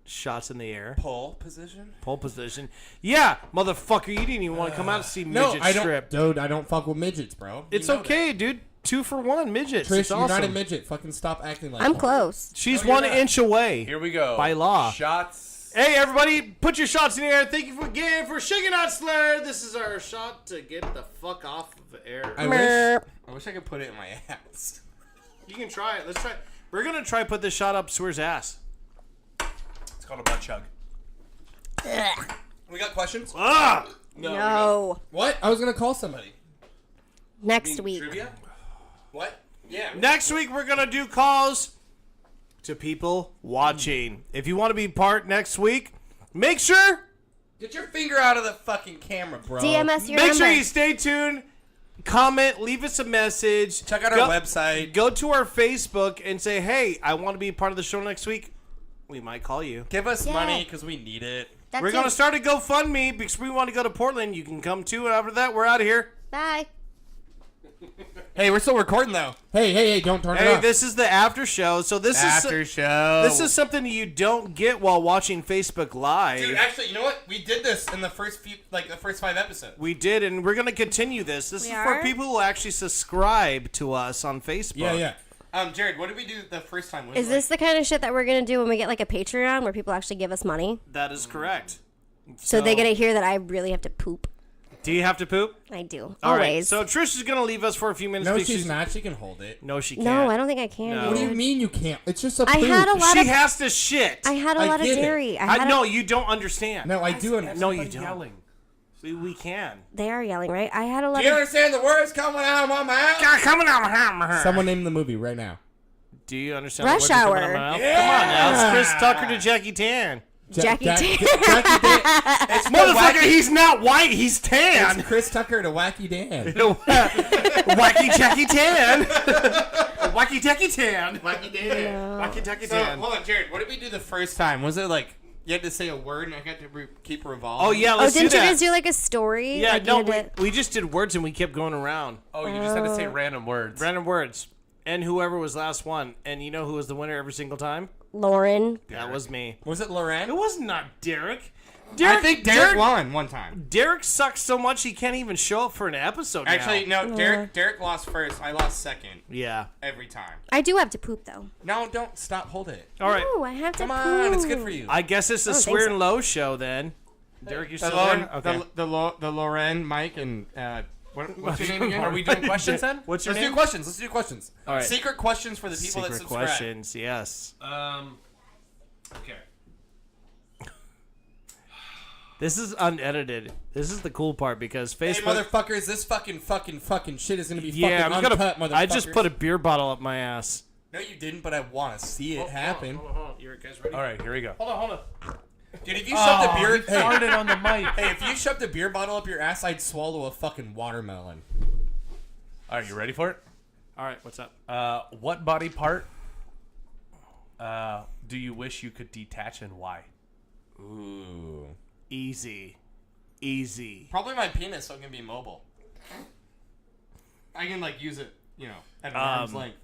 Shots in the air. Pole position? Pole position. Yeah, motherfucker, you didn't even want to come out to see No, midget I don't. strip. Dude, I don't fuck with midgets, bro. It's You know okay, dude. 2 for 1 midgets. that. Trish, It's you're awesome. not a midget. Fucking stop acting like I'm one. close. She's No, you're 1 not. inch away. Here we go. By law. Shots. Hey, everybody, put your shots in the air. Thank you again for shaking out Slurred. This is our shot to get the fuck off of the air. I wish I could put it in my ass. You can try it. Let's try it. We're going to try put this shot up Swear's ass. It's called a butt chug. We got questions? Ah! No. What? I was gonna call somebody. Next week. Trivia? What? Yeah. Next week, we're going to do calls to people watching. If you want to be part next week, make sure Get your finger out of the fucking camera, bro. DMS your Make number. sure you stay tuned, comment, leave us a message. Check out our website. Go to our Facebook and say, hey, I want to be part of the show next week. We might call you. Give us Yeah. money because we need it. That's We're going to it. start a GoFundMe because we want to go to Portland. You can come too. And after that, we're out of here. Bye. Hey, we're still recording though. Hey, don't turn it Hey, off. this is the after show. So this is show. this is something you don't get while watching Facebook Live. Dude, actually, you know what? We did this in the first few, like the first 5 episodes. We did, and we're going to continue this. This We is are? for people who actually subscribe to us on Facebook. yeah. Jared, what did we do the first time? Is this the kind of shit that we're gonna do when we get like a Patreon where people actually give us money? That is correct. So they get to hear that I really have to poop. Do you have to poop? I do. All right. Always. So Trish is going to leave us for a few minutes. No, because she's not. She can hold it. No, she can't. no, I don't think I can. No. What do you dude. mean you can't? It's just a I poop. had a lot She of. has to shit. I had a I lot of get it. dairy. I had No, you don't understand. No, I do. No, you don't. Yelling. We can. They are yelling, right? I had a lot Do you of. understand the words coming out of my mouth? Coming out of her. Someone name the movie right now. Do you understand? Rush the words that come out of Hour. my mouth? Come on now. It's Chris Tucker to Jackie Tan. Jackie Tan. Jackie Dan. It's Motherfucker, he's not white. He's tan. It's Chris Tucker to Wacky Dan. Wacky Jackie Tan. Wacky Jackie Tan. Wacky Dan. Wacky Jackie So, Tan. hold on, Jared. What did we do the first time? Was it like you had to say a word and I had to keep revolving? Oh, yeah, Oh, let's do didn't you that. guys do like a story? Yeah, Like, no, you had to- we just did words and we kept going around. Oh, you just had to say random words. Random words. And whoever was last one. And you know who was the winner every single time? Lauren. That was me. Was it Loren? It was not Derek. I think Derek won one time. Derek sucks so much he can't even show up for an episode now. Actually, no. Derek lost first. I lost second Yeah. every time. I do have to poop though. No, don't stop. Hold it. All right. No, I have to Come poop. on, it's good for you. I guess it's a thanks. Swear and Low show then. Derek, you The still Loren, there? Okay. the Loren, Mike, and what's your name again? Are we doing questions then? What's your Let's do name? questions. Let's do questions. All right. Secret questions for the people that Secret subscribe. questions, yes. Okay. This is unedited. This is the cool part because Hey, Facebook. motherfuckers, this fucking shit is gonna be yeah, fucking I'm uncut, gonna. I just motherfuckers. put a beer bottle up my ass. No, you didn't, but I want to see it happen. Hold on. You guys ready? All right, here we go. Hold on. Dude, if you shoved a beer, hey, Farted on the mic. hey, if you shoved a beer bottle up your ass, I'd swallow a fucking watermelon. All right, you ready for it? All right, what's up? What body part do you wish you could detach and why? Ooh. Easy. Probably my penis, so it can be mobile. I can like use it, you know, at an arm's length.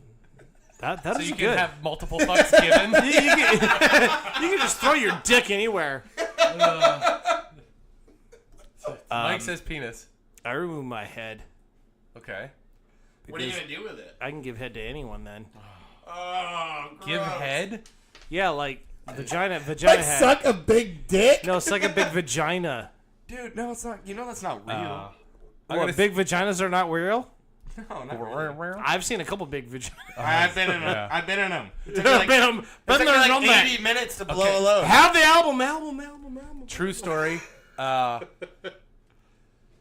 That So is you good. can have multiple fucks given. you can just throw your dick anywhere. Mike says penis. I remove my head. Okay. What are you gonna do with it? I can give head to anyone then. Oh, Give head? Yeah, like vagina Like head. suck a big dick? No, suck a big vagina. Dude, no, it's not. You know that's not real. What, big vaginas are not real? No, not real. I've seen a couple big vaginas. I've been in them. Yeah. I've been in them. It took Been me there, like done that. 80 minutes to blow a load. Have the album. True story.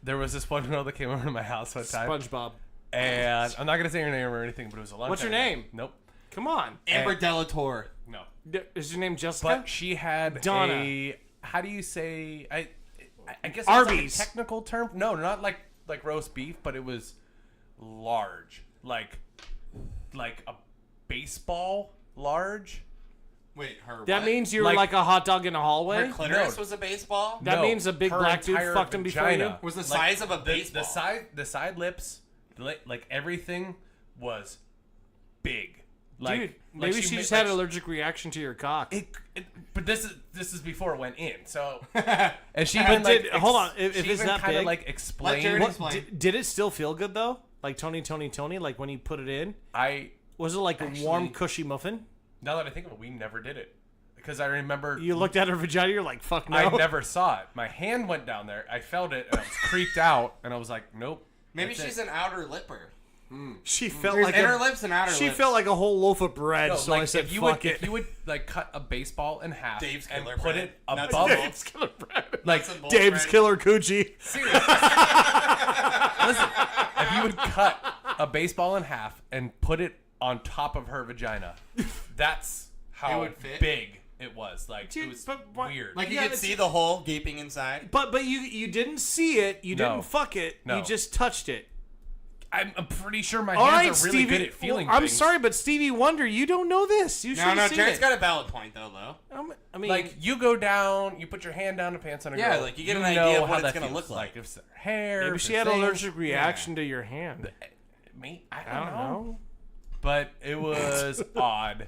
There was this one girl that came over to my house one time. SpongeBob. And I'm not going to say her name or anything, but it was a long What's time your ago. name? Nope. Come on. Amber Delatorre. No. Is your name Jessica? But she had Donna. a... How do you say... I guess it's Arby's. like a technical term. No, not like roast beef, but it was large. Like a baseball large. Wait, her that what? means you're Like- like a hot dog in a hallway? Her clitoris No. was a baseball? That No, means a big her black dude entire fucked him before vagina. you? Was the size of a baseball. The side lips, like everything was big. Like, Dude, maybe she just had an allergic reaction to your cock. But this is before it went in. So and she even But like hold on, if she it's even that kind of big- like Let explained. Jared explain. Did it still feel good though? Like Tony, like when you put it in? Was it like a warm, cushy muffin? Now that I think of it, we never did it because I remember You looked at her vagina, you're like, fuck no. I never saw it. My hand went down there. I felt it, and I was creeped out, and I was like, nope. Maybe that's she's it. an outer lipper. She felt There's like inner lips and outer she lips. felt like a whole loaf of bread, No, so like, I said, if you fuck would, it. If you would like cut a baseball in half Dave's and killer put bread. it Nuts and above, bolts. Dave's killer bread. like Nuts and bolts Dave's bread. killer coochie. listen, if you would cut a baseball in half and put it on top of her vagina, that's how It would fit? big it was. Like Dude, it was but what- weird. Like you Yeah, could it's- see the hole gaping inside. But you didn't see it, you No. didn't fuck it, No. you just touched it. I'm pretty sure my All hands right, are really Stevie. good at feeling I'm things. sorry, but Stevie Wonder, you don't know this. You should No, have seen Jared's it. got a valid point though. I mean, Like you go down, you put your hand down to pants on a Yeah, girl. like, you get an know idea of how what it's that gonna feels. look like. If it's their hair, maybe if she it's had an things. allergic reaction to your hand. Me, I don't know. But it was odd.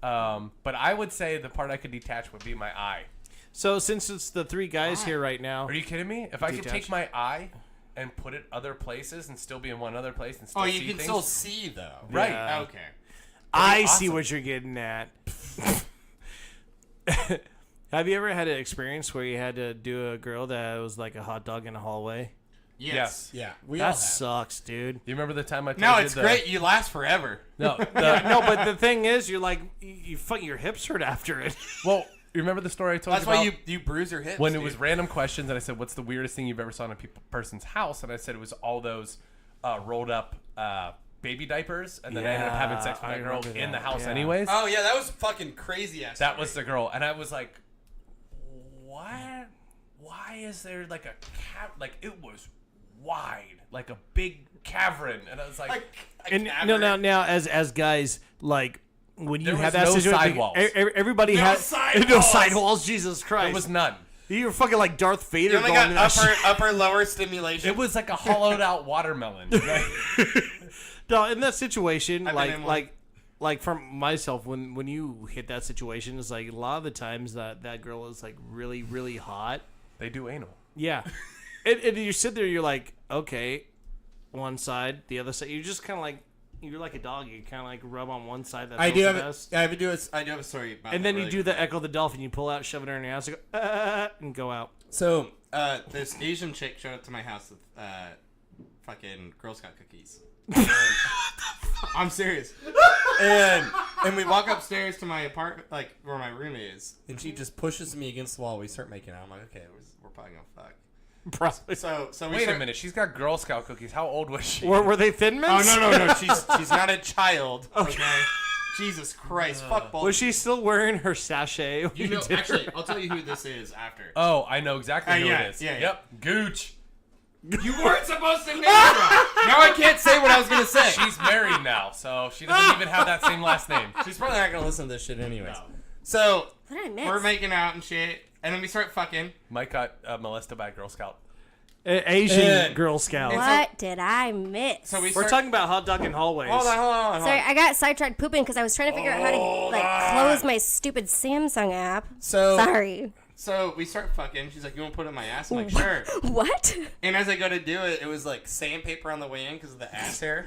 But I would say the part I could detach would be my eye. So since it's the three guys here right now, Are you kidding me? If I could Detach. take my eye and put it other places and still be in one other place and still Oh, see you can things, still see though. Right. Yeah. Okay. I see awesome. what you're getting at. Have you ever had an experience where you had to do a girl that was like a hot dog in a hallway? Yes. Yeah, we all That have. sucks, dude. You remember the time I told No, you it's the, great. You last forever. No, No, but the thing is, you're like, you fuck, your hips hurt after it. well, you remember the story I told That's you about why you bruise your hips. when it dude. was random questions and I said, "What's the weirdest thing you've ever saw in a person's house?" And I said it was all those rolled up baby diapers, and then I ended up having sex with I that girl remember in the that, house yeah. anyways. Oh yeah, that was fucking crazy ass. That was the girl, and I was like, "What? Why is there like a like it was wide, like a big cavern?" And I was like, And now, as guys, like when you There have was that no situation, sidewalls. Everybody No has sidewalls. no sidewalls. Jesus Christ! "There was none." You were fucking like Darth Vader You only going got to that shit. upper lower stimulation. It was like a hollowed out watermelon. Right? No, in that situation, I've been in one. like for myself, when you hit that situation, it's like a lot of the times that girl is like really, really hot. They do anal. Yeah. and you sit there, you're like, okay, one side, the other side. You're just kind of like, you're like a dog. You kind of like rub on one side. That I feels do the have best. I do a a story about And that then you really do quick. the Echo the Dolphin. You pull out, shove it in your ass, and go, and go out. So This Asian chick showed up to my house with fucking Girl Scout cookies. I'm serious. And we walk upstairs to my apartment, like where my room is, and she just pushes me against the wall. We start making out. I'm like, okay, we're probably gonna fuck. Probably. So we Wait start, a minute, she's got Girl Scout cookies. How old was she? Were they Thin Oh Mints? no, she's not a child. Okay. Jesus Christ, fuck both. Was she still wearing her sachet? when You know, did her- actually, I'll tell you who this is after. Oh, I know exactly who yeah, it is. yeah. Yep, Gooch. You weren't supposed to name her. Now I can't say what I was gonna say. She's married now, so she doesn't even have that same last name. She's probably not gonna listen to this shit anyways. So What did I miss? we're making out and shit, and then we start fucking. Mike got molested by a Girl Scout. Asian And- Girl Scout. What did I miss? So we We're start, talking about hot dog in hallways. Hold on. Sorry, I got sidetracked pooping because I was trying to figure out how to close my stupid Samsung app. So Sorry. So we start fucking. She's like, "You want to put it in my ass?" I'm like, "Sure." What? And as I go to do it, it was like sandpaper on the way in because of the ass hair.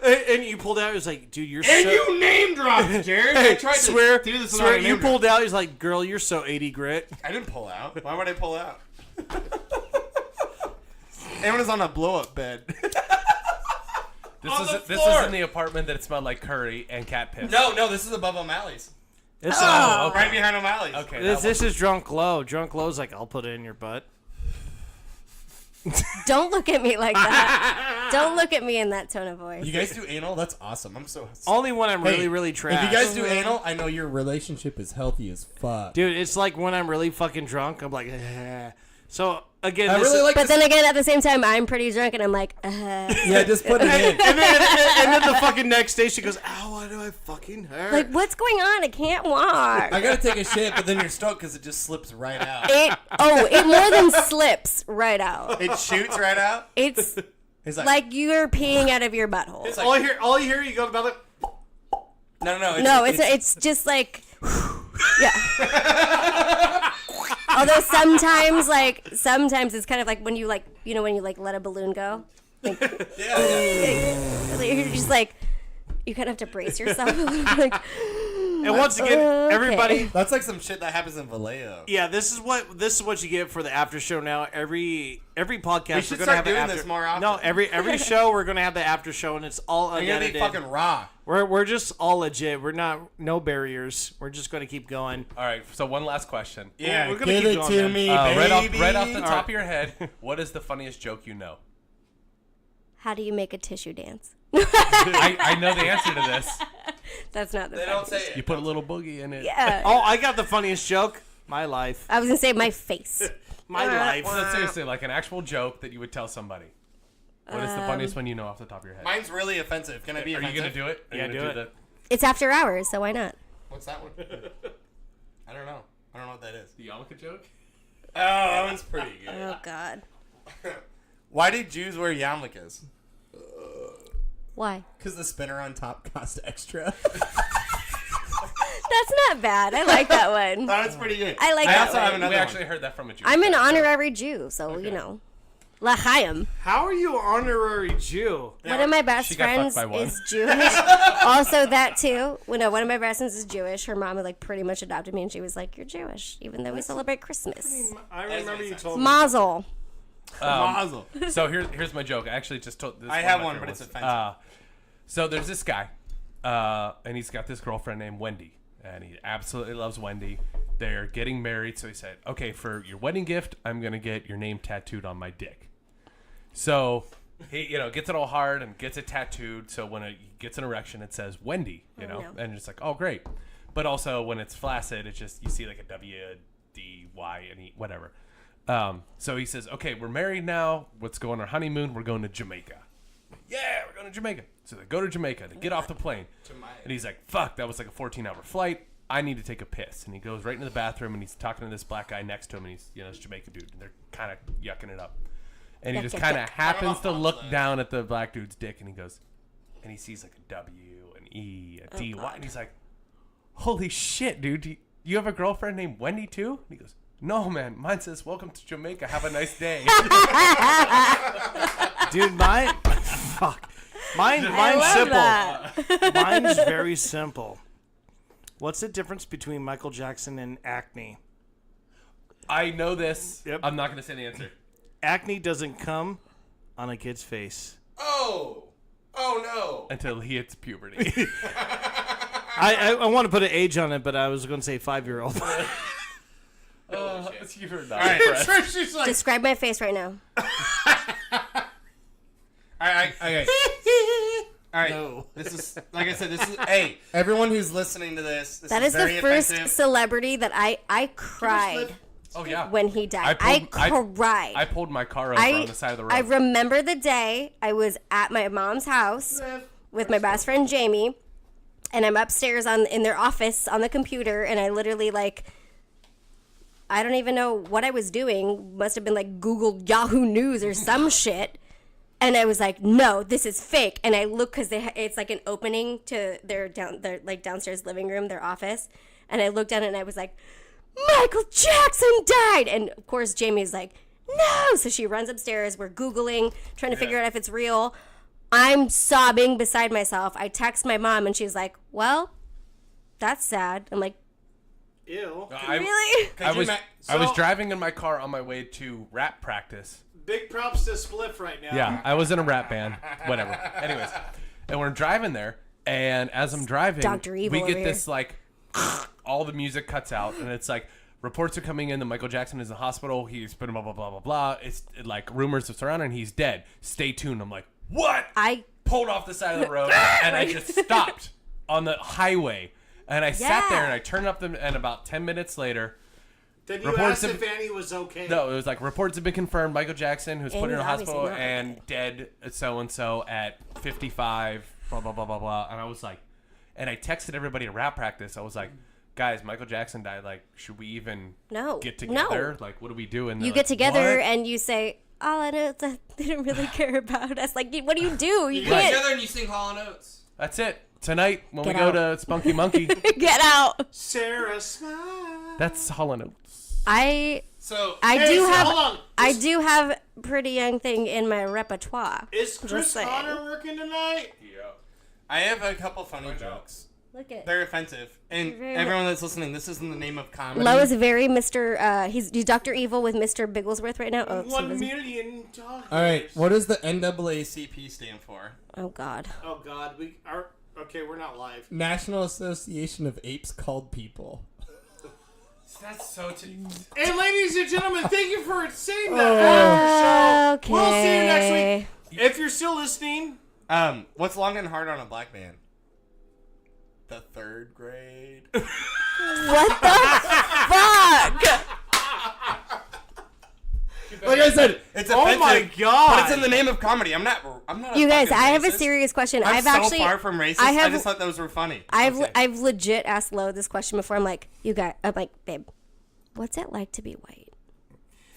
And you pulled out. He was like, "Dude, you're And so." you name dropped, Jared. I tried swear, to do this swear. without a You name pulled drop. out. He's like, "Girl, you're so 80 grit." I didn't pull out. Why would I pull out? It was on a blow-up bed. This is in the apartment that it smelled like curry and cat piss. No, this is above O'Malley's. This, Right behind O'Malley's. Okay. this is Drunk Low. Drunk Low's like, "I'll put it in your butt." Don't look at me like that. Don't look at me in that tone of voice. You guys do anal? That's awesome. I'm so... Only when I'm really, really If trash. you guys do anal, I know your relationship is healthy as fuck. Dude, it's like when I'm really fucking drunk, I'm like, eh. So again, I this really is, like But this. then again, at the same time, I'm pretty drunk, and I'm like, Yeah, just put it in. and then the fucking next day she goes, "Ow, why do I fucking hurt?" like, what's going on? I can't walk. I gotta take a shit, but then you're stoked because it just slips right out. It more than slips right out. It shoots right out. It's It's like you're peeing out of your butthole. It's all you hear, you go about it. No. It's just like, yeah. Although sometimes it's kind of like when you let a balloon go. Like, you're just like, you kind of have to brace yourself. Like, And once again, okay. everybody, That's like some shit that happens in Vallejo. yeah, this is what you get for the after show now. Every podcast We should we're gonna start have doing an after, this more often. No, every show we're gonna have the after show, and it's all You're gonna be unedited. fucking raw. We're just all legit. We're not no barriers. We're just gonna keep going. All right. So one last question. Yeah, we're gonna Give keep it going, to man. me, Right off the baby. top of your head, what is the funniest joke you know? how do you make a tissue dance? I know the answer to this. That's not the They don't say it. You put a little boogie in it. Yeah. Oh, I got the funniest joke. My life. I was gonna say my face. My life. Well, no, seriously, like an actual joke that you would tell somebody. What is the funniest one you know off the top of your head? Mine's really offensive. Can I be Are offensive? you gonna do it? Are you Yeah, gonna do it. It's after hours, so why not? What's that one? I don't know. I don't know what that is. The yarmulke joke? Oh, that one's pretty good. Oh God. Why do Jews wear yarmulkes? Why? Because the spinner on top cost extra. That's not bad. I like that one. That one's pretty good. I like I that also one. have another We one. actually heard that from a Jew. I'm an honorary Jew, so you know. L'chaim. How are you honorary Jew? One of my best She got fucked friends by one. is Jewish. Also, that too. Well, no, one of my best friends is Jewish. Her mom like pretty much adopted me, and she was like, "You're Jewish, even though we celebrate Christmas." I remember you told me. Mazel. Mazel. So here's my joke. I actually just told this. I have one, but it's offensive. So there's this guy, and he's got this girlfriend named Wendy, and he absolutely loves Wendy. They're getting married, so he said, "Okay, for your wedding gift, I'm gonna get your name tattooed on my dick." So he, gets it all hard and gets it tattooed. So when he gets an erection, it says Wendy, no. and it's like, oh great. But also when it's flaccid, it's just you see like a W-D-Y and whatever. So he says, okay, we're married now. Let's go on our honeymoon. We're going to Jamaica. Yeah, we're going to Jamaica. So they go to Jamaica. They get off the plane. And he's like, fuck, that was like a 14-hour flight. I need to take a piss. And he goes right into the bathroom, and he's talking to this black guy next to him, and he's, this Jamaican dude. And they're kind of yucking it up. And he just kind of happens to look down at the black dude's dick, and he goes, and he sees like a W, an E, a D-Y. And he's like, holy shit, dude. You have a girlfriend named Wendy, too? And he goes, no, man. Mine says, welcome to Jamaica. Have a nice day. Dude, mine's I love simple. that. Mine's very simple. What's the difference between Michael Jackson and acne? I know this. Yep. I'm not going to say the answer. Acne doesn't come on a kid's face. Oh no. Until he hits puberty. I want to put an age on it, but I was going to say 5-year-old. You're not All right. impressed. She's like, Describe my face right now. okay. All right. No. This is, like I said, this is, hey, everyone who's listening to this That is the very first offensive. celebrity that I cried Oh, yeah. when he died. I cried. I pulled my car over on the side of the road. I remember the day I was at my mom's house with my best friend Jamie, and I'm upstairs in their office on the computer, and I literally I don't even know what I was doing. Must have been Googled Yahoo News or some shit. And I was like, no, this is fake. And I look because it's like an opening to their like downstairs living room, their office. And I looked down and I was like, Michael Jackson died. And of course, Jamie's like, no. So she runs upstairs. We're Googling, trying to figure out if it's real. I'm sobbing beside myself. I text my mom and she's like, well, that's sad. I'm like, Ew. really? I was driving in my car on my way to rap practice. Big props to Spliff right now. Yeah, I was in a rap band. Whatever. Anyways, and we're driving there, and as I'm driving, Dr. Evil we get over this like, all the music cuts out, and it's like reports are coming in that Michael Jackson is in the hospital. He's been blah blah blah blah blah. It's like rumors are surrounding. He's dead. Stay tuned. I'm like, what? I pulled off the side of the road, and I just stopped on the highway, and I sat there and I turned up and about 10 minutes later. Then you asked if Annie was okay. No, it was like reports have been confirmed. Michael Jackson, who's put in a hospital obviously not and dead so and so at 55. Blah blah blah blah blah. And I was like, and I texted everybody at rap practice. I was like, guys, Michael Jackson died. Like, should we even get together? Like, what do we do? And you get together and you say, all I know is that they don't really care about us. Like, what do? You get can't. together and you sing Hall & Oates. That's it. Tonight when Get we go out. to Spunky Monkey, Get out. Sarah Smile. that's Hall & Oates. I Hey, do so have hold on. I do have Pretty Young Thing in my repertoire. Is Chris Just saying. Connor working tonight? Yeah. I have a couple funny jokes. Look at They're offensive. And Very everyone that's listening, this isn't the name of comedy. Lo is very Mr. He's Dr. Evil with Mr. Bigglesworth right now. Oh, $1 million. All right, what does the NAACP stand for? Oh God. Oh God, okay, we're not live. National Association of Apes Called People? That's so... And ladies and gentlemen, thank you for seeing that after show. We'll see you next week. If you're still listening, what's long and hard on a black man? The third grade. What the fuck? Like I said, it's offensive. oh my God. But it's in the name of comedy. I'm not. You guys, fucking I have a racist. serious question. I'm I've so actually far from racist. I I just thought those were funny. I've legit asked Lo this question before. I'm like, babe, what's it like to be white?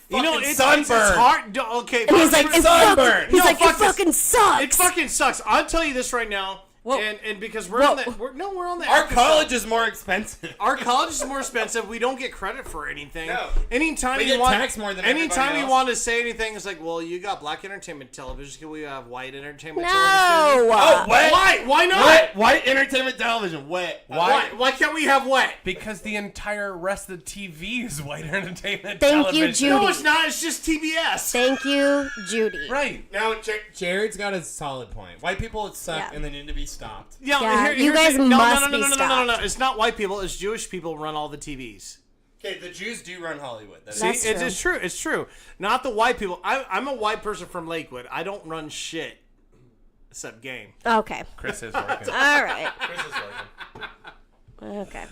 you know, Fucking it's sunburn. hard. Okay, And he's like, it sunburn. it fucking sucks. it fucking sucks. I'll tell you this right now. Whoa. And because we're on that, we're on the Our after college show. is more expensive. Our college is more expensive. We don't get credit for anything. No. Anytime We you get want, taxed more than anytime everybody you else. want to say anything, it's like, well, you got black entertainment television. Can we have white entertainment No. television? Oh, wet. Why? Why not? Wet. White entertainment television. Wet. Why can't we have wet? Because the entire rest of the TV is white entertainment Thank you, television. Judy. No, it's not. It's just TBS. Thank you, Judy. Right. Now, Jared's got a solid point. white people suck Yeah. and they need to be stopped. Yeah, you here's guys the- must no, be no. It's not white people. It's Jewish people run all the TVs. Okay, the Jews do run Hollywood. That is. See, That's it's true. It's true. Not the white people. I'm a white person from Lakewood. I don't run shit except game. Okay. Chris is working. All right. Chris is working. Okay.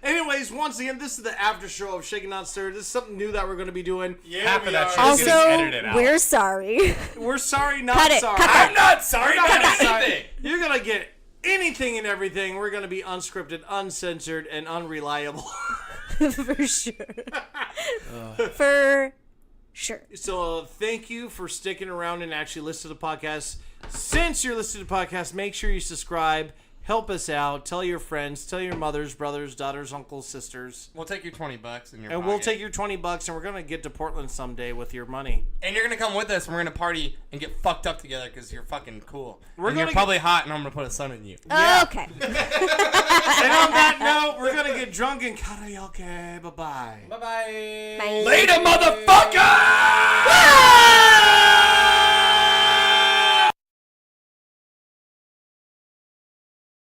Anyways, once again, this is the after show of Shaken Not Stirred. This is something new that we're going to be doing. Yeah, Half of we that are. shit is getting Also, edited out. we're sorry. We're sorry, not Cut it, sorry. cut that. I'm not sorry We're not about sorry. anything. You're going to get anything and everything. We're going to be unscripted, uncensored, and unreliable. For sure. For sure. So thank you for sticking around and actually listening to the podcast. Since you're listening to the podcast, make sure you subscribe. Help us out. Tell your friends. Tell your mothers, brothers, daughters, uncles, sisters. We'll take your $20 in your And pocket. we'll take your $20 and we're going to get to Portland someday with your money. And you're going to come with us and we're going to party and get fucked up together because you're fucking cool. We're and gonna you're probably hot and I'm going to put a sun in you. Yeah. Okay. And on that note, we're going to get drunk and karaoke. Bye-bye. Bye-bye. Bye. Later, motherfucker!